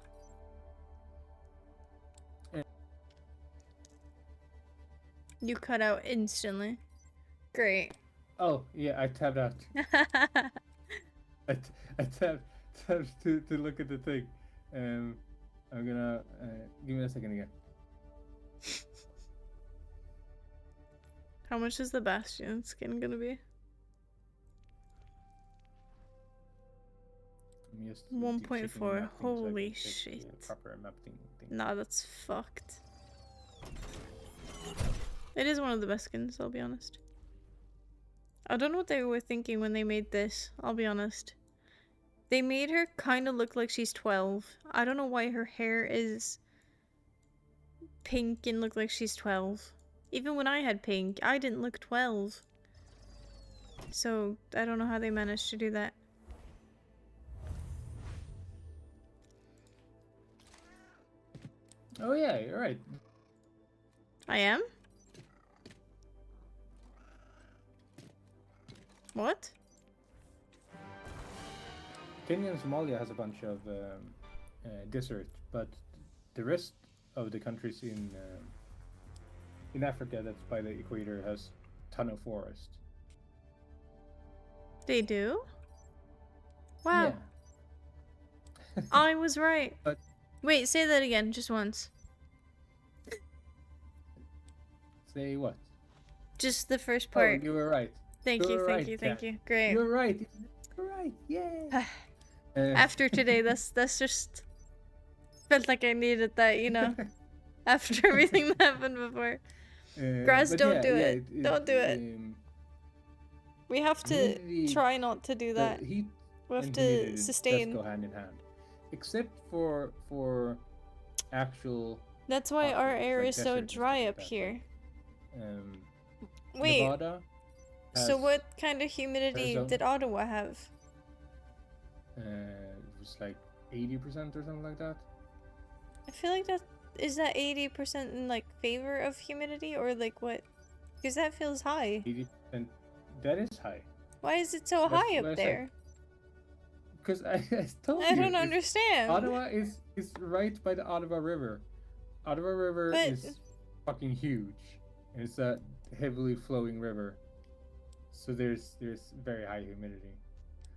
You cut out instantly. Great. Oh, yeah, I tabbed out. I tabbed to look at the thing. I'm gonna... give me a second again. How much is the Bastion skin gonna be? I'm just 1.4. checking the mapping so I can Holy check the shit. proper mapping thing. Nah, that's fucked. It is one of the best skins, I'll be honest. I don't know what they were thinking when they made this, I'll be honest. They made her kind of look like she's 12. I don't know why her hair is pink and look like she's 12. Even when I had pink, I didn't look 12. So, I don't know how they managed to do that. Oh yeah, you're right. I am? What? Kenya and Somalia has a bunch of desert, but the rest of the countries in Africa that's by the equator has ton of forest. They do? Wow. Yeah. I was right. But- Wait, say that again, just once. Say what? Just the first Oh, part. you were right. Thank you, you're thank right, you, thank Kat. you. Great. You're right. You're right. Yeah. After today, that's just felt like I needed that, you know. After everything that happened before. Grass, but don't yeah, do yeah, it. Don't do it. We have to humidity- try not to do the that. heat We have and to humidity does sustain. go hand in hand, except for actual. That's why our Like air is so desert and dry stuff up like that, here. Um, Wait, Nevada so has, what kind of humidity Arizona. did Ottawa have? It was like 80% or something like that. I feel like is that 80% in like favor of humidity or like what? Because that feels high. 80%. That is high. Why is it so That's high what up I said. there? Because I told I you. don't it's- understand. Ottawa is right by the Ottawa River. Ottawa River But- is fucking huge. And it's a heavily flowing river. So there's very high humidity.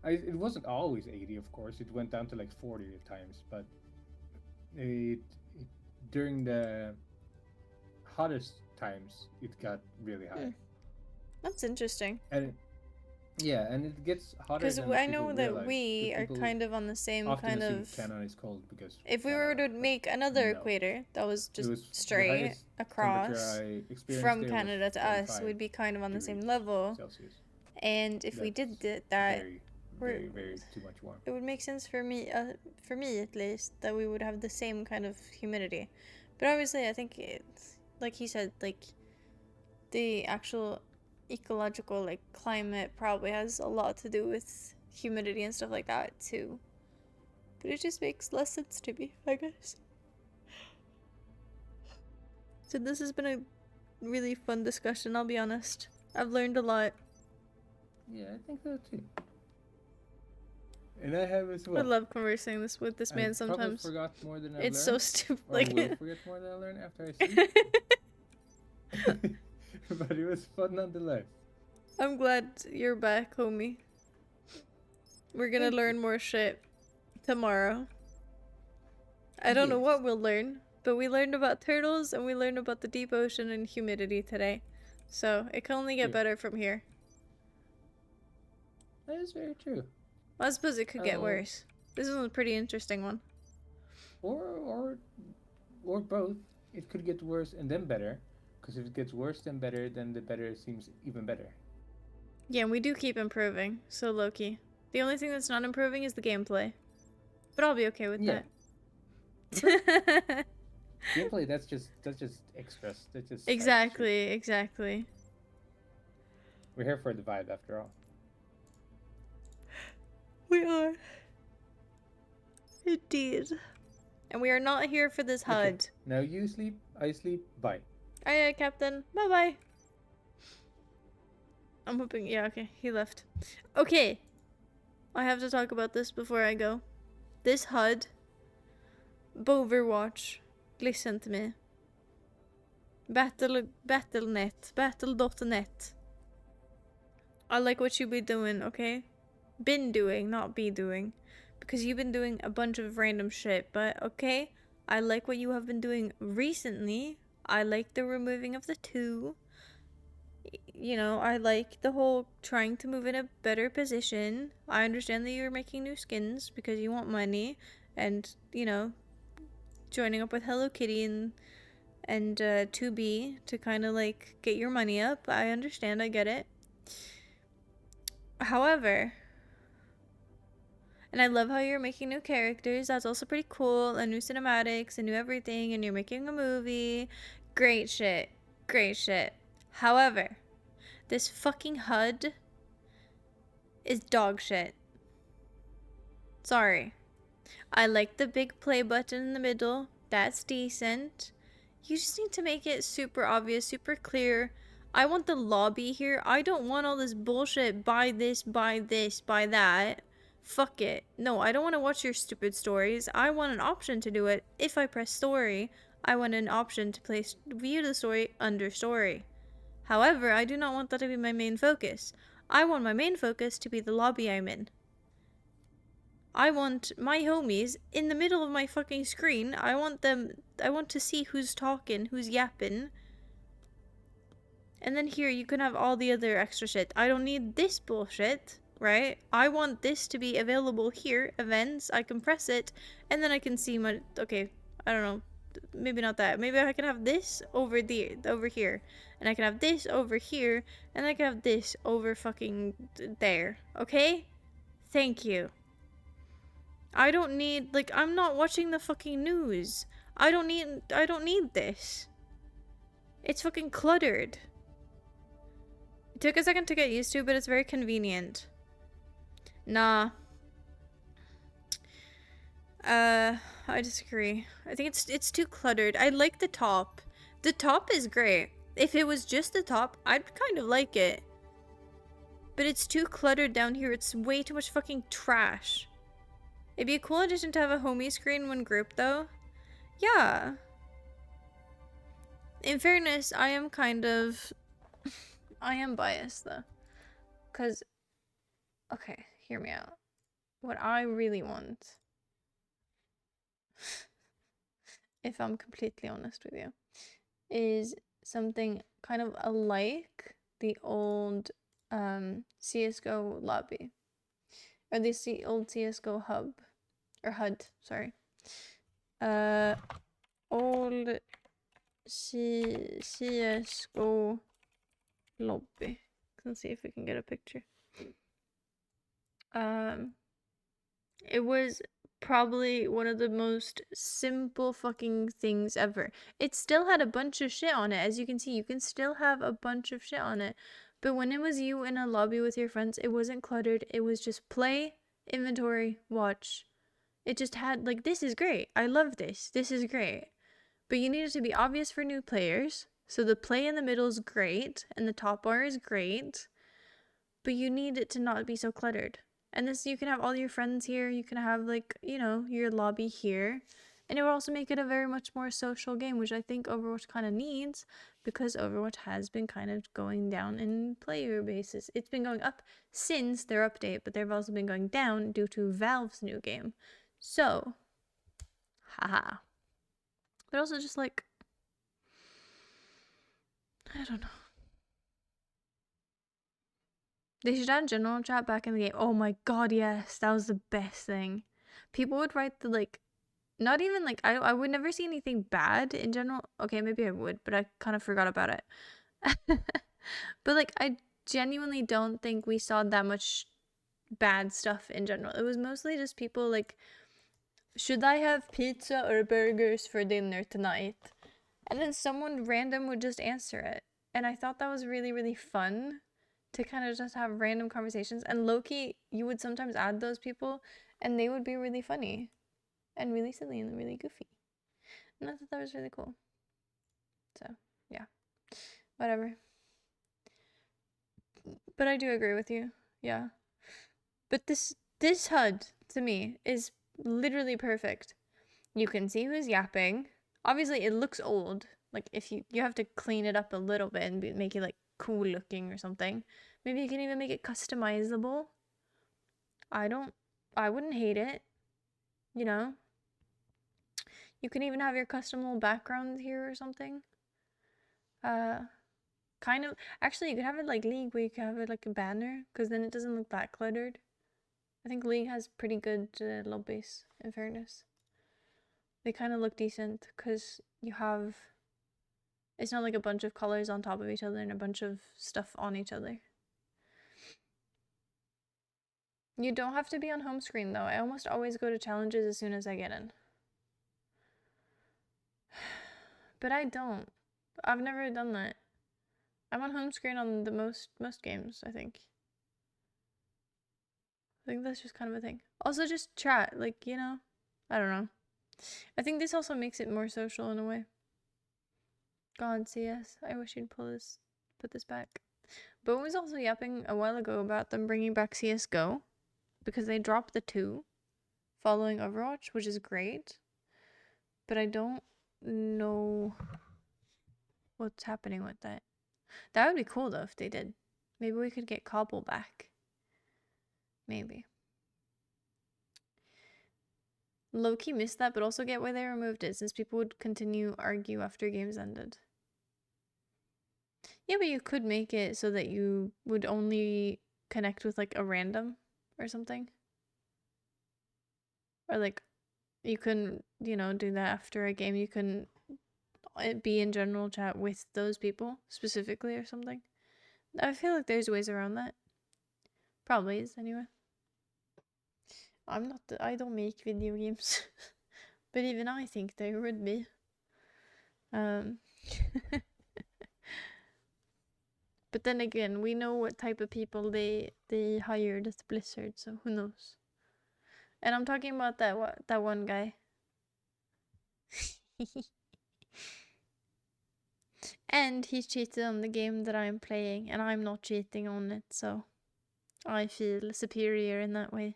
It wasn't always 80, of course. It went down to like 40 at times, but during the hottest times it got really high. That's interesting. And it gets hotter. Because than I people know that realize, we but are people kind of on the same often kind assume of. Canada is cold because If we were to Canada, but make another no. equator that was It just was the straight highest across temperature I experienced from there was Canada to us, 45 we'd be kind of on the same degrees level. Celsius. And if we did that, Very, we're- very too much warm. it would make sense for me at least, that we would have the same kind of humidity. But obviously, I think it's like he said, like the actual ecological like climate probably has a lot to do with humidity and stuff like that too. But it just makes less sense to me, I guess. So this has been a really fun discussion, I'll be honest. I've learned a lot. Yeah, I think so too. And I have as well. I love conversing with this man I sometimes. probably forgot more than I It's so learned. stupid. Or Like, will forget more than I learn after I see. But it was fun nonetheless. I'm glad you're back, homie. We're gonna Thank learn more shit tomorrow. I don't know Yes. what we'll learn, but we learned about turtles and we learned about the deep ocean and humidity today. So it can only get Yeah. better from here. That is very true. I suppose it could get Oh. worse. This is a pretty interesting one. Or both. It could get worse and then better. Because if it gets worse then better, then the better seems even better. Yeah, and we do keep improving, so Loki. The only thing that's not improving is the gameplay. But I'll be okay with Yeah. that. Gameplay, that's just extras. That's just side shit. Exactly. We're here for the vibe after all. We are. Indeed. And we are not here for this Okay. HUD. Now you sleep, I sleep, bye. Aye, Captain. Bye-bye. I'm hoping... Yeah, okay. He left. Okay. I have to talk about this before I go. This HUD... Overwatch. Listen to me. Battle.net. I like what you be doing, okay? Been doing, not be doing. Because you've been doing a bunch of random shit, but okay? I like what you have been doing recently. I like the removing of the 2. You know, I like the whole trying to move in a better position. I understand that you're making new skins because you want money. And, you know, joining up with Hello Kitty and 2B to kind of like get your money up. I understand, I get it. However, and I love how you're making new characters. That's also pretty cool. And new cinematics and new everything. And you're making a movie. Great shit. Great shit. However, this fucking HUD is dog shit. Sorry. I like the big play button in the middle. That's decent. You just need to make it super obvious, super clear. I want the lobby here. I don't want all this bullshit. Buy this, buy this, buy that. Fuck it. No, I don't want to watch your stupid stories. I want an option to do it. If I press story, I want an option to view the story under story. However, I do not want that to be my main focus. I want my main focus to be the lobby I'm in. I want my homies in the middle of my fucking screen. I want to see who's talking, who's yapping. And then here you can have all the other extra shit. I don't need this bullshit, right? I want this to be available here, events. I can press it, and then I can see my... Okay, I don't know. Maybe not that. Maybe I can have this over here. And I can have this over here. And I can have this over fucking there. Okay? Thank you. I don't need... Like, I'm not watching the fucking news. I don't need this. It's fucking cluttered. It took a second to get used to, but it's very convenient. Nah. I disagree. I think it's too cluttered. I like the top. The top is great. If it was just the top, I'd kind of like it. But it's too cluttered down here. It's way too much fucking trash. It'd be a cool addition to have a homie screen when grouped, though. Yeah. In fairness, I am kind of... I am biased, though. Because... Okay, hear me out. What I really want... if I'm completely honest with you, is something kind of alike the old CSGO lobby. Or the old CSGO hub. Or HUD, sorry. Old CSGO lobby. Let's see if we can get a picture. It was probably one of the most simple fucking things ever. It still had a bunch of shit on it. As you can see, you can still have a bunch of shit on it. But when it was you in a lobby with your friends, it wasn't cluttered. It was just play, inventory, watch. It just had, like, this is great. I love this. This is great. But you need it to be obvious for new players. So the play in the middle is great. And the top bar is great. But you need it to not be so cluttered. And this, you can have all your friends here. You can have, like, you know, your lobby here. And it will also make it a very much more social game, which I think Overwatch kind of needs, because Overwatch has been kind of going down in player basis. It's been going up since their update, but they've also been going down due to Valve's new game. So, haha. But also just like, I don't know. They should add general chat back in the game. Oh my god, yes. That was the best thing. People would write the, like, not even, like, I would never see anything bad in general. Okay, maybe I would, but I kind of forgot about it. But, like, I genuinely don't think we saw that much bad stuff in general. It was mostly just people, like, should I have pizza or burgers for dinner tonight? And then someone random would just answer it. And I thought that was really, really fun to kind of just have random conversations. And low-key, you would sometimes add those people and they would be really funny and really silly and really goofy. And I thought that was really cool. So, yeah. Whatever. But I do agree with you. Yeah. But this HUD, to me, is literally perfect. You can see who's yapping. Obviously, it looks old. Like, if you have to clean it up a little bit and make it, like, cool looking or something. Maybe you can even make it customizable. I wouldn't hate it. You know? You can even have your custom little background here or something. Kind of. Actually, you could have it like League, where you can have it like a banner, because then it doesn't look that cluttered. I think League has pretty good lobbies, in fairness. They kind of look decent, because you have... It's not like a bunch of colors on top of each other and a bunch of stuff on each other. You don't have to be on home screen, though. I almost always go to challenges as soon as I get in. But I don't. I've never done that. I'm on home screen on the most games, I think. I think that's just kind of a thing. Also, just chat, like, you know? I don't know. I think this also makes it more social in a way. God, CS. I wish you'd put this back. Bo was also yapping a while ago about them bringing back CSGO, because they dropped the 2 following Overwatch, which is great. But I don't know what's happening with that. That would be cool though if they did. Maybe we could get Cobble back. Maybe. Low-key missed that, but also get why they removed it, since people would continue argue after games ended. Yeah, but you could make it so that you would only connect with like a random or something. Or like you can, you know, do that after a game. You can be in general chat with those people specifically or something. I feel like there's ways around that. Probably is, anyway. I don't make video games. But even I think there would be. But then again, we know what type of people they hired at Blizzard, so who knows? And I'm talking about that one guy. And he cheated on the game that I'm playing, and I'm not cheating on it, so I feel superior in that way.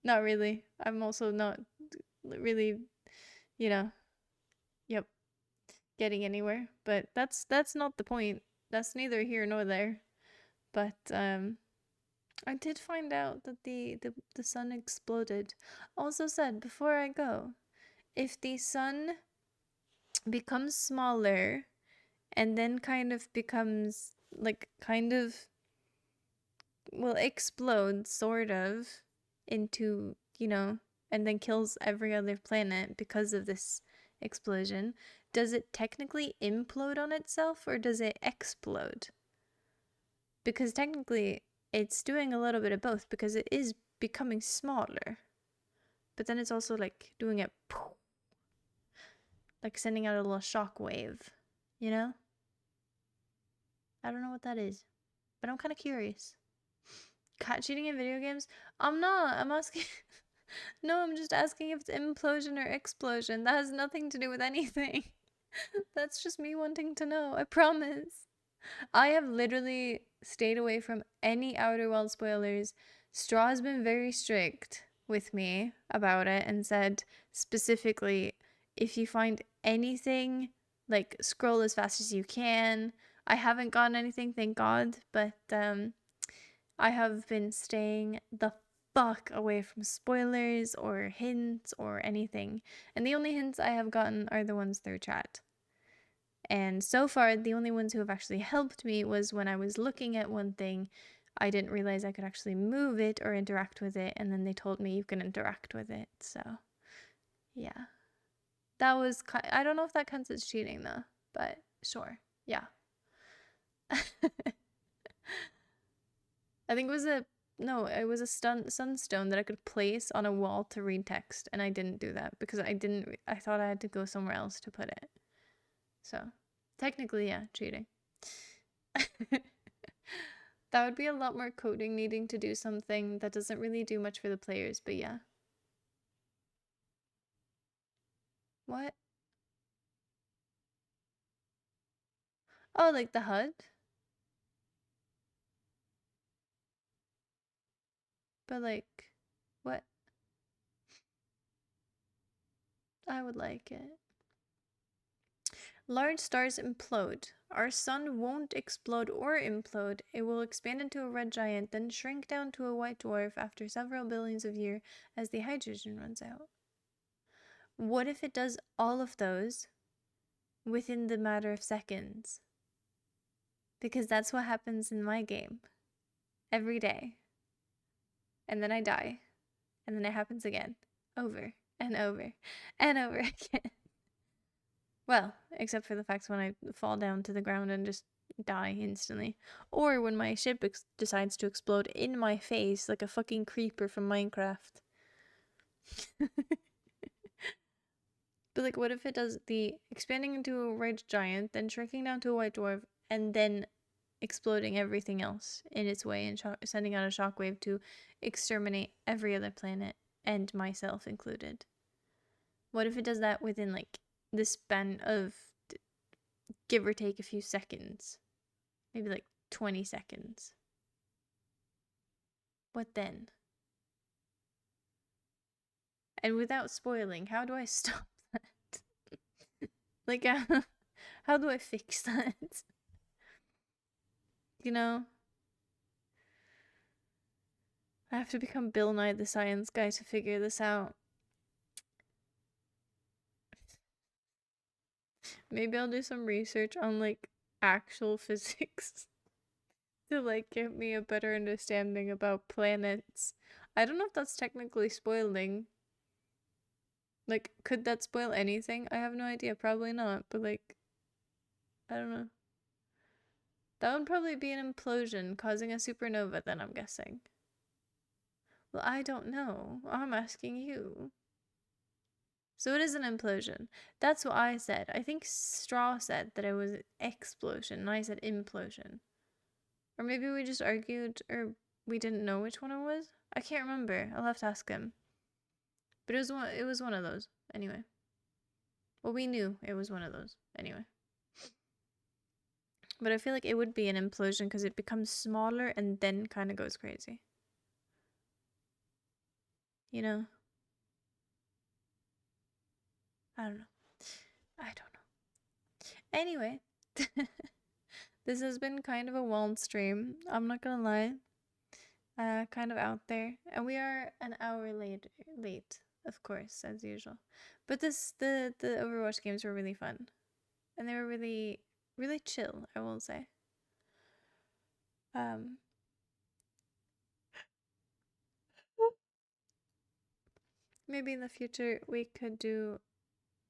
Not really. I'm also not really, you know, yep, getting anywhere. But that's not the point. That's neither here nor there. But I did find out that the sun exploded. Also said before I go, if the sun becomes smaller and then kind of becomes like will explode sort of into, you know, and then kills every other planet because of this explosion, does it technically implode on itself or does it explode? Because technically it's doing a little bit of both, because it is becoming smaller, but then it's also like doing it like sending out a little shock wave, you know? I don't know what that is, but I'm kind of curious. Cat cheating in video games? I'm not. I'm asking. No, I'm just asking if it's implosion or explosion. That has nothing to do with anything. That's just me wanting to know. I promise. I have literally stayed away from any Outer Worlds spoilers. Straw has been very strict with me about it and said specifically, if you find anything, like, scroll as fast as you can. I haven't gotten anything, thank God, but I have been staying the fuck away from spoilers or hints or anything. And the only hints I have gotten are the ones through chat. And so far, the only ones who have actually helped me was when I was looking at one thing, I didn't realize I could actually move it or interact with it, and then they told me you can interact with it, so yeah. That was, I don't know if that counts as cheating though, but sure, yeah. I think it was a no, it was a sunstone that I could place on a wall to read text, and I didn't do that because I thought I had to go somewhere else to put it. So, technically, yeah, cheating. That would be a lot more coding needing to do something that doesn't really do much for the players, but yeah. What? Oh, like the HUD? But like, what? I would like it. Large stars implode. Our sun won't explode or implode. It will expand into a red giant, then shrink down to a white dwarf after several billions of years as the hydrogen runs out. What if it does all of those within the matter of seconds? Because that's what happens in my game. Every day. And then I die. And then it happens again. Over and over and over again. Well, except for the fact when I fall down to the ground and just die instantly. Or when my ship decides to explode in my face like a fucking creeper from Minecraft. But like, what if it does the expanding into a red giant, then shrinking down to a white dwarf, and then exploding everything else in its way and sending out a shockwave to exterminate every other planet, and myself included? What if it does that within like the span of give or take a few seconds? Maybe like 20 seconds. What then? And without spoiling, how do I stop that? Like, how do I fix that? You know? I have to become Bill Nye the Science Guy to figure this out. Maybe I'll do some research on like actual physics to like give me a better understanding about planets. I don't know if that's technically spoiling. Like, could that spoil anything? I have no idea. Probably not, but like, I don't know. That would probably be an implosion causing a supernova then, I'm guessing. Well, I don't know. I'm asking you. So it is an implosion. That's what I said. I think Straw said that it was explosion, and I said implosion. Or maybe we just argued, or we didn't know which one it was. I can't remember. I'll have to ask him. But it was one of those. Anyway. Well, we knew it was one of those. Anyway. But I feel like it would be an implosion because it becomes smaller and then kind of goes crazy. You know? I don't know. Anyway. This has been kind of a wild stream. I'm not gonna lie. Kind of out there. And we are an hour late, of course, as usual. But the Overwatch games were really fun. And they were really, really chill, I will say. Maybe in the future we could do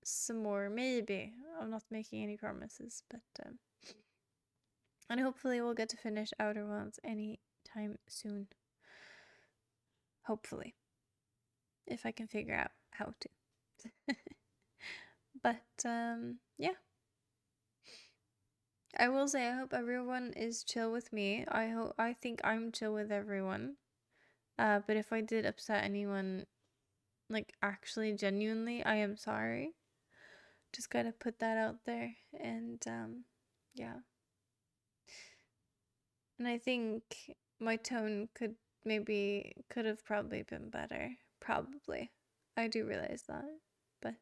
some more. Maybe. I'm not making any promises, but and hopefully we'll get to finish Outer Worlds anytime soon. Hopefully. If I can figure out how to. But yeah. I will say I hope everyone is chill with me. I think I'm chill with everyone. But if I did upset anyone, like actually genuinely, I am sorry. Just gotta put that out there. And yeah. And I think my tone could have probably been better. Probably. I do realize that. But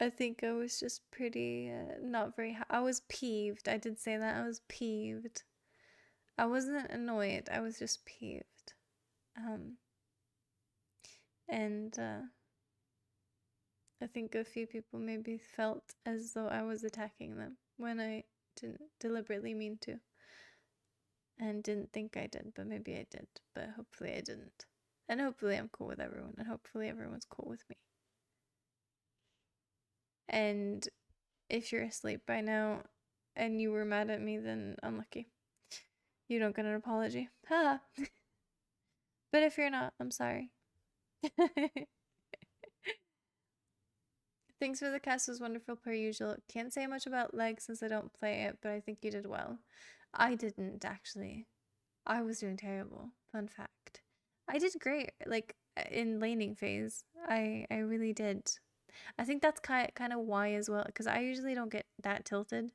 I think I was just pretty not very I was peeved. I did say that. I was peeved. I wasn't annoyed. I was just peeved. And I think a few people maybe felt as though I was attacking them when I didn't deliberately mean to. And didn't think I did, but maybe I did. But hopefully I didn't. And hopefully I'm cool with everyone, and hopefully everyone's cool with me. And if you're asleep by now and you were mad at me, then unlucky. you don't get an apology. Ha! But if you're not, I'm sorry. Thanks for the cast was wonderful per usual. Can't say much about Leg since I don't play it, but I think you did well. I didn't actually. I was doing terrible. Fun fact. I did great, like in laning phase. I really did. I think that's kind of why as well, because I usually don't get that tilted.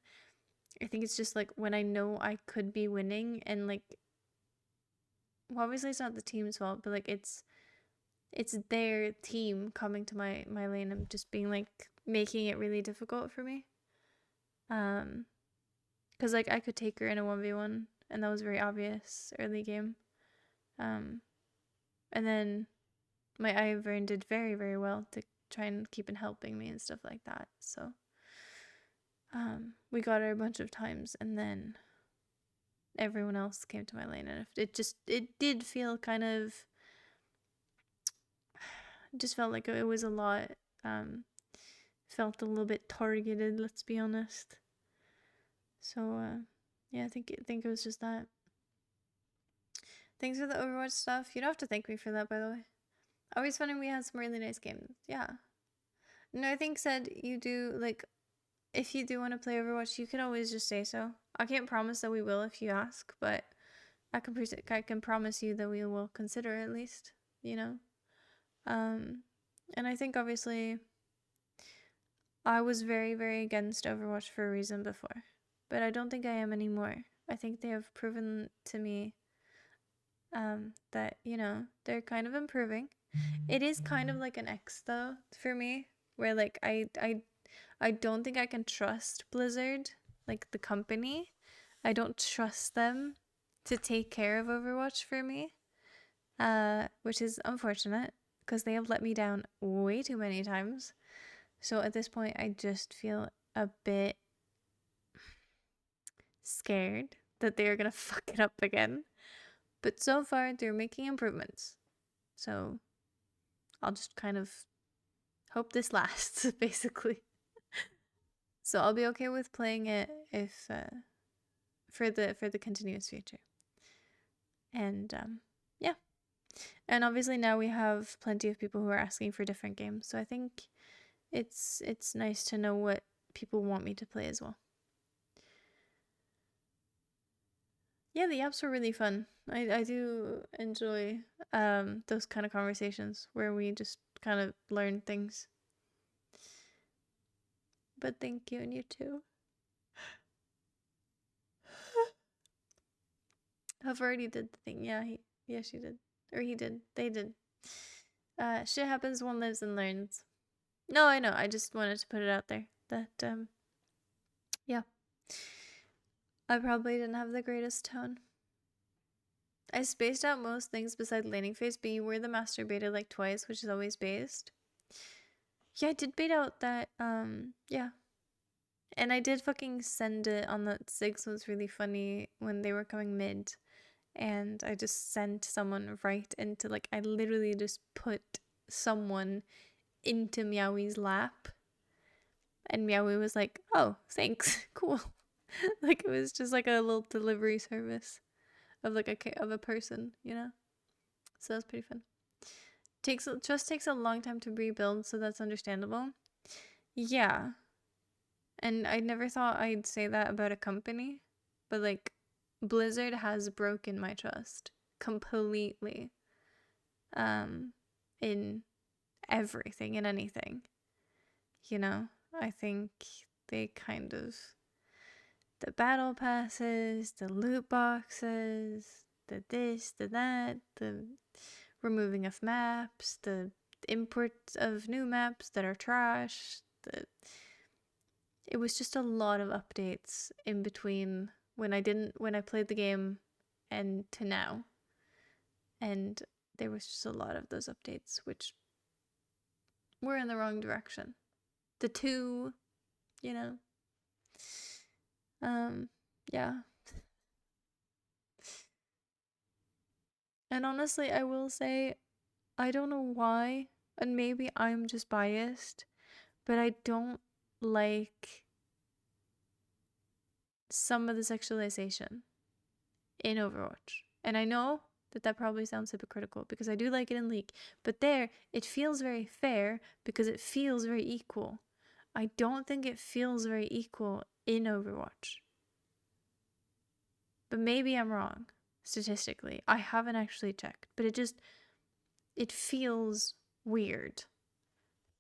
I think it's just like when I know I could be winning and like, well, obviously it's not the team's fault, but like it's their team coming to my lane and just being like making it really difficult for me. Because like I could take her in a 1v1 and that was very obvious early game. And then my Ivern did very, very well to try and keep on helping me and stuff like that. So we got her a bunch of times and then everyone else came to my lane and it did feel kind of, just felt like it was a lot. Felt a little bit targeted, let's be honest. So yeah, I think it was just that. Thanks for the Overwatch stuff. You don't have to thank me for that, by the way. Always fun, and we had some really nice games. Yeah. No, I think said you do, like, if you do want to play Overwatch, you can always just say so. I can't promise that we will if you ask, but I can promise you that we will consider at least, you know. And I think obviously I was very, very against Overwatch for a reason before, but I don't think I am anymore. I think they have proven to me that, you know, they're kind of improving. It is kind of like an X though for me, where like I don't think I can trust Blizzard, like the company. I don't trust them to take care of Overwatch for me, which is unfortunate because they have let me down way too many times. So at this point, I just feel a bit scared that they are gonna fuck it up again. But so far, they're making improvements. So I'll just kind of hope this lasts, basically. So I'll be okay with playing it if for the continuous future. And yeah. And obviously now we have plenty of people who are asking for different games. So I think it's nice to know what people want me to play as well. Yeah, the apps were really fun. I do enjoy those kind of conversations where we just kind of learn things. But thank you, and you too. I've already did the thing. Yeah, she did. Or he did. They did. Shit happens, one lives and learns. No, I know. I just wanted to put it out there that yeah. I probably didn't have the greatest tone. I spaced out most things besides laning phase, but you were the master beta like twice, which is always based. Yeah, I did bait out that, yeah. And I did fucking send it on the Ziggs was really funny when they were coming mid. And I just sent someone right into, like, I literally just put someone into Meowy's lap. And Meowy was like, oh, thanks, cool. Like, it was just like a little delivery service of like a person, you know? So that's pretty fun. Trust takes a long time to rebuild, so that's understandable. Yeah. And I never thought I'd say that about a company, but like Blizzard has broken my trust completely. In everything and anything. You know, I think they kind of, the battle passes, the loot boxes, the this, the that, the removing of maps, the imports of new maps that are trash, it was just a lot of updates in between when I played the game and to now. And there was just a lot of those updates which were in the wrong direction. The two, you know. Yeah. And honestly, I will say, I don't know why, and maybe I'm just biased, but I don't like some of the sexualization in Overwatch. And I know that that probably sounds hypocritical because I do like it in League, but there it feels very fair because it feels very equal. I don't think it feels very equal in Overwatch. But maybe I'm wrong statistically. I haven't actually checked, but it feels weird.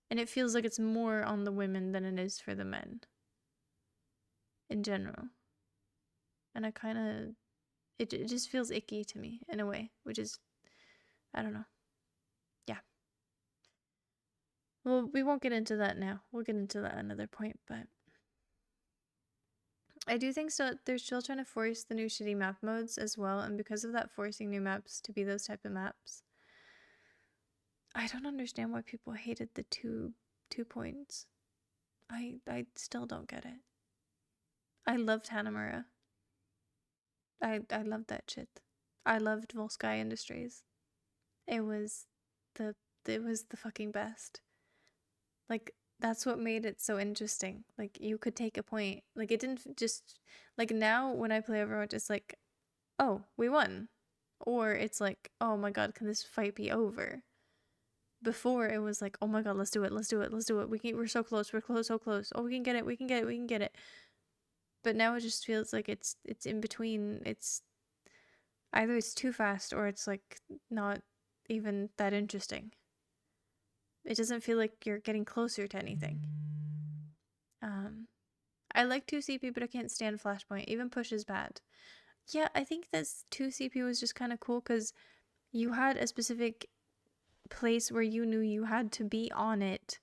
And it feels like it's more on the women than it is for the men in general. And I kind of, it just feels icky to me in a way, which is, I don't know. Yeah. Well, we won't get into that now. We'll get into that another point, but I do think so. They're still trying to force the new shitty map modes as well, and because of that, forcing new maps to be those type of maps. I don't understand why people hated the two points. I still don't get it. I loved Hanamura. I loved that shit. I loved Volsky Industries. It was the fucking best. Like, that's what made it so interesting. Like, you could take a point. Like, it didn't just, like, now when I play Overwatch, it's like, oh, we won. Or it's like, oh my god, can this fight be over? Before it was like, oh my god, let's do it. We're so close. So close. Oh, we can get it. But now it just feels like it's in between. It's either it's too fast or it's like not even that interesting. It doesn't feel like you're getting closer to anything. I like 2CP, but I can't stand Flashpoint. Even Push is bad. Yeah, I think this 2CP was just kind of cool because you had a specific place where you knew you had to be on it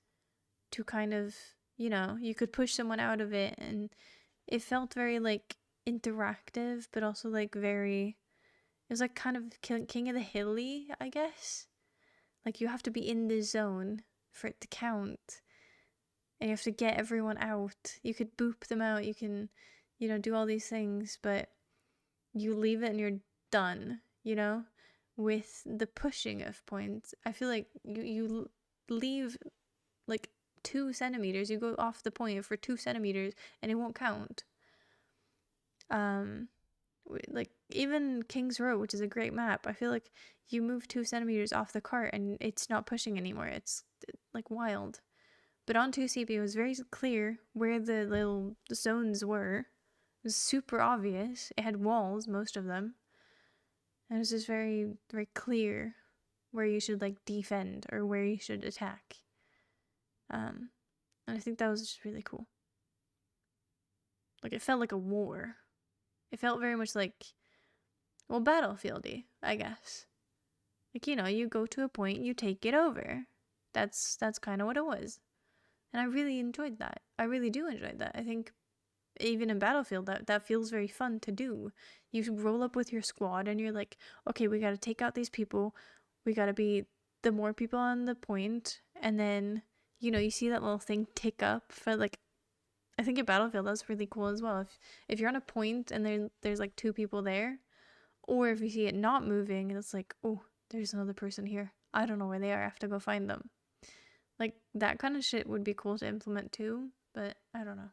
to kind of, you could push someone out of it, and it felt very like interactive, but also like very, it was like kind of King of the Hilly, I guess. Like, you have to be in the zone for it to count, and you have to get everyone out. You could boop them out, you can, do all these things, but you leave it and you're done, With the pushing of points, I feel like you leave like 2 centimeters, you go off the point for 2 centimeters and it won't count. Like, even King's Row, which is a great map, I feel like you move 2 centimeters off the cart and it's not pushing anymore. It's like wild. But on 2CP, it was very clear where the little zones were. It was super obvious. It had walls, most of them. And it was just very, very clear where you should like defend or where you should attack. And I think that was just really cool. Like, it felt like a war. It felt very much like, well, Battlefield-y, I guess. Like, you go to a point, you take it over. That's kind of what it was. And I really enjoyed that. I really do enjoy that. I think even in Battlefield, that feels very fun to do. You roll up with your squad and you're like, okay, we got to take out these people. We got to be the more people on the point. And then, you see that little thing tick up for like, I think in Battlefield, that's really cool as well. If you're on a point and there's like 2 people there, or if you see it not moving and it's like, oh, there's another person here. I don't know where they are. I have to go find them. Like, that kind of shit would be cool to implement too, but I don't know.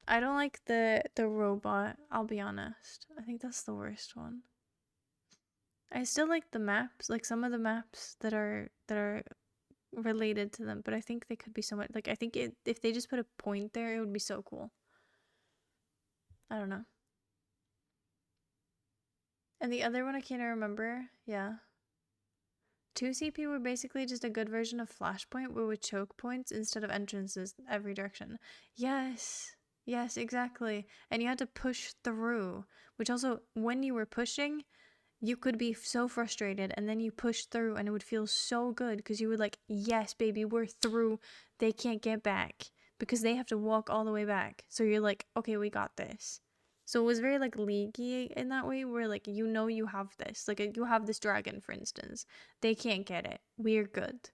I don't like the robot, I'll be honest. I think that's the worst one. I still like the maps, like some of the maps that are related to them, but I think they could be so much, like, I think if they just put a point there, it would be so cool. I don't know. And the other one I can't remember, yeah. 2CP were basically just a good version of Flashpoint, where with choke points instead of entrances every direction. Yes, exactly. And you had to push through, which also, when you were pushing, you could be so frustrated, and then you push through and it would feel so good because you were like, yes, baby, we're through. They can't get back because they have to walk all the way back. So you're like, okay, we got this. So it was very like leaguey in that way, where like, you have this. Like, you have this dragon, for instance. They can't get it. We're good.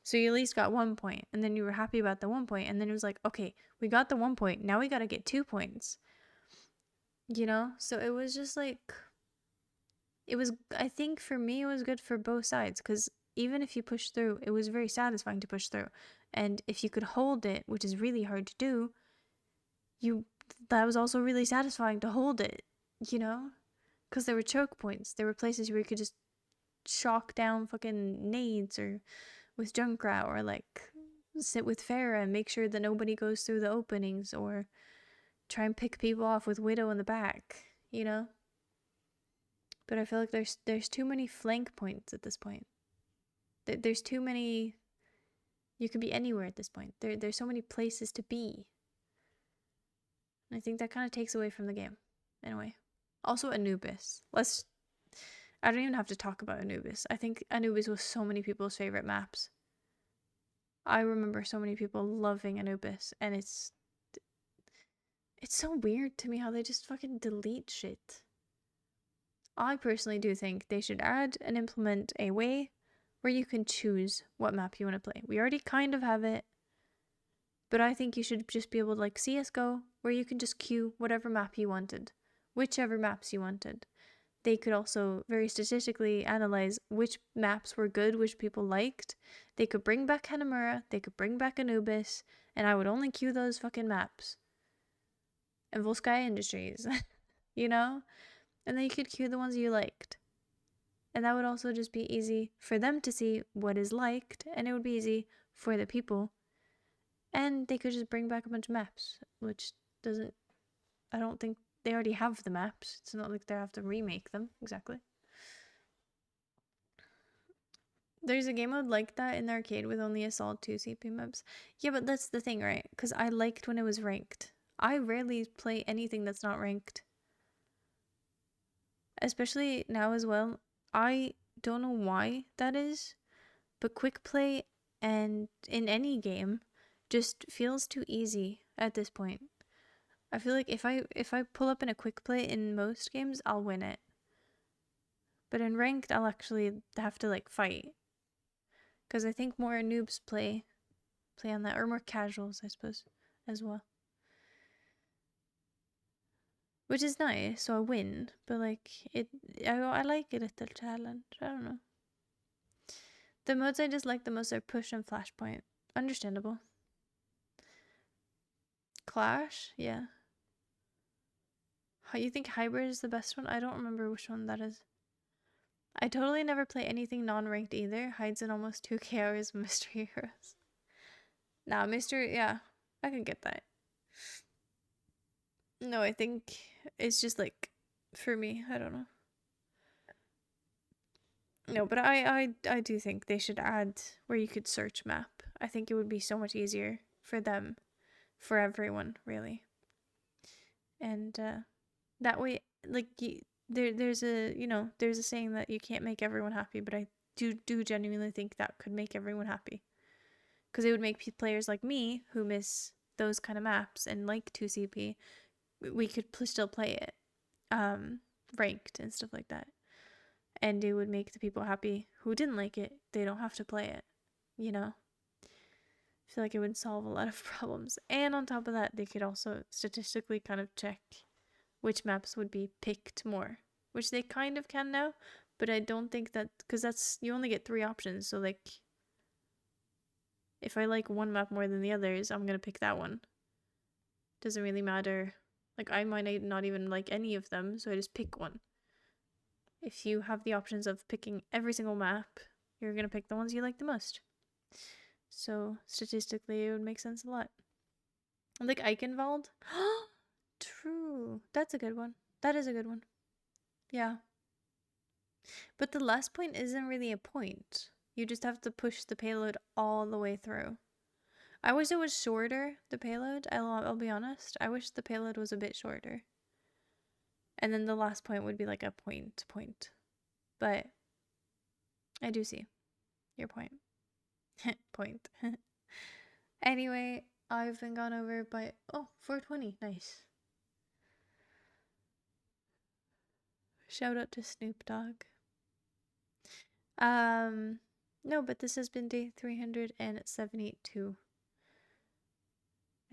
So you at least got 1 point, and then you were happy about the 1 point, and then it was like, okay, we got the 1 point. Now we got to get 2 points. So it was just like, I think for me, it was good for both sides, because even if you push through, it was very satisfying to push through. And if you could hold it, which is really hard to do, that was also really satisfying to hold it, you know? Because there were choke points. There were places where you could just shock down fucking nades or with Junkrat, or like sit with Pharah and make sure that nobody goes through the openings, or try and pick people off with Widow in the back, you know? But I feel like there's too many flank points at this point. There's too many. You could be anywhere at this point. There's so many places to be. And I think that kind of takes away from the game. Anyway. Also Anubis. I don't even have to talk about Anubis. I think Anubis was so many people's favorite maps. I remember so many people loving Anubis, and it's so weird to me how they just fucking delete shit. I personally do think they should add and implement a way where you can choose what map you want to play. We already kind of have it, but I think you should just be able to, like CSGO, where you can just queue whatever map you wanted, whichever maps you wanted. They could also very statistically analyze which maps were good, which people liked. They could bring back Hanamura, they could bring back Anubis, and I would only queue those fucking maps. And Volskaya Industries, you know? And then you could queue the ones you liked. And that would also just be easy for them to see what is liked, and it would be easy for the people. And they could just bring back a bunch of maps, which doesn't... I don't think they already have the maps. It's not like they have to remake them, exactly. There's a game mode like that in the arcade with only Assault 2 CP maps. Yeah, but that's the thing, right? Because I liked when it was ranked. I rarely play anything that's not ranked. Especially now as well. I don't know why that is, but quick play and in any game just feels too easy at this point. I feel like if I pull up in a quick play in most games, I'll win it. But in ranked, I'll actually have to like fight. Because I think more noobs play on that, or more casuals, I suppose, as well. Which is nice, so I win, but like I like a little challenge. I don't know. The modes I dislike the most are Push and Flashpoint. Understandable. Clash, yeah. You think Hybrid is the best one? I don't remember which one that is. I totally never play anything non-ranked either. Hides in almost 2k hours of Mystery Heroes. Nah, Mystery, yeah, I can get that. No, I think it's just like, for me, I don't know. No, but I do think they should add where you could search map. I think it would be so much easier for them, for everyone, really. And that way, like, there's a saying that you can't make everyone happy, but I do genuinely think that could make everyone happy. Because it would make players like me, who miss those kind of maps and like 2CP, we could still play it, ranked and stuff like that. And it would make the people happy who didn't like it. They don't have to play it, you know? I feel like it would solve a lot of problems. And on top of that, they could also statistically kind of check which maps would be picked more, which they kind of can now, but I don't think that, because that's, you only get 3 options, so like, if I like one map more than the others, I'm gonna pick that one. Doesn't really matter. Like, I might not even like any of them, so I just pick one. If you have the options of picking every single map, you're gonna pick the ones you like the most. So, statistically, it would make sense a lot. Like Eichenwald. True. That's a good one. That is a good one. Yeah. But the last point isn't really a point. You just have to push the payload all the way through. I wish it was shorter, the payload. I'll be honest. I wish the payload was a bit shorter. And then the last point would be like a point. But I do see your point. Point. Anyway, I've been gone over by 420. Nice. Shout out to Snoop Dogg. No, but this has been day 372.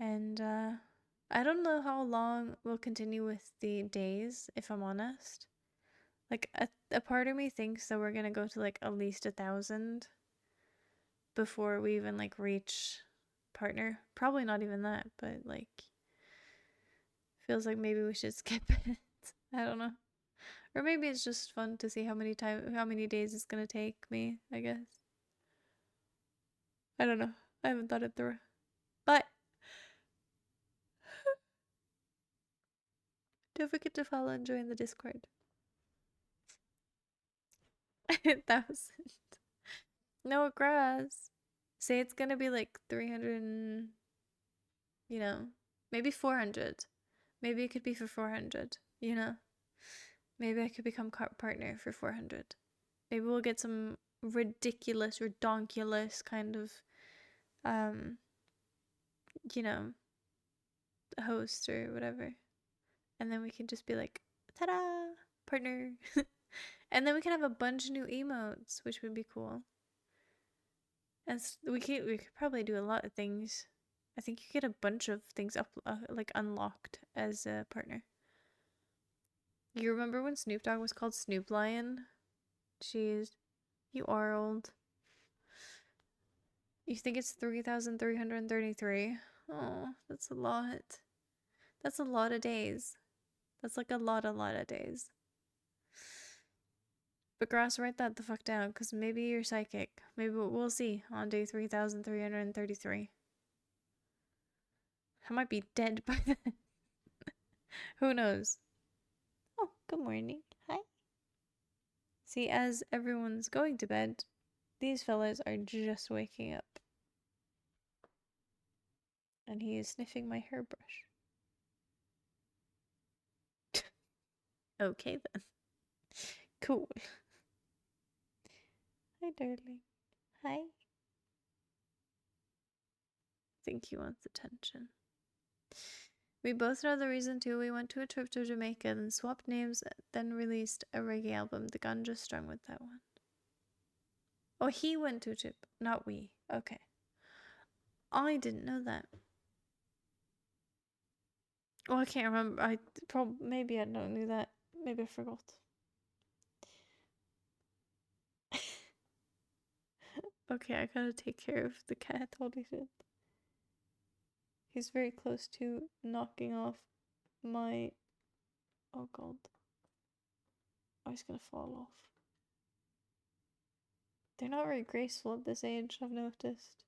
And I don't know how long we'll continue with the days, if I'm honest. Like, a part of me thinks that we're gonna go to like at least 1,000 before we even like reach partner. Probably not even that, but like, Feels like maybe we should skip it. I don't know. Or maybe it's just fun to see how many days it's gonna take me, I guess. I don't know. I haven't thought it through. But don't forget to follow and join the Discord. 1,000. No grass. Say it's gonna be like 300 and, you know, maybe 400. Maybe it could be for 400, you know? Maybe I could become partner for 400. Maybe we'll get some ridiculous, redonkulous kind of, you know, host or whatever. And then we can just be like, ta-da, partner. And then we can have a bunch of new emotes, which would be cool. And we could probably do a lot of things. I think you get a bunch of things like unlocked as a partner. You remember when Snoop Dogg was called Snoop Lion? Jeez, you are old. You think it's 3,333? Oh, that's a lot. That's a lot of days. That's like a lot of days. But Grass, write that the fuck down, because maybe you're psychic. Maybe we'll see on day 3,333. I might be dead by then. Who knows? Oh, good morning. Hi. See, as everyone's going to bed, these fellas are just waking up. And he is sniffing my hairbrush. Okay then. Cool. Hi, darling. Hi. I think he wants attention. We both know the reason too. We went to a trip to Jamaica, then swapped names, then released a reggae album. The Ganja Strung with that one. Oh, he went to a trip, not we. Okay. I didn't know that. Oh, I can't remember. Maybe I don't knew that. Maybe I forgot. Okay, I gotta take care of the cat. Holy shit. He's very close to knocking off my... Oh god. Oh, he's gonna fall off. They're not very graceful at this age, I've noticed.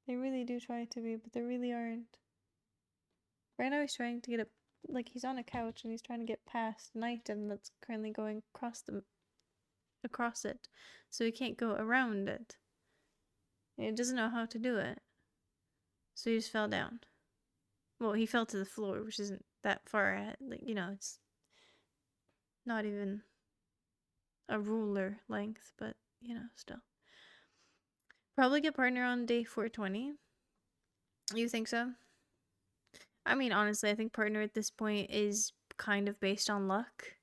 They really do try to be, but they really aren't. Right now he's trying to get he's on a couch and he's trying to get past an item that's currently going across it. So he can't go around it. He doesn't know how to do it. So he just fell down. Well, he fell to the floor, which isn't that far ahead. It's not even a ruler length, but, still. Probably get partner on day 420. You think so? I mean, honestly, I think partner at this point is kind of based on luck.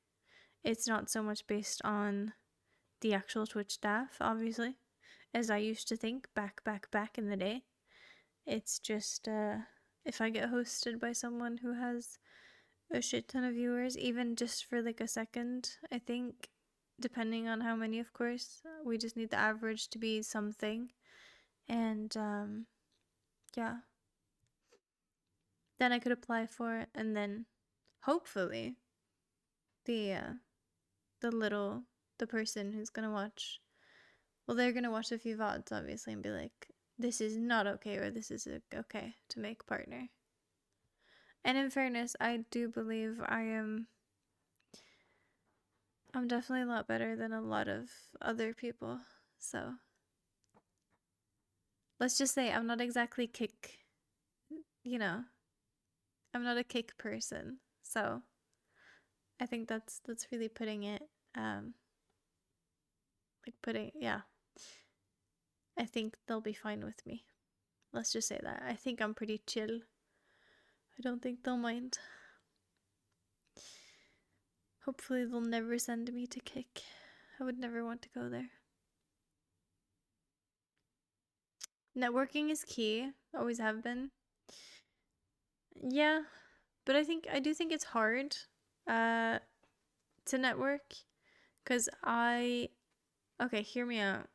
It's not so much based on the actual Twitch staff, obviously, as I used to think back in the day. It's just, if I get hosted by someone who has a shit ton of viewers, even just for like a second, I think, depending on how many, of course, we just need the average to be something. And, yeah. Then I could apply for it, and then hopefully the person who's gonna watch, well, they're gonna watch a few VODs, obviously, and be like, this is not okay, or this is okay to make partner. And in fairness, I do believe I'm definitely a lot better than a lot of other people, so let's just say I'm not exactly kick, I'm not a kick person, so I think that's really putting it, yeah. I think they'll be fine with me. Let's just say that. I think I'm pretty chill. I don't think they'll mind. Hopefully they'll never send me to kick. I would never want to go there. Networking is key. Always have been. Yeah, but I do think it's hard to network, because okay, hear me out.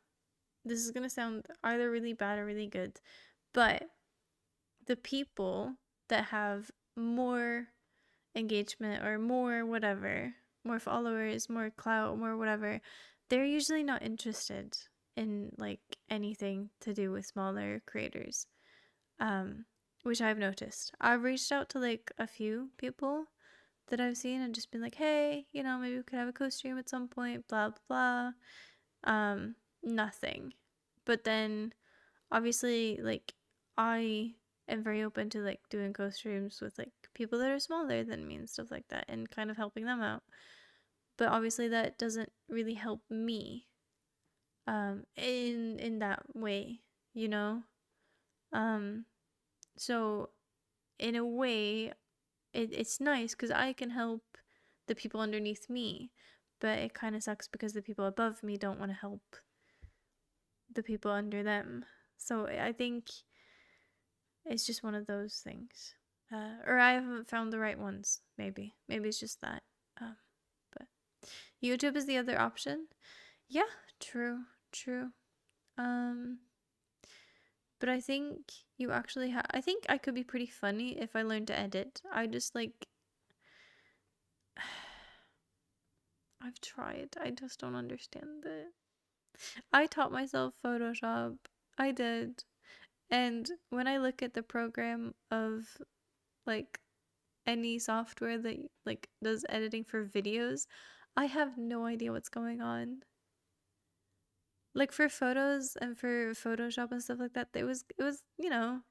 This is gonna sound either really bad or really good, but the people that have more engagement or more whatever, more followers, more clout, more whatever, they're usually not interested in like anything to do with smaller creators. Which I've noticed. I've reached out to like a few people that I've seen and just been like, hey, you know, maybe we could have a co-stream at some point, blah blah blah. Nothing. But then obviously like I am very open to like doing co-streams with like people that are smaller than me and stuff like that and kind of helping them out. But obviously that doesn't really help me in that way, you know? So in a way it's nice because I can help the people underneath me, but it kind of sucks because the people above me don't want to help the people under them. So I think it's just one of those things. Or I haven't found the right ones, maybe. Maybe it's just that. But YouTube is the other option. Yeah, true. But I think you actually I think I could be pretty funny if I learned to edit. I just like I've tried. I just don't understand it. I taught myself Photoshop. I did. And when I look at the program of like any software that like does editing for videos, I have no idea what's going on. Like for photos and for Photoshop and stuff like that, it was, you know,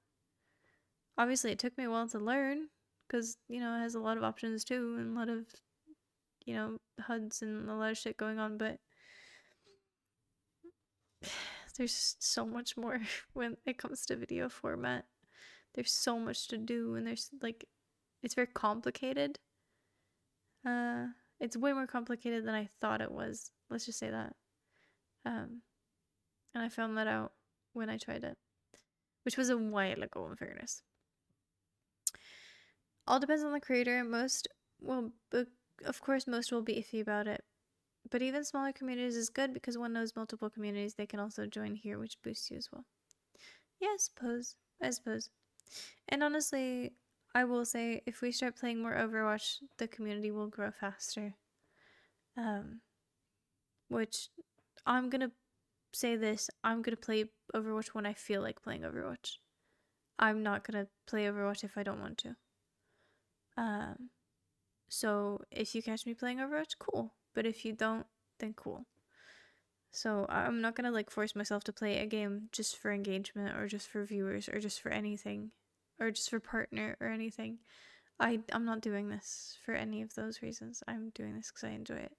obviously it took me a while to learn because, you know, it has a lot of options too and a lot of, you know, HUDs and a lot of shit going on, but there's so much more when it comes to video format. There's so much to do and there's like it's very complicated. It's way more complicated than I thought it was. Let's just say that. And I found that out when I tried it, which was a while ago in fairness. All depends on the creator. Most will, of course, most will be iffy about it. But even smaller communities is good because one knows multiple communities. They can also join here, which boosts you as well. Yeah, I suppose. And honestly, I will say if we start playing more Overwatch, the community will grow faster. Which I'm gonna say this, I'm gonna play Overwatch when I feel like playing Overwatch. I'm not gonna play Overwatch if I don't want to. So if you catch me playing Overwatch, cool. But if you don't, then cool. So I'm not gonna like force myself to play a game just for engagement or just for viewers or just for anything or just for partner or anything. I'm not doing this for any of those reasons. I'm doing this because I enjoy it.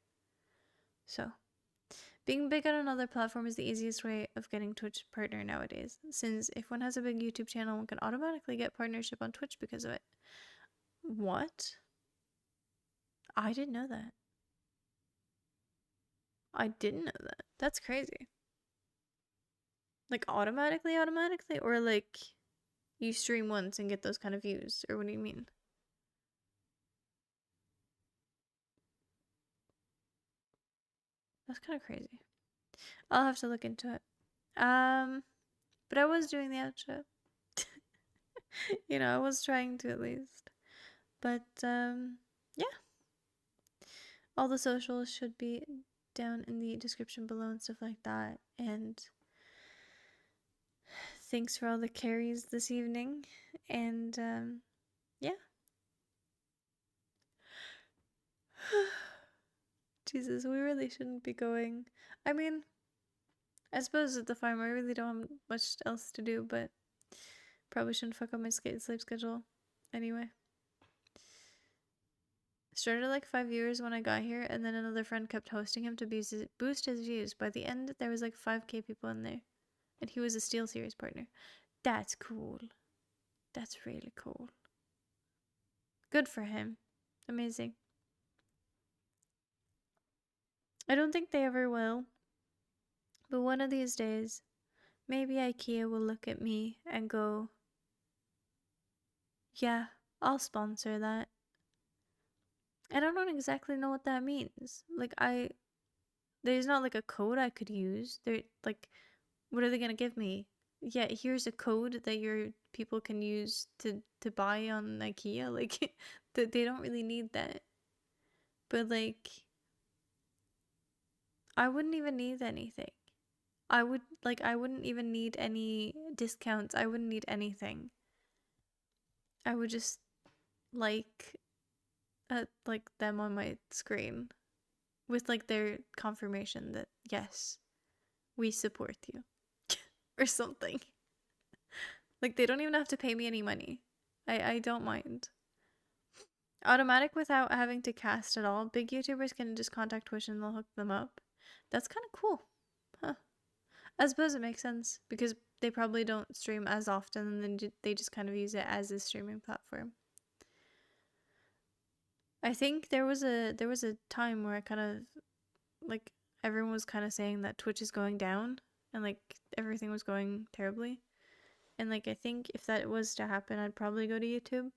So being big on another platform is the easiest way of getting Twitch partner nowadays, since if one has a big YouTube channel, one can automatically get partnership on Twitch because of it. What? I didn't know that. I didn't know that. That's crazy. Like automatically, or like you stream once and get those kind of views, or what do you mean? That's kind of crazy. I'll have to look into it. But I was doing the outro. You know, I was trying to at least. But yeah. All the socials should be down in the description below and stuff like that. And thanks for all the carries this evening. And yeah. Jesus, we really shouldn't be going. I mean, I suppose at the farm I really don't have much else to do, but probably shouldn't fuck up my sleep schedule anyway. Started like 5 years when I got here, and then another friend kept hosting him to boost his views. By the end, there was like 5k people in there, and he was a Steel Series partner. That's cool. That's really cool. Good for him. Amazing. I don't think they ever will, but one of these days, maybe IKEA will look at me and go, yeah, I'll sponsor that. And I don't exactly know what that means. Like, there's not like a code I could use. They're like, what are they gonna give me? yeah, here's a code that your people can use to buy on IKEA. Like, they don't really need that. But like, I wouldn't even need anything. I wouldn't even need any discounts. I wouldn't need anything. I would just like them on my screen with like their confirmation that yes, we support you or something. Like, they don't even have to pay me any money. I don't mind. Automatic without having to cast at all. Big YouTubers can just contact Twitch and they'll hook them up. That's kind of cool. Huh. I suppose it makes sense because they probably don't stream as often and then they just kind of use it as a streaming platform. I think there was a time where I kind of like everyone was kind of saying that Twitch is going down and like everything was going terribly. And like I think if that was to happen, I'd probably go to YouTube.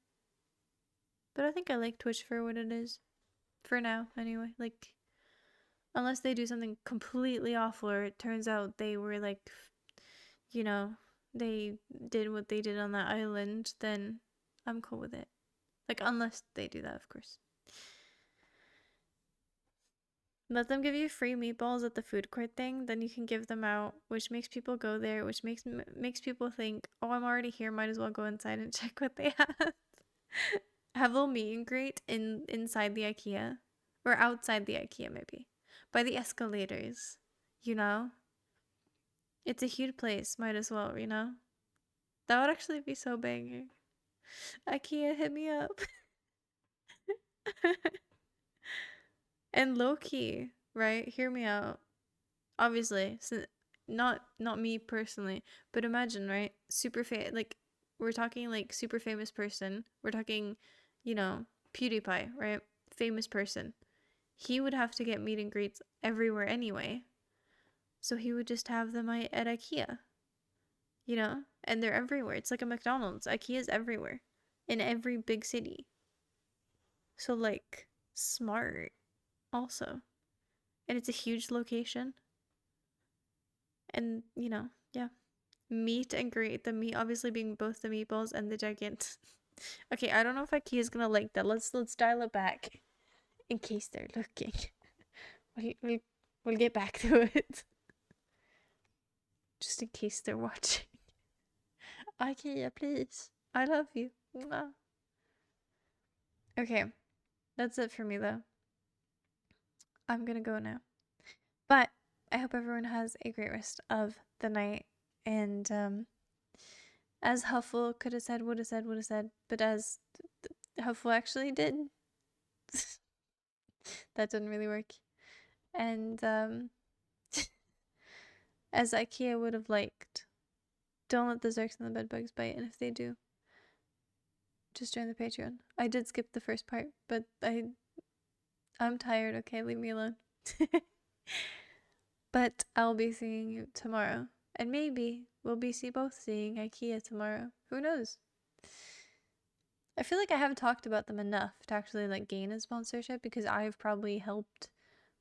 But I think I like Twitch for what it is. For now, anyway. Like, unless they do something completely awful or it turns out they were like, you know, they did what they did on that island, then I'm cool with it. Like, unless they do that, of course. Let them give you free meatballs at the food court thing, then you can give them out, which makes people go there, which makes people think, oh, I'm already here, might as well go inside and check what they have. Have a little meet and greet inside the IKEA, or outside the IKEA maybe, by the escalators, you know? It's a huge place, might as well, you know? That would actually be so banger. IKEA, hit me up. And low-key, right? Hear me out. Obviously, not me personally, but imagine, right? Like, we're talking like super famous person. We're talking, you know, PewDiePie, right? Famous person. He would have to get meet and greets everywhere anyway. So he would just have them at IKEA. You know? And they're everywhere. It's like a McDonald's. IKEA's everywhere. In every big city. So like, smart also. And it's a huge location. And, you know, yeah. Meet and greet. The meat obviously being both the meatballs and the giant. Okay, I don't know if IKEA's gonna like that. Let's dial it back. In case they're looking. We'll get back to it. Just in case they're watching. IKEA, please. I love you. Mwah. Okay. That's it for me though. I'm gonna go now. But I hope everyone has a great rest of the night. And as Huffle could have said, would have said, but as Huffle actually did, that didn't really work. And as IKEA would have liked, don't let the Zerks and the bedbugs bite. And if they do, just join the Patreon. I did skip the first part, but I'm tired. Okay, leave me alone. But I'll be seeing you tomorrow. And maybe we'll be both seeing IKEA tomorrow. Who knows? I feel like I haven't talked about them enough to actually like gain a sponsorship because I've probably helped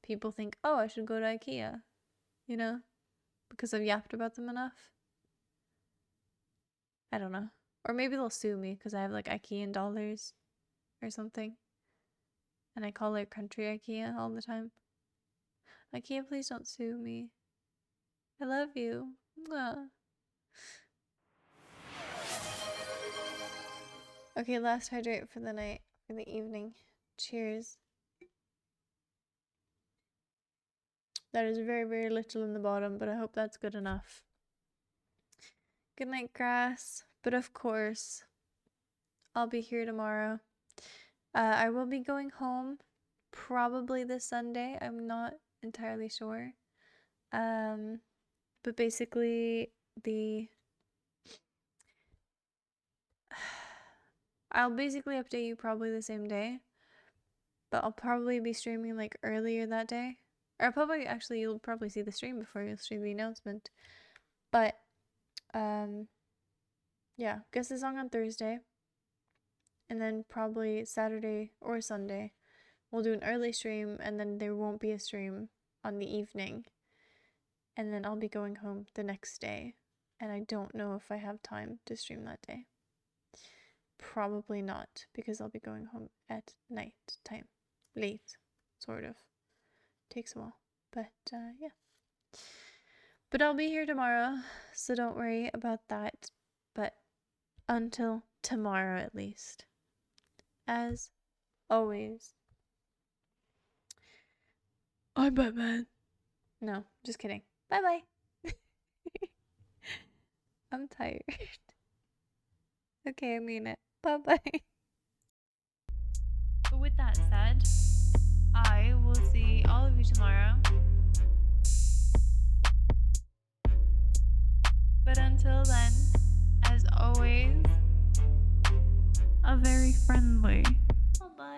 people think, oh, I should go to IKEA. You know? Because I've yapped about them enough. I don't know. Or maybe they'll sue me because I have like IKEA dollars or something. And I call their country IKEA all the time. IKEA, please don't sue me. I love you. Mwah. Okay, last hydrate for the night, for the evening. Cheers. That is very, very little in the bottom, but I hope that's good enough. Good night, grass. But of course, I'll be here tomorrow. I will be going home probably this Sunday. I'm not entirely sure. But basically I'll basically update you probably the same day. But I'll probably be streaming like earlier that day. Or you'll probably see the stream before you'll see the announcement. But yeah, guess the song on Thursday. And then probably Saturday or Sunday we'll do an early stream, and then there won't be a stream on the evening. And then I'll be going home the next day. and I don't know if I have time to stream that day. Probably not, because I'll be going home at night time. Late, sort of. Takes a while. But yeah. But I'll be here tomorrow, so don't worry about that. But until tomorrow at least. As always. I'm Batman. No, just kidding. Bye bye. I'm tired. Okay, I mean it. Bye bye. But with that said, I will see all of you tomorrow. But until then, as always, a very friendly. Bye bye.